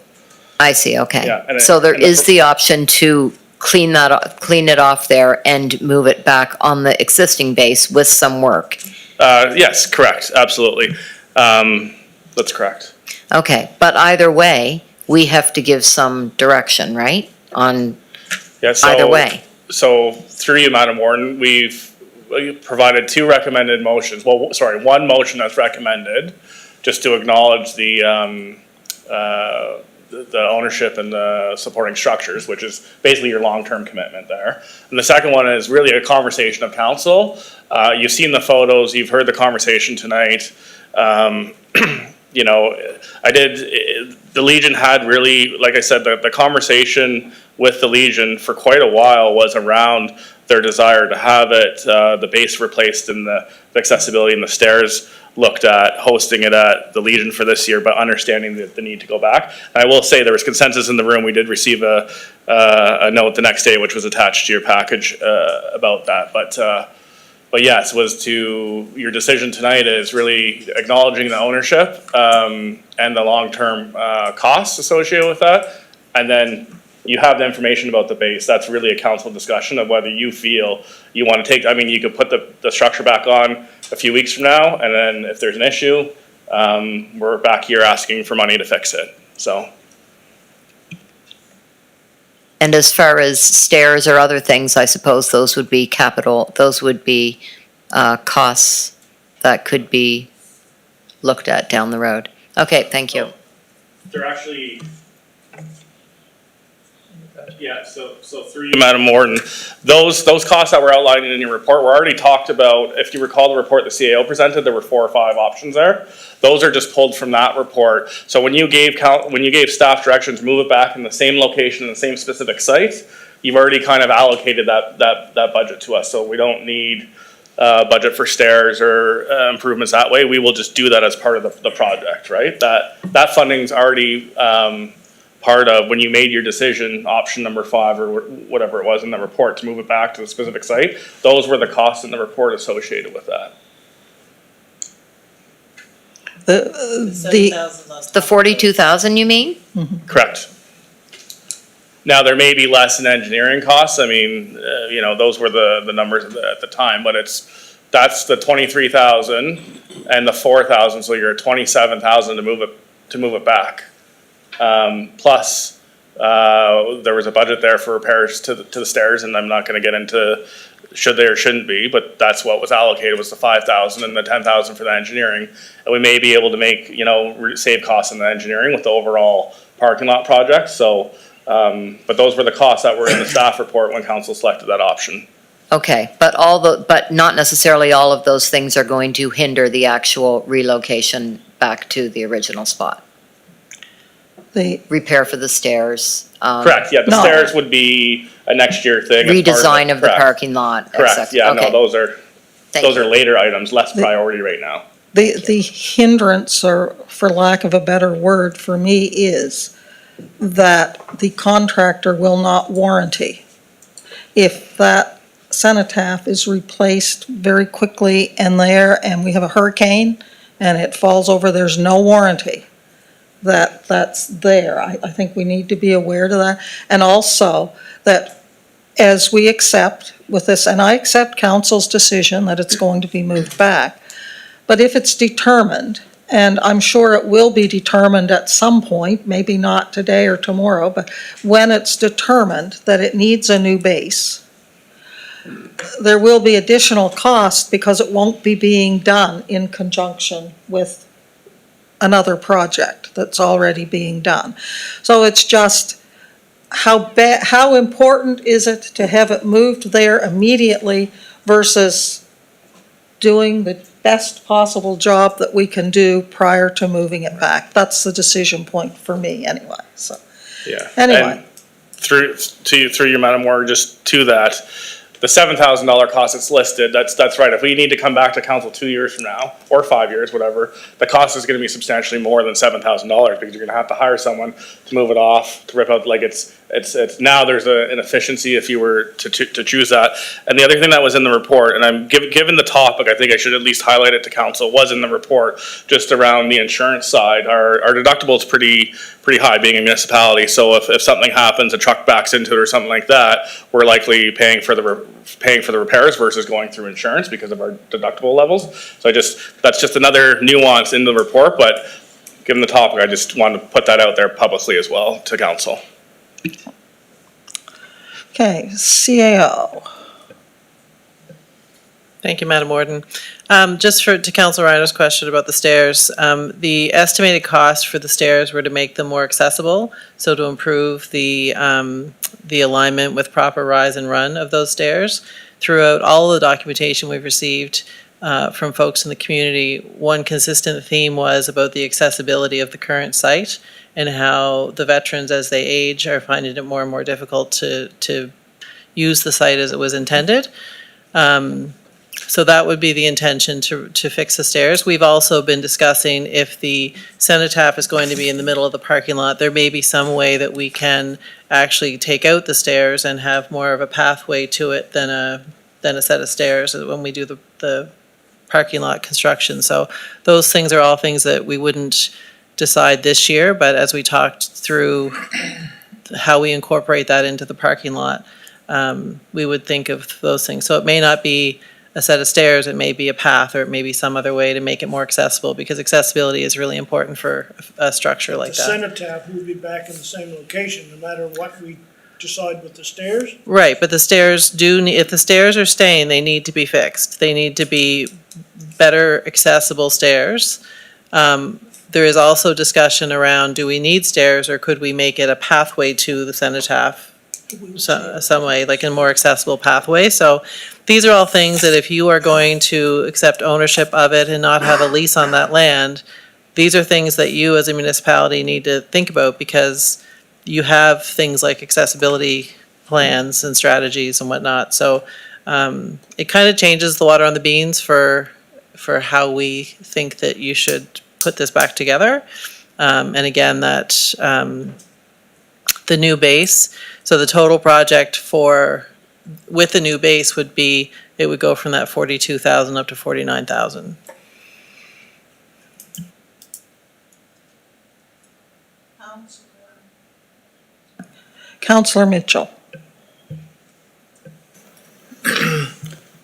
I see, okay. Yeah, and So there is the option to clean it off there and move it back on the existing base with some work? Yes, correct, absolutely. That's correct. Okay, but either way, we have to give some direction, right? On Yeah, so, either way. So through you, Madam Warden, we provided two recommended motions. Well, sorry, one motion that's recommended, just to acknowledge the ownership and the supporting structures, which is basically your long-term commitment there. And the second one is really a conversation of council. You've seen the photos, you've heard the conversation tonight. You know, the Legion had really, like I said, the conversation with the Legion for quite a while was around their desire to have it, the base replaced and the accessibility and the stairs looked at, hosting it at the Legion for this year, but understanding the need to go back. And I will say there was consensus in the room. We did receive a note the next day, which was attached to your package about that. But yes, your decision tonight is really acknowledging the ownership and the long-term costs associated with that. And then you have the information about the base. That's really a council discussion of whether you feel you want to take, I mean, you could put the structure back on a few weeks from now, and then if there's an issue, we're back here asking for money to fix it, so. And as far as stairs or other things, I suppose those would be costs that could be looked at down the road. Okay, thank you. They're actually, yeah, so through you, Madam Warden, those costs that were outlined in your report were already talked about. If you recall the report the CAO presented, there were 4 or 5 options there. Those are just pulled from that report. So when you gave staff direction to move it back in the same location, in the same specific site, you've already kind of allocated that budget to us. So we don't need budget for stairs or improvements that way. We will just do that as part of the project, right? That funding's already part of when you made your decision, option number 5 or whatever it was in the report to move it back to the specific site. Those were the costs in the report associated with that. The 42,000, you mean? Correct. Now, there may be less in engineering costs. I mean, you know, those were the numbers at the time, but that's the 23,000 and the 4,000, so you're at 27,000 to move it back. Plus, there was a budget there for repairs to the stairs, and I'm not going to get into should they or shouldn't be, but that's what was allocated, was the 5,000 and the 10,000 for the engineering. And we may be able to make, save costs in the engineering with the overall parking lot project. So, but those were the costs that were in the staff report when council selected that option. Okay, but not necessarily all of those things are going to hinder the actual relocation back to the original spot. The repair for the stairs. Correct, yeah, the stairs would be a next year thing. Redesign of the parking lot. Correct, yeah, okay. no, those are later items, less priority right now. The hindrance, or for lack of a better word for me, is that the contractor will not warranty. If that cenotaph is replaced very quickly and we have a hurricane and it falls over, there's no warranty. That's there. I think we need to be aware of that. And also that as we accept with this, and I accept council's decision that it's going to be moved back, but if it's determined and I'm sure it will be determined at some point, maybe not today or tomorrow, but when it's determined that it needs a new base, there will be additional cost because it won't be being done in conjunction with another project that's already being done. So it's just, how important is it to have it moved there immediately versus doing the best possible job that we can do prior to moving it back? That's the decision point for me anyway, so. Yeah. Anyway. And through you, Madam Moore, just to that, the $7,000 cost that's listed, that's right. If we need to come back to council 2 years from now, or 5 years, whatever, the cost is gonna be substantially more than $7,000 because you're gonna have to hire someone to move it off, to rip out, like it's now there's an efficiency if you were to choose that. And the other thing that was in the report, and I'm given the topic, I think I should at least highlight it to council, was in the report, just around the insurance side. Our deductible is pretty high being a municipality, so if something happens, a truck backs into it or something like that, we're likely paying for the repairs versus going through insurance because of our deductible levels. So that's just another nuance in the report, but given the topic, I just wanted to put that out there publicly as well to council. Okay, CAO. Thank you, Madam Warden. Just to Council Reiner's question about the stairs, the estimated cost for the stairs were to make them more accessible, so to improve the alignment with proper rise and run of those stairs. Throughout all of the documentation we've received from folks in the community, one consistent theme was about the accessibility of the current site and how the veterans, as they age, are finding it more and more difficult to use the site as it was intended. So that would be the intention, to fix the stairs. We've also been discussing if the cenotaph is going to be in the middle of the parking lot, there may be some way that we can actually take out the stairs and have more of a pathway to it than a set of stairs when we do the parking lot construction. So those things are all things that we wouldn't decide this year, but as we talked through how we incorporate that into the parking lot, we would think of those things. So it may not be a set of stairs, it may be a path, or it may be some other way to make it more accessible, because accessibility is really important for a structure like The that. cenotaph will be back in the same location, no matter what we decide with the stairs. Right, but the stairs if the stairs are staying, they need to be fixed. They need to be better accessible stairs. There is also discussion around, do we need stairs, or could we make it a pathway to the cenotaph? Some way, like a more accessible pathway. So these are all things that if you are going to accept ownership of it and not have a lease on that land, these are things that you as a municipality need to think about, because you have things like accessibility plans and strategies and whatnot. So it kind of changes the water on the beans for how we think that you should put this back together. And again, that the new base, so the total project with the new base would be, it would go from that 42,000 up to 49,000. Councillor Mitchell.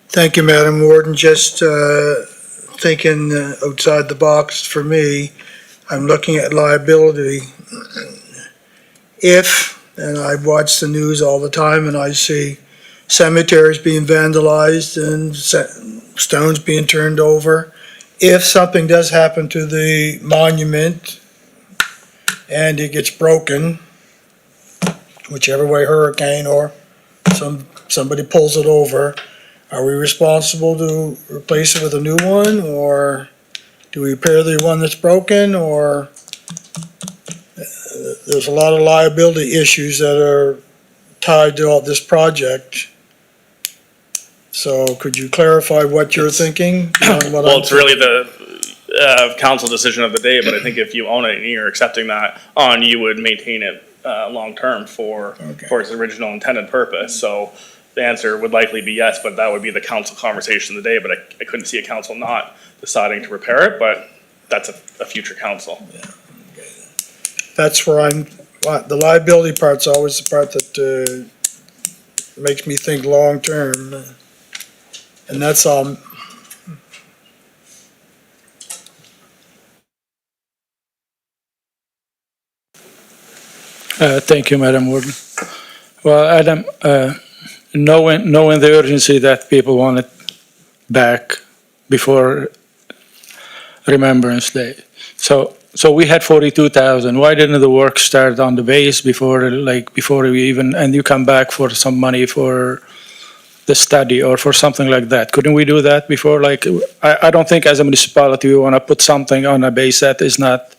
Thank you, Madam Warden. Just thinking outside the box for me, I'm looking at liability. And I watch the news all the time and I see cemeteries being vandalized and stones being turned over. If something does happen to the monument and it gets broken, whichever way, hurricane or somebody pulls it over, are we responsible to replace it with a new one, or do we repair the one that's broken, or there's a lot of liability issues that are tied to all this project. So could you clarify what you're thinking? Well, it's really the council decision of the day, but I think if you own it and you're accepting that on, you would maintain it long-term for its original intended purpose. So the answer would likely be yes, but that would be the council conversation of the day. But I couldn't see a council not deciding to repair it, but that's a future council. That's where the liability part's always the part that makes me think long-term. And that's all Thank you, Madam Warden. Well, Adam, knowing the urgency that people want it back before Remembrance Day. So we had 42,000. Why didn't the work start on the base before we even, and you come back for some money for the study or for something like that? Couldn't we do that before? Like, I don't think as a municipality we want to put something on a base that is not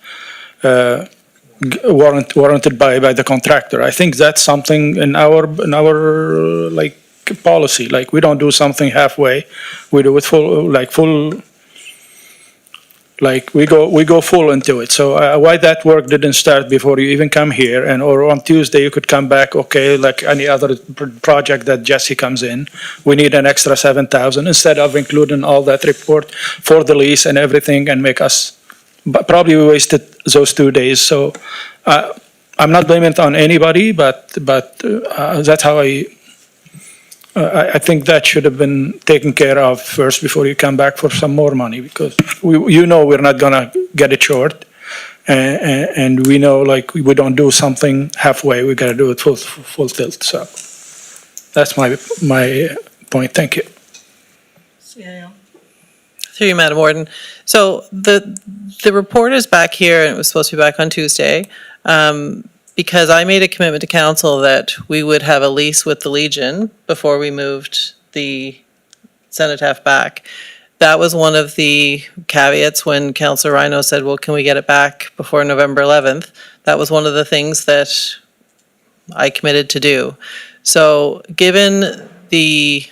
warranted by the contractor. I think that's something in our like policy. Like, we don't do something halfway. We do it full. Like, we go full into it. So why that work didn't start before you even come here, or on Tuesday you could come back, okay, like any other project that Jesse comes in, we need an extra 7,000 instead of including all that report for the lease and everything and make us, but probably we wasted those 2 days. So I'm not blaming it on anybody, but that's how I think that should have been taken care of first before you come back for some more money, because we're not gonna get it short. And we know, like, we don't do something halfway, we gotta do it full tilt. So that's my point. Thank you. Through you, Madam Warden. So the report is back here, and it was supposed to be back on Tuesday, because I made a commitment to council that we would have a lease with the Legion before we moved the cenotaph back. That was one of the caveats when Councillor Rhino said, well, can we get it back before November 11th? That was one of the things that I committed to do. So given the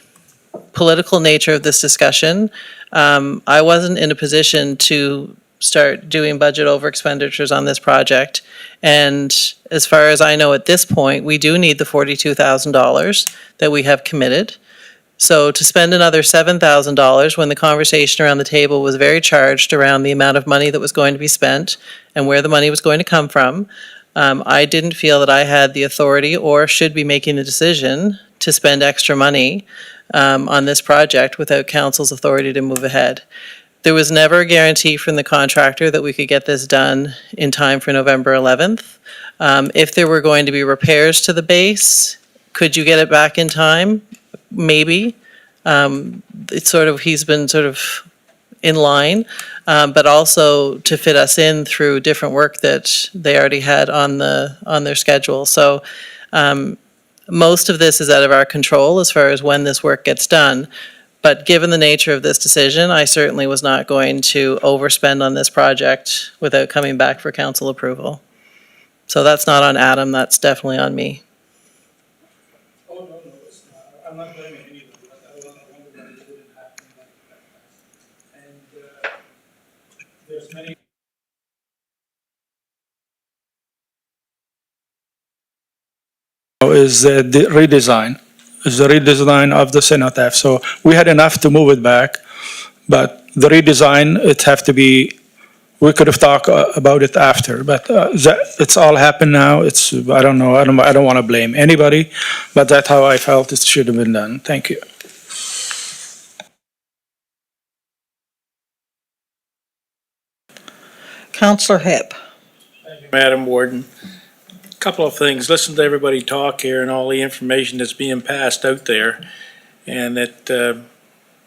political nature of this discussion, I wasn't in a position to start doing budget over expenditures on this project. And as far as I know at this point, we do need the $42,000 that we have committed. So to spend another $7,000 when the conversation around the table was very charged around the amount of money that was going to be spent and where the money was going to come from, I didn't feel that I had the authority or should be making the decision to spend extra money on this project without council's authority to move ahead. There was never a guarantee from the contractor that we could get this done in time for November 11th. If there were going to be repairs to the base, could you get it back in time? Maybe. He's been sort of in line, but also to fit us in through different work that they already had on their schedule. So most of this is out of our control as far as when this work gets done. But given the nature of this decision, I certainly was not going to overspend on this project without coming back for council approval. So that's not on Adam, that's definitely on me. Oh, no, it's not. I'm not blaming anybody, but I wonder why it didn't happen like that. And there's many. Is the redesign. Is the redesign of the cenotaph. So we had enough to move it back, but the redesign, it have to be, we could have talked about it after, but it's all happened now. I don't know, I don't want to blame anybody, but that's how I felt it should have been done. Thank you. Councillor Hipp. Madam Warden, couple of things. Listen to everybody talk here and all the information that's being passed out there. And that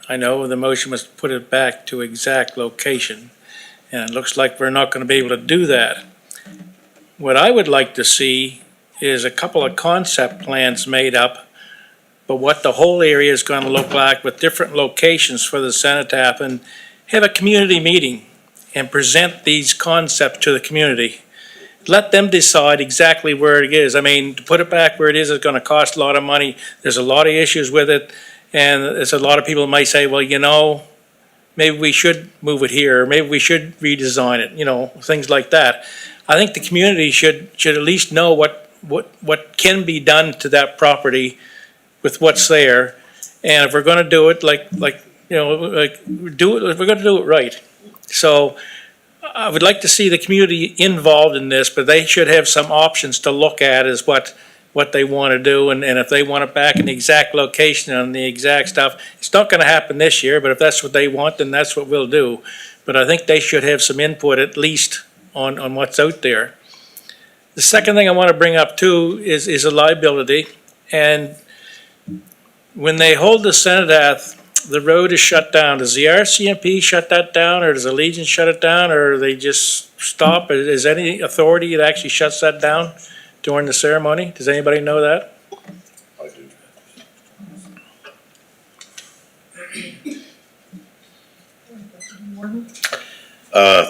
I know the motion was to put it back to exact location. And it looks like we're not going to be able to do that. What I would like to see is a couple of concept plans made up, but what the whole area is going to look like with different locations for the cenotaph, and have a community meeting and present these concepts to the community. Let them decide exactly where it is. I mean, to put it back where it is going to cost a lot of money. There's a lot of issues with it. And there's a lot of people might say, well, you know, maybe we should move it here. Or maybe we should redesign it, you know, things like that. I think the community should at least know what can be done to that property with what's there. And if we're going to do it, do it, if we're going to do it right. So I would like to see the community involved in this, but they should have some options to look at as what they want to do, and if they want it back in the exact location on the exact stuff. It's not going to happen this year, but if that's what they want, then that's what we'll do. But I think they should have some input at least on what's out there. The second thing I want to bring up too is a liability. And when they hold the Senate, the road is shut down. Does the RCMP shut that down, or does the Legion shut it down, or they just stop? Is any authority that actually shuts that down during the ceremony? Does anybody know that? I do.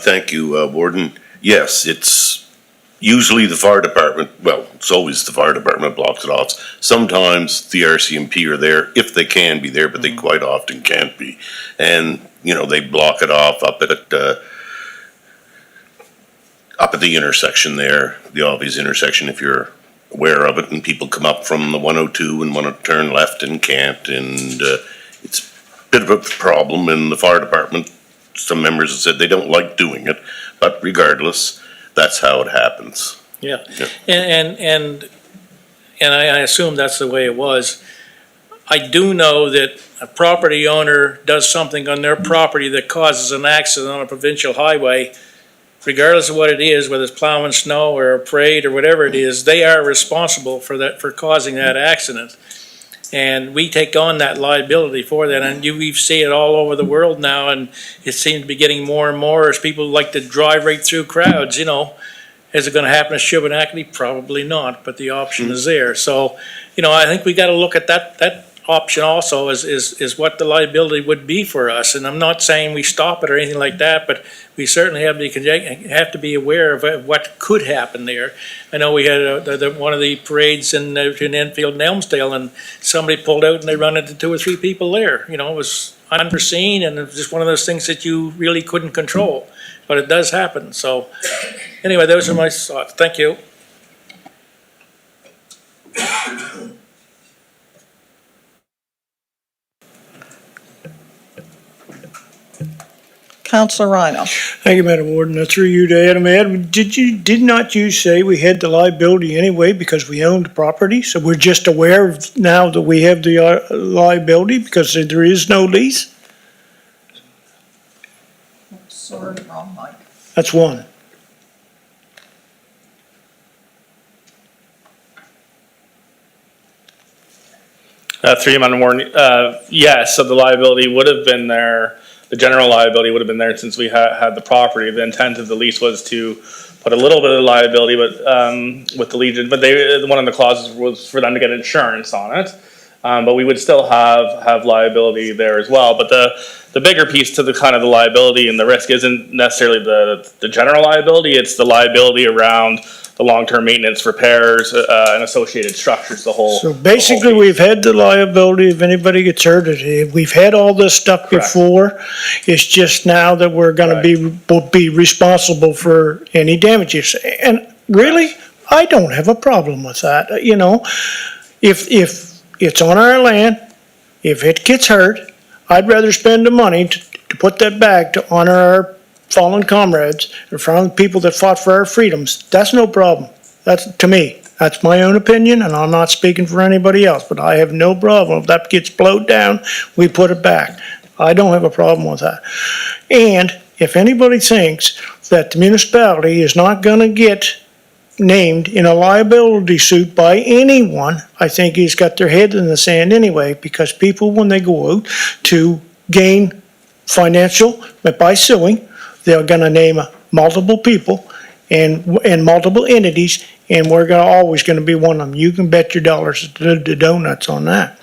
Thank you, Warden. Yes, it's usually the fire department, well, it's always the fire department blocks it off. Sometimes the RCMP are there, if they can be there, but they quite often can't be. And, you know, they block it off up at the intersection there, the obvious intersection, if you're aware of it, and people come up from the 102 and want to turn left and can't, and it's a bit of a problem, and the fire department, some members have said they don't like doing it, but regardless, that's how it happens. Yeah. Yeah. And I assume that's the way it was. I do know that a property owner does something on their property that causes an accident on a provincial highway, regardless of what it is, whether it's plowing snow or a parade or whatever it is, they are responsible for that, for causing that accident. And we take on that liability for that, and we see it all over the world now, and it seems to be getting more and more as people like to drive right through crowds, you know. Is it gonna happen at Shubenacadie? Probably not, but the option is there. So, you know, I think we gotta look at that option also is what the liability would be for us. And I'm not saying we stop it or anything like that, but we certainly have to be aware of what could happen there. I know we had one of the parades in Enfield and Elmsdale, and somebody pulled out and they run into 2 or 3 people there. You know, it was unforeseen, and it was just one of those things that you really couldn't control, but it does happen. So anyway, those are my thoughts. Thank you. Councillor Rhino. Thank you, Madam Warden. Through you to Adam. Adam, did not you say we had the liability anyway because we owned the property? So we're just aware of now that we have the liability because there is no lease? Sorry, wrong mic. That's one. Through you, Madam Warden, yes, so the liability would have been there, the general liability would have been there since we had the property. The intent of the lease was to put a little bit of liability with the Legion, but one of the clauses was for them to get insurance on it. But we would still have liability there as well. But the bigger piece to the kind of the liability and the risk isn't necessarily the general liability, it's the liability around the long-term maintenance, repairs, and associated structures, the whole. So basically, we've had the liability if anybody gets hurt. We've had all this stuff before. It's just now that we're gonna be responsible for any damages. And really, I don't have a problem with that, you know. If it's on our land, if it gets hurt, I'd rather spend the money to put that back to honor our fallen comrades in front of the people that fought for our freedoms. That's no problem. That's, to me, that's my own opinion, and I'm not speaking for anybody else, but I have no problem. If that gets blowed down, we put it back. I don't have a problem with that. And if anybody thinks that the municipality is not gonna get named in a liability suit by anyone, I think he's got their head in the sand anyway, because people, when they go out to gain financial, by suing, they're gonna name multiple people and multiple entities, and we're always gonna be one of them. You can bet your dollars to donuts on that.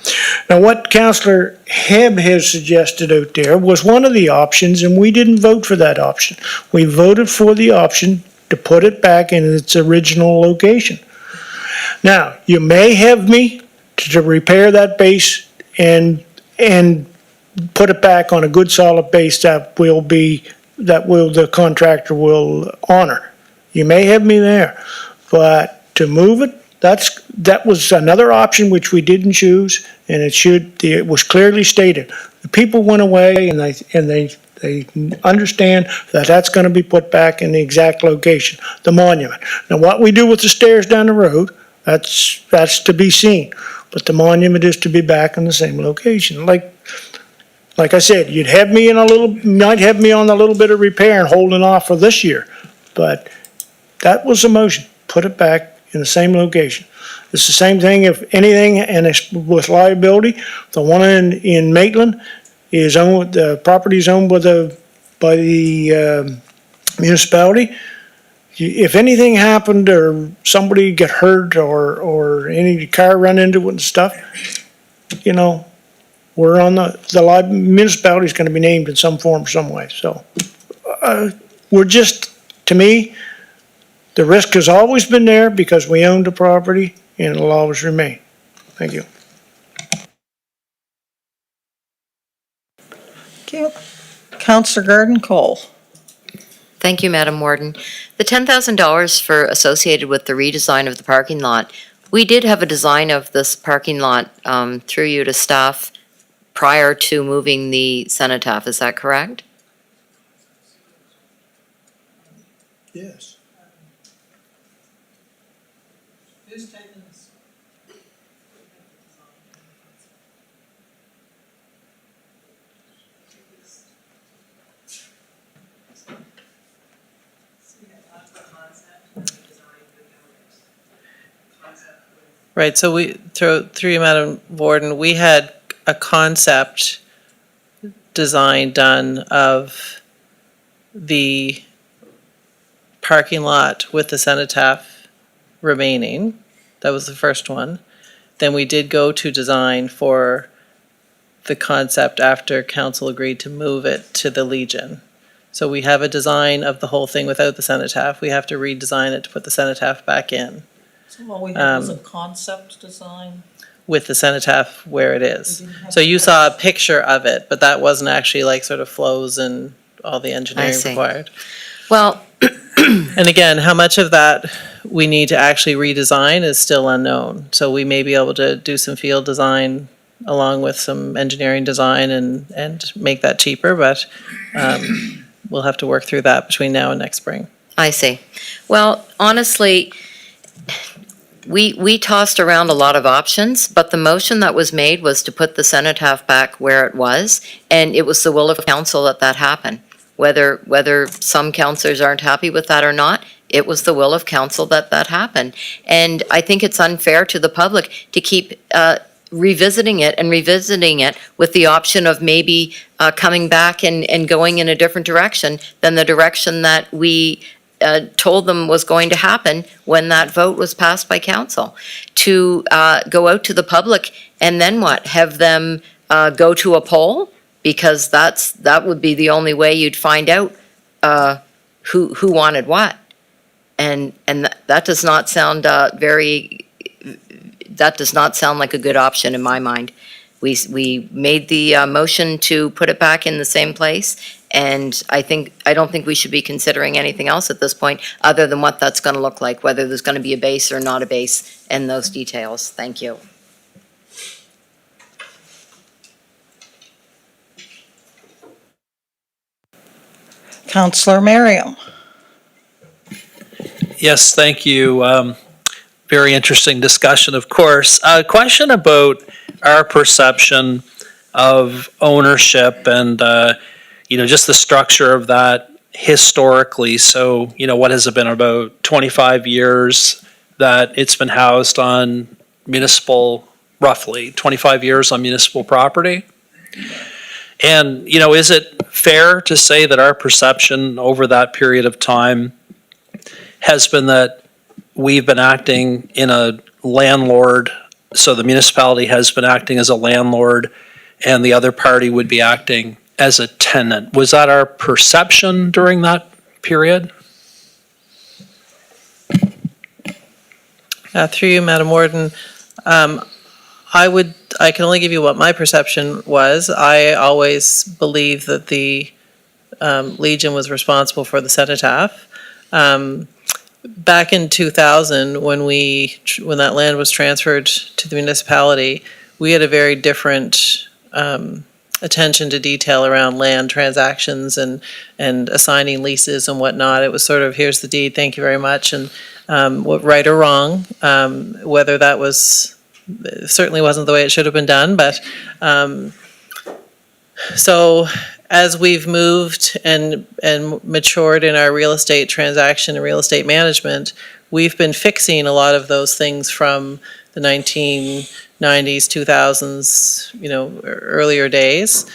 Now, what Councillor Hebb has suggested out there was one of the options, and we didn't vote for that option. We voted for the option to put it back in its original location. Now, you may have me to repair that base and put it back on a good solid base that the contractor will honor. You may have me there, but to move it, that was another option which we didn't choose, and it was clearly stated. The people went away and they understand that that's gonna be put back in the exact location, the monument. Now, what we do with the stairs down the road, that's to be seen, but the monument is to be back in the same location. Like I said, might have me on a little bit of repair and holding off for this year, but that was the motion. put it back in the same location. It's the same thing if anything, and it's with liability, the one in Maitland is owned, the property is owned by the municipality. If anything happened or somebody get hurt or any car run into it and stuff, you know, we're on the municipality's gonna be named in some form, some way, so. We're just, to me, the risk has always been there because we own the property and it'll always remain. Thank you. Thank you. Councillor Garden Cole. Thank you, Madam Warden. The $10,000 associated with the redesign of the parking lot, we did have a design of this parking lot through you to staff prior to moving the cenotaph, is that correct? Yes. Who's taking this? Right, so through you, Madam Warden, we had a concept design done of the parking lot with the cenotaph remaining. That was the first one. Then we did go to design for the concept after council agreed to move it to the Legion. So we have a design of the whole thing without the cenotaph. We have to redesign it to put the cenotaph back in So what we have is a concept design. with the cenotaph where it is. So you saw a picture of it, but that wasn't actually like sort of flows and all the engineering see. required. Well, And again, how much of that we need to actually redesign is still unknown. So we may be able to do some field design along with some engineering design and make that cheaper, but we'll have to work through that between now and next spring. I see. Well, honestly, we tossed around a lot of options, but the motion that was made was to put the cenotaph back where it was, and it was the will of council that that happened. Whether some councillors aren't happy with that or not, it was the will of council that that happened. And I think it's unfair to the public to keep revisiting it with the option of maybe coming back and going in a different direction than the direction that we told them was going to happen when that vote was passed by council. To go out to the public and then what? Have them go to a poll? Because that would be the only way you'd find out who wanted what. And that does not sound that does not sound like a good option in my mind. We made the motion to put it back in the same place, and I don't think we should be considering anything else at this point, other than what that's gonna look like, whether there's gonna be a base or not a base, and those details. Thank you. Councillor Merriam. Yes, thank you. Very interesting discussion, of course. A question about our perception of ownership and, just the structure of that historically. So, what has it been, about 25 years that it's been housed on municipal, roughly 25 years on municipal property? And, is it fair to say that our perception over that period of time has been that we've been acting in a landlord, so the municipality has been acting as a landlord and the other party would be acting as a tenant? Was that our perception during that period? Through you, Madam Warden, I can only give you what my perception was. I always believed that the Legion was responsible for the cenotaph. Back in 2000, when that land was transferred to the municipality, we had a very different attention to detail around land transactions and assigning leases and whatnot. It was sort of, here's the deed, thank you very much, and right or wrong, whether that was, certainly wasn't the way it should have been done, but so as we've moved and matured in our real estate transaction and real estate management, we've been fixing a lot of those things from the 1990s, 2000s, earlier days.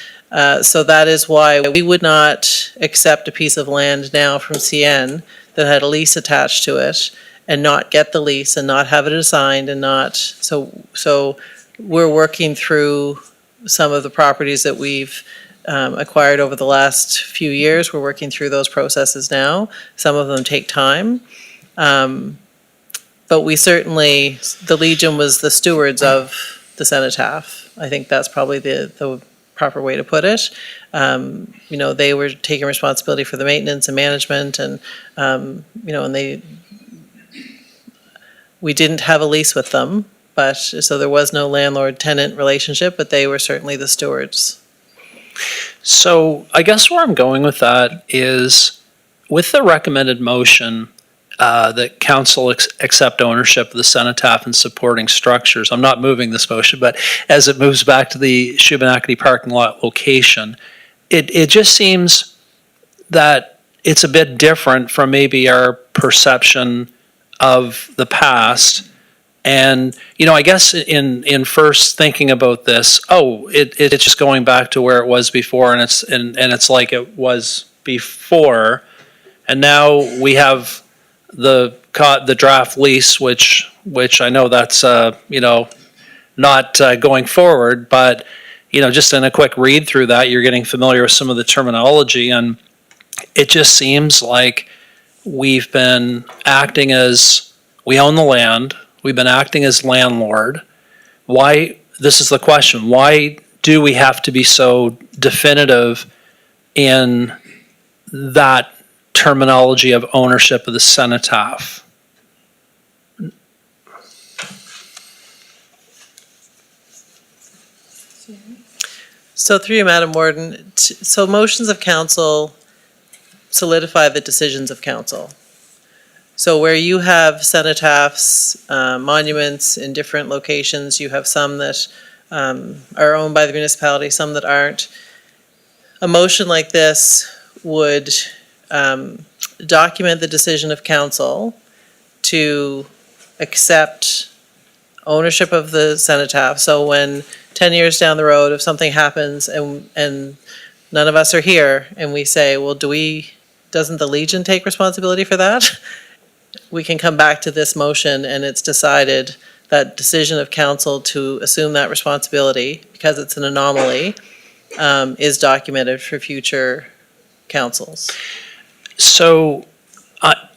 So that is why we would not accept a piece of land now from CN that had a lease attached to it and not get the lease and not have it assigned and not, so we're working through some of the properties that we've acquired over the last few years. We're working through those processes now. Some of them take time. But we certainly, the Legion was the stewards of the cenotaph. I think that's probably the proper way to put it. They were taking responsibility for the maintenance and management and, and we didn't have a lease with them, but, so there was no landlord-tenant relationship, but they were certainly the stewards. So I guess where I'm going with that is with the recommended motion that council accept ownership of the cenotaph and supporting structures. I'm not moving this motion, but as it moves back to the Shubenacadie parking lot location, it just seems that it's a bit different from maybe our perception of the past. And, I guess in first thinking about this, it's just going back to where it was before and it's like it was before. And now we have the draft lease, which I know that's, not going forward, but, just in a quick read through that, you're getting familiar with some of the terminology and it just seems like we've been acting as, we own the land, we've been acting as landlord. Why, this is the question, why do we have to be so definitive in that terminology of ownership of the cenotaph? So through you, Madam Warden, so motions of council solidify the decisions of council. So where you have cenotaphs, monuments in different locations, you have some that are owned by the municipality, some that aren't. A motion like this would document the decision of council to accept ownership of the cenotaph. So when 10 years down the road, if something happens and none of us are here and we say, well, doesn't the Legion take responsibility for that? We can come back to this motion and it's decided that decision of council to assume that responsibility, because it's an anomaly, is documented for future councils. So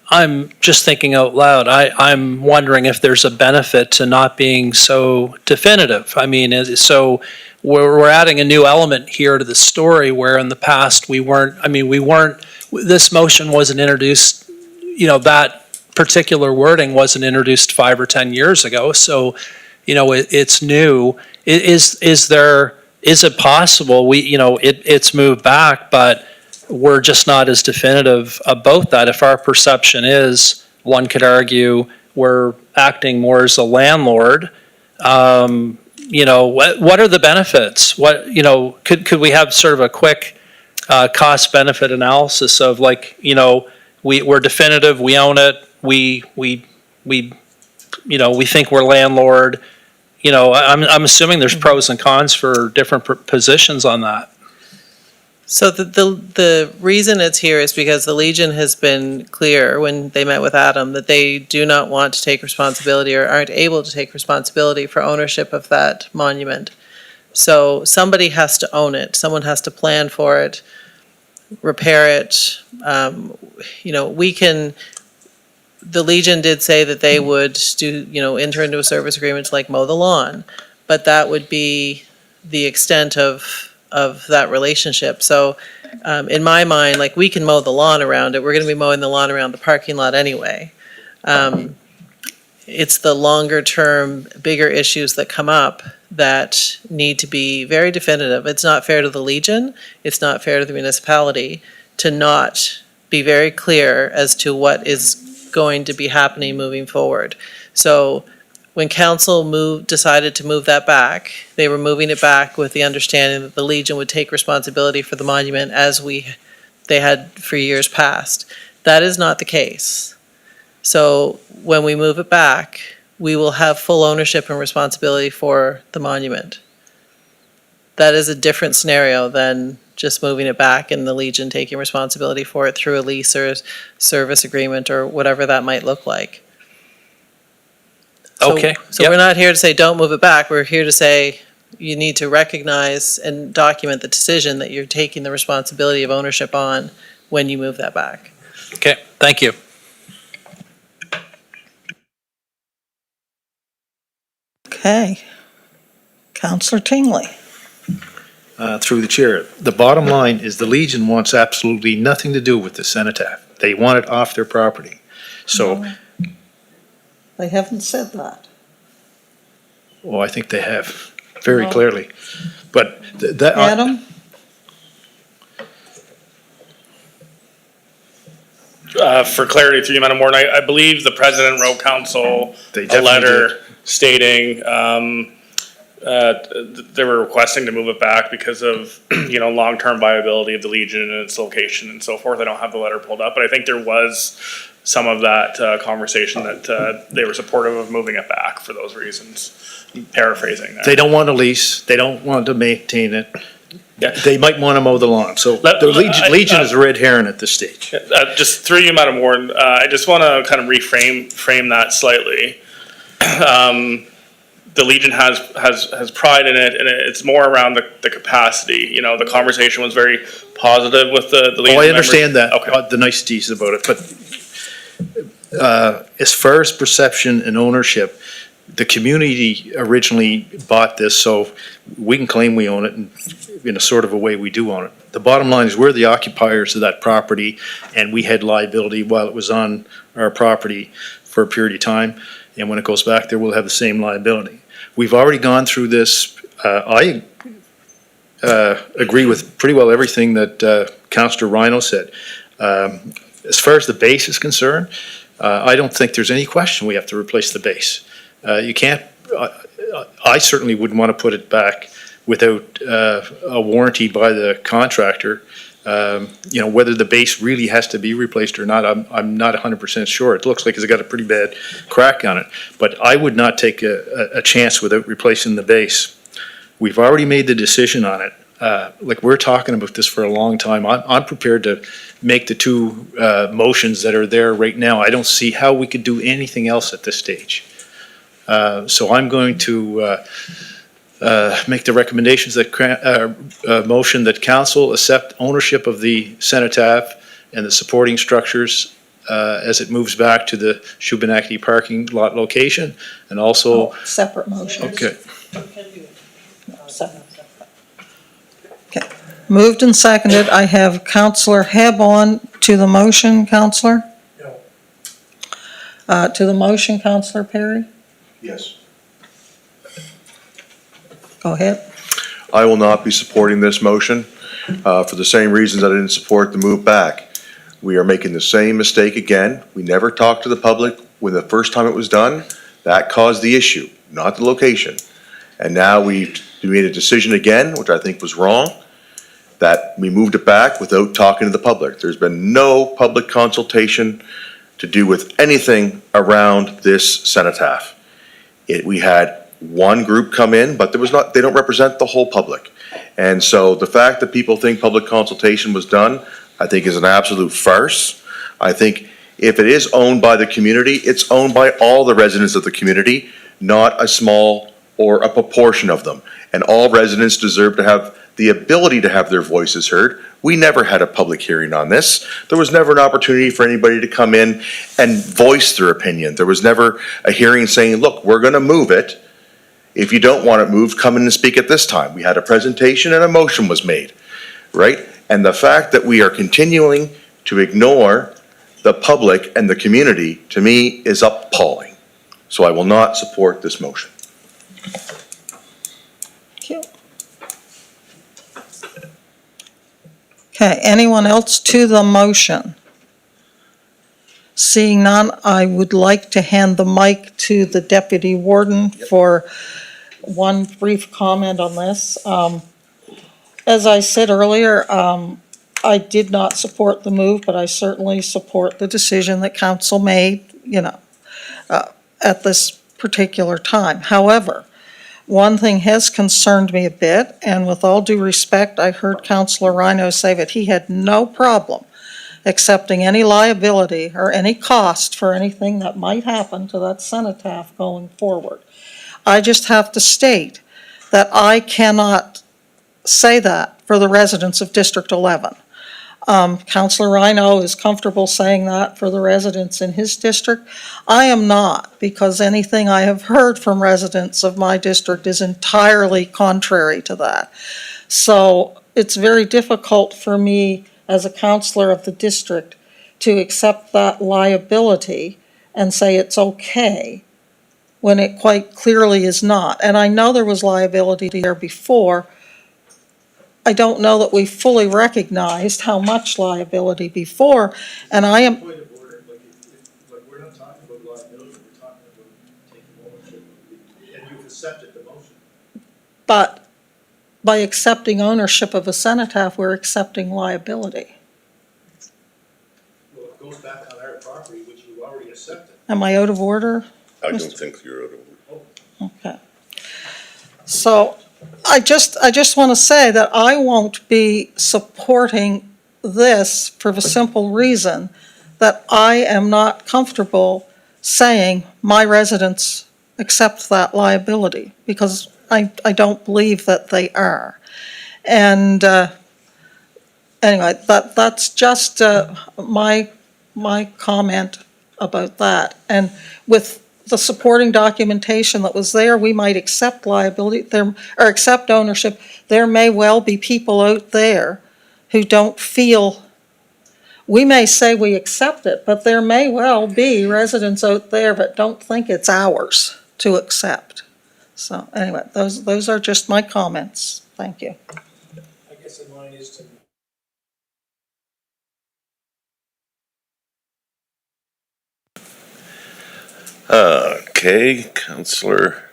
I'm just thinking out loud. I'm wondering if there's a benefit to not being so definitive. I mean, so we're adding a new element here to the story where in the past we weren't, this motion wasn't introduced, that particular wording wasn't introduced 5 or 10 years ago. So, it's new. Is it possible it's moved back, but we're just not as definitive about that? If our perception is, one could argue, we're acting more as a landlord, what are the benefits? Could we have sort of a quick cost benefit analysis of we're definitive, we own it, we think we're landlord. I'm assuming there's pros and cons for different positions on that. So the reason it's here is because the Legion has been clear when they met with Adam that they do not want to take responsibility or aren't able to take responsibility for ownership of that monument. So somebody has to own it. Someone has to plan for it, repair it. The Legion did say that they would enter into a service agreement to mow the lawn, but that would be the extent of that relationship. So in my mind, we can mow the lawn around it. We're going to be mowing the lawn around the parking lot anyway. It's the longer term, bigger issues that come up that need to be very definitive. It's not fair to the Legion. It's not fair to the municipality to not be very clear as to what is going to be happening moving forward. So when council decided to move that back, they were moving it back with the understanding that the Legion would take responsibility for the monument as they had for years past. That is not the case. So when we move it back, we will have full ownership and responsibility for the monument. That is a different scenario than just moving it back and the Legion taking responsibility for it through a lease or a service agreement or whatever that might look like. Okay, So yep. we're not here to say, don't move it back. We're here to say, you need to recognize and document the decision that you're taking the responsibility of ownership on when you move that back. Okay, thank you. Okay. Counselor Tingley. Through the chair, the bottom line is the Legion wants absolutely nothing to do with the cenotaph. They want it off their property. So, They haven't said that. oh, I think they have very No. clearly. But that. Adam? For clarity, through you, Madam Warden, I believe the president wrote council They a definitely letter stating, they were requesting to move it back because of, long-term viability of the Legion and its location and so forth. I don't have the letter pulled up, but I think there was some of that conversation that they were supportive of moving it back for those reasons. Paraphrasing that. They don't want a lease, they don't want to maintain it. Yeah. They might want to mow the lawn, so the Legion is a red herring at this stage. Just through you, Madam Warden, I just want to kind of frame that slightly. The Legion has pride in it, and it's more around the capacity. The conversation was very positive with the Legion. Oh, I understand members. that, Okay. the niceties about it, but as far as perception and ownership, the community originally bought this, so we can claim we own it, and in a sort of a way, we do own it. The bottom line is we're the occupiers of that property, and we had liability while it was on our property for a period of time, and when it goes back there, we'll have the same liability. We've already gone through this. I agree with pretty well everything that Councillor Rhino said. As far as the base is concerned, I don't think there's any question we have to replace the base. You can't, I certainly wouldn't want to put it back without a warranty by the contractor. Whether the base really has to be replaced or not, I'm not 100% sure. It looks like it's got a pretty bad crack on it. But I would not take a chance without replacing the base. We've already made the decision on it. We're talking about this for a long time. I'm prepared to make the two motions that are there right now. I don't see how we could do anything else at this stage. So I'm going to make the recommendations that, motion that council accept ownership of the cenotaph and the supporting structures as it moves back to the Shubenacadie parking lot location, and also. Separate motions. Okay. Separate. Okay. Moved and seconded. I have Counselor Hebb on to the motion, Counselor? No. To the motion, Counselor Perry? Yes. Go ahead. I will not be supporting this motion for the same reasons I didn't support the move back. We are making the same mistake again. We never talked to the public when the first time it was done. That caused the issue, not the location. And now we made a decision again, which I think was wrong, that we moved it back without talking to the public. There's been no public consultation to do with anything around this cenotaph. We had one group come in, but they don't represent the whole public. And so the fact that people think public consultation was done, I think is an absolute farce. I think if it is owned by the community, it's owned by all the residents of the community, not a small or a proportion of them. And all residents deserve to have the ability to have their voices heard. We never had a public hearing on this. There was never an opportunity for anybody to come in and voice their opinion. There was never a hearing saying, look, we're gonna move it. If you don't want it moved, come in and speak at this time. We had a presentation and a motion was made, right? And the fact that we are continuing to ignore the public and the community, to me, is appalling. So I will not support this motion. Okay, anyone else to the motion? Seeing none, I would like to hand the mic to the deputy warden for one brief comment on this. As I said earlier, I did not support the move, but I certainly support the decision that council made, at this particular time. However, one thing has concerned me a bit, and with all due respect, I heard Councillor Rhino say that he had no problem accepting any liability or any cost for anything that might happen to that cenotaph going forward. I just have to state that I cannot say that for the residents of District 11. Councillor Rhino is comfortable saying that for the residents in his district. I am not, because anything I have heard from residents of my district is entirely contrary to that. So it's very difficult for me as a councillor of the district to accept that liability and say it's okay when it quite clearly is not. And I know there was liability there before. I don't know that we fully recognized how much liability before, and I am. Point of order, we're not talking about liability, we're talking about taking ownership, and you've accepted the motion. But by accepting ownership of a cenotaph, we're accepting liability. Well, it goes back on our property, which you already accepted. Am I out of order? I don't think you're out of order. Okay. So I just want to say that I won't be supporting this for the simple reason that I am not comfortable saying my residents accept that liability, because I don't believe that they are. And anyway, that's just my comment about that. And with the supporting documentation that was there, we might accept liability there, or accept ownership. There may well be people out there who don't feel, we may say we accept it, but there may well be residents out there that don't think it's ours to accept. So anyway, those are just my comments. Thank you. I guess the line is to. Okay, Councillor.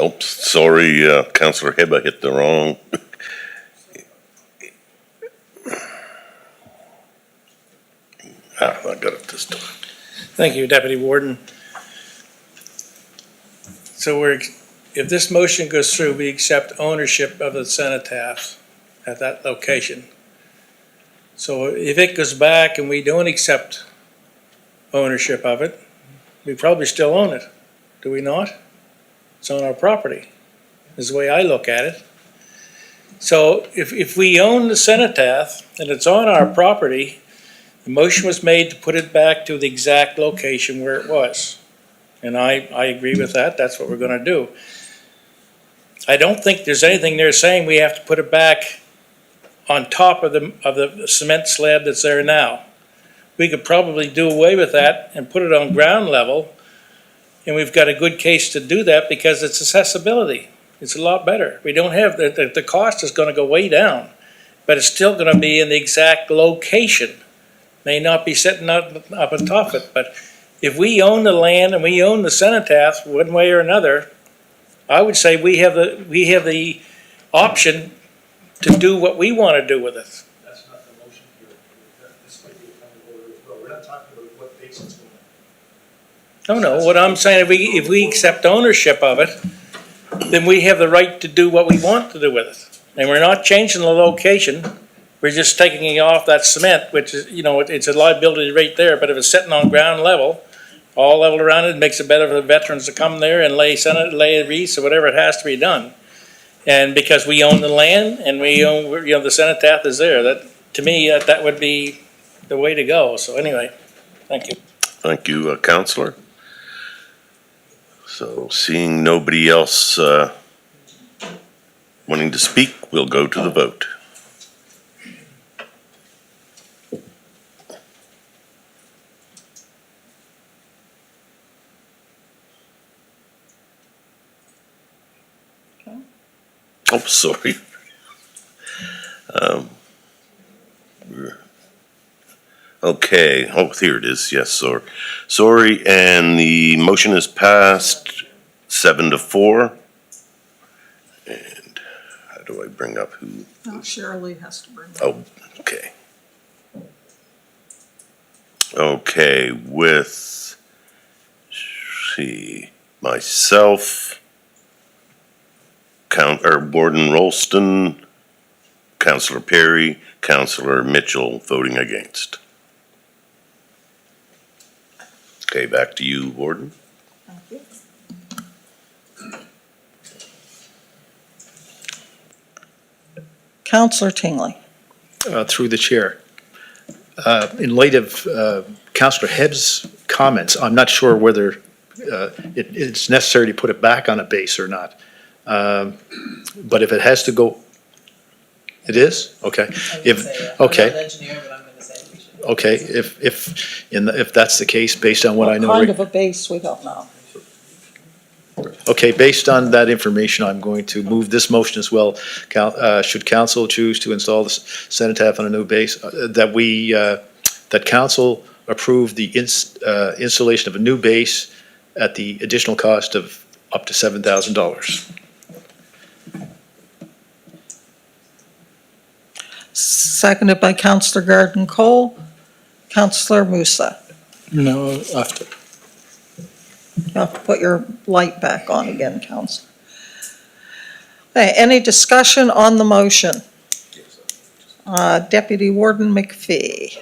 Oops, sorry, Councillor Heba hit the wrong. I got it this time. Thank you, Deputy Warden. So if this motion goes through, we accept ownership of the cenotaph at that location. So if it goes back and we don't accept ownership of it, we probably still own it, do we not? It's on our property, is the way I look at it. So if we own the cenotaph and it's on our property, the motion was made to put it back to the exact location where it was. And I agree with that, that's what we're gonna do. I don't think there's anything there saying we have to put it back on top of the cement slab that's there now. We could probably do away with that and put it on ground level, and we've got a good case to do that because it's accessibility. It's a lot better. We don't have, the cost is gonna go way down, but it's still gonna be in the exact location. May not be sitting up on top of it, but if we own the land and we own the cenotaph one way or another, I would say we have the option to do what we wanna do with it. That's not the motion here. This might be a point of order as well. We're not talking about what basis it's going on. No, what I'm saying, if we accept ownership of it, then we have the right to do what we want to do with it. And we're not changing the location, we're just taking it off that cement, which is, it's a liability right there, but if it's sitting on ground level, all level around it, makes it better for the veterans to come there and lay wreaths or whatever it has to be done. And because we own the land and we own, the cenotaph is there, that, to me, that would be the way to go. So anyway, thank you. Thank you, Councillor. So seeing nobody else wanting to speak, we'll go to the vote. Oh, sorry. Okay, oh, here it is, yes, sorry, and the motion is passed 7-4. And how do I bring up who? Shirley has to bring it. Oh, okay. Okay, with, see, myself, Warden Rolston, Councillor Perry, Councillor Mitchell voting against. Okay, back to you, Warden. Thank you. Councillor Tingley. Through the chair. In light of Councillor Hebb's comments, I'm not sure whether it's necessary to put it back on a base or not. But if it has to go, it is? Okay. Okay. Okay, if that's the case, based on what I know. What kind of a base, we don't know. Okay, based on that information, I'm going to move this motion as well. Should council choose to install the cenotaph on a new base, that council approve the installation of a new base at the additional cost of up to $7,000. Seconded by Councillor Garden Cole. Councillor Musa. No, after. You have to put your light back on again, Councillor. Okay, any discussion on the motion? Deputy Warden McPhee.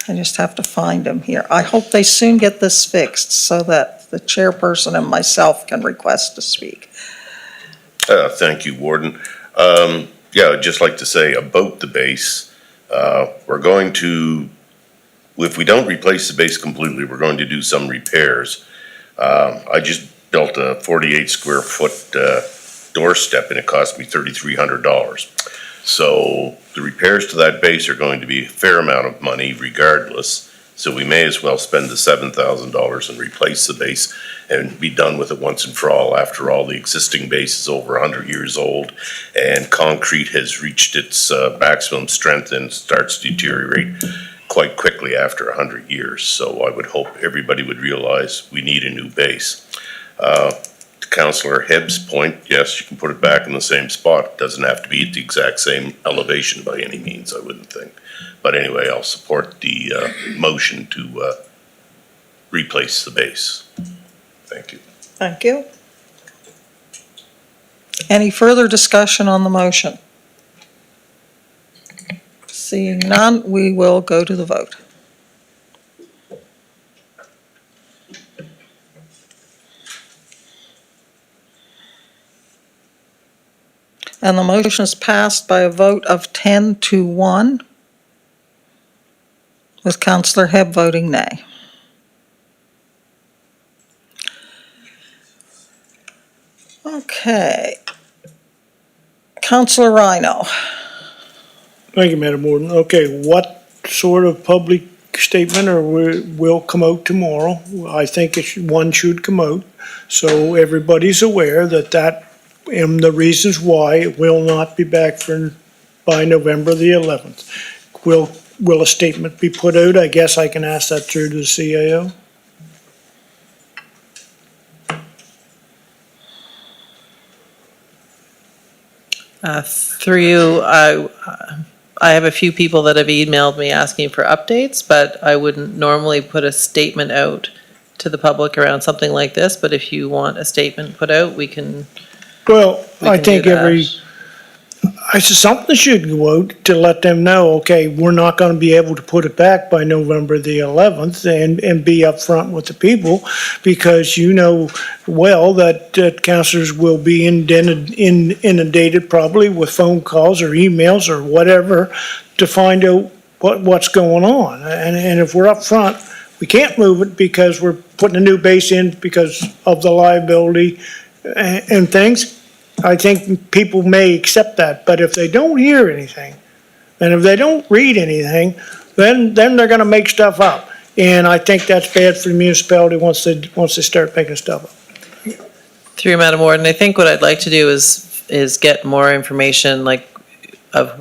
I just have to find him here. I hope they soon get this fixed so that the chairperson and myself can request to speak. Thank you, Warden. Yeah, I'd just like to say about the base, we're going to, if we don't replace the base completely, we're going to do some repairs. I just built a 48 square foot doorstep and it cost me $3,300. So the repairs to that base are going to be a fair amount of money regardless. So we may as well spend the $7,000 and replace the base and be done with it once and for all. After all, the existing base is over 100 years old and concrete has reached its maximum strength and starts to deteriorate quite quickly after 100 years. So I would hope everybody would realize we need a new base. To Councillor Hebb's point, yes, you can put it back in the same spot. It doesn't have to be at the exact same elevation by any means, I wouldn't think. But anyway, I'll support the motion to replace the base. Thank you. Thank you. Any further discussion on the motion? Seeing none, we will go to the vote. And the motion is passed by a vote of 10-1, with Councillor Hebb voting nay. Okay. Councillor Rhino. Thank you, Madam Warden. Okay, what sort of public statement will come out tomorrow? I think one should come out, so everybody's aware that and the reasons why it will not be back by November the 11th. Will a statement be put out? I guess I can ask that through to the CAO. Through you, I have a few people that have emailed me asking for updates, but I wouldn't normally put a statement out to the public around something like this, but if you want a statement put out, we can. Well, We I can do think something should go out to let them know, okay, we're not gonna be able to put it back by November the 11th and be upfront with the people, because you know well that councilors will be inundated probably with phone calls or emails or whatever to find out what's going on. And if we're upfront, we can't move it because we're putting a new base in because of the liability and things. I think people may accept that, but if they don't hear anything, and if they don't read anything, then they're gonna make stuff up. And I think that's bad for the municipality once they start making stuff up. Through you, Madam Warden, I think what I'd like to do is get more information, like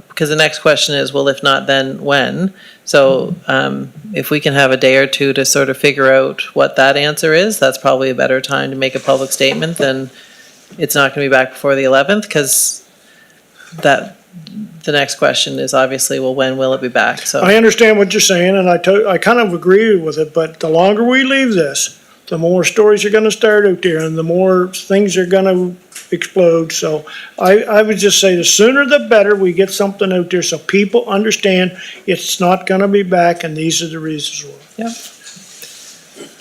because the next question is, well, if not, then when? So, if we can have a day or two to sort of figure out what that answer is, that's probably a better time to make a public statement than it's not gonna be back before the 11th, because the next question is obviously, well, when will it be back? So, I understand what you're saying, and I kind of agree with it, but the longer we leave this, the more stories are gonna start out there, and the more things are gonna explode. So I would just say the sooner the better we get something out there so people understand it's not gonna be back, and these are the reasons why.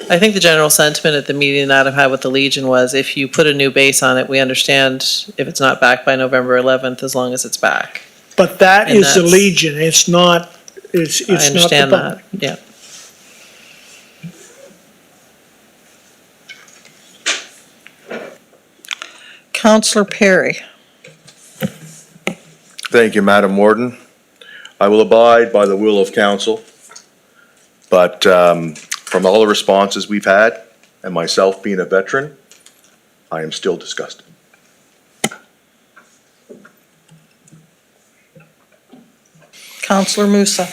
I think the general sentiment at the meeting that I've had with the Legion was, if you put a new base on it, we understand if it's not back by November 11th, as long as it's back. But that And is the that's- Legion, it's not I not the understand that, public. yeah. Counselor Perry. Thank you, Madam Warden. I will abide by the will of council, but from all the responses we've had, and myself being a veteran, I am still disgusted. Counselor Musa.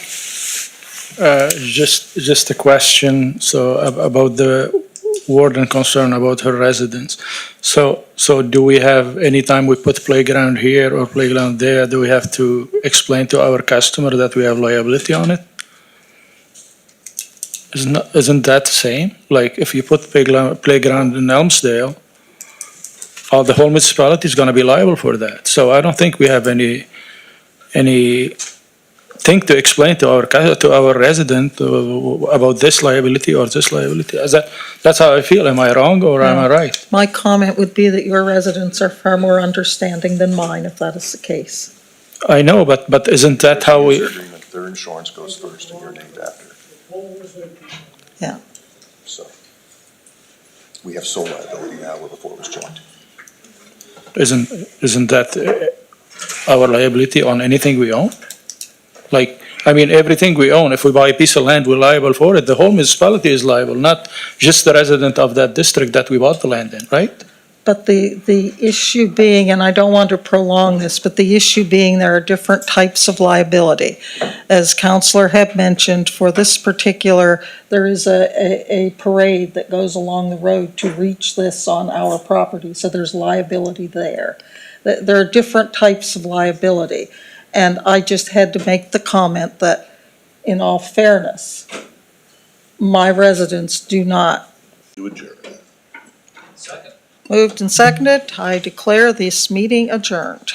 Just a question, so about the warden concern about her residents. So do we have, anytime we put playground here or playground there, do we have to explain to our customer that we have liability on it? Isn't that the same? Like, if you put playground in Elmsdale, the whole municipality is gonna be liable for that. So I don't think we have any thing to explain to our resident about this liability or this liability. That's how I feel. Am I wrong or am I right? My comment would be that your residents are far more understanding than mine, if that is the case. I know, but isn't that how we, Their insurance goes first and you're named after. Yeah. So, we have sole liability now where before it was joint. isn't that our liability on anything we own? Like, I mean, everything we own, if we buy a piece of land, we're liable for it. The whole municipality is liable, not just the resident of that district that we bought the land in, right? But the issue being, and I don't want to prolong this, but the issue being there are different types of liability. As Counselor Hebb mentioned, for this particular, there is a parade that goes along the road to reach this on our property, so there's liability there. There are different types of liability. And I just had to make the comment that, in all fairness, my residents do not. You adjourn. Moved and seconded, I declare this meeting adjourned.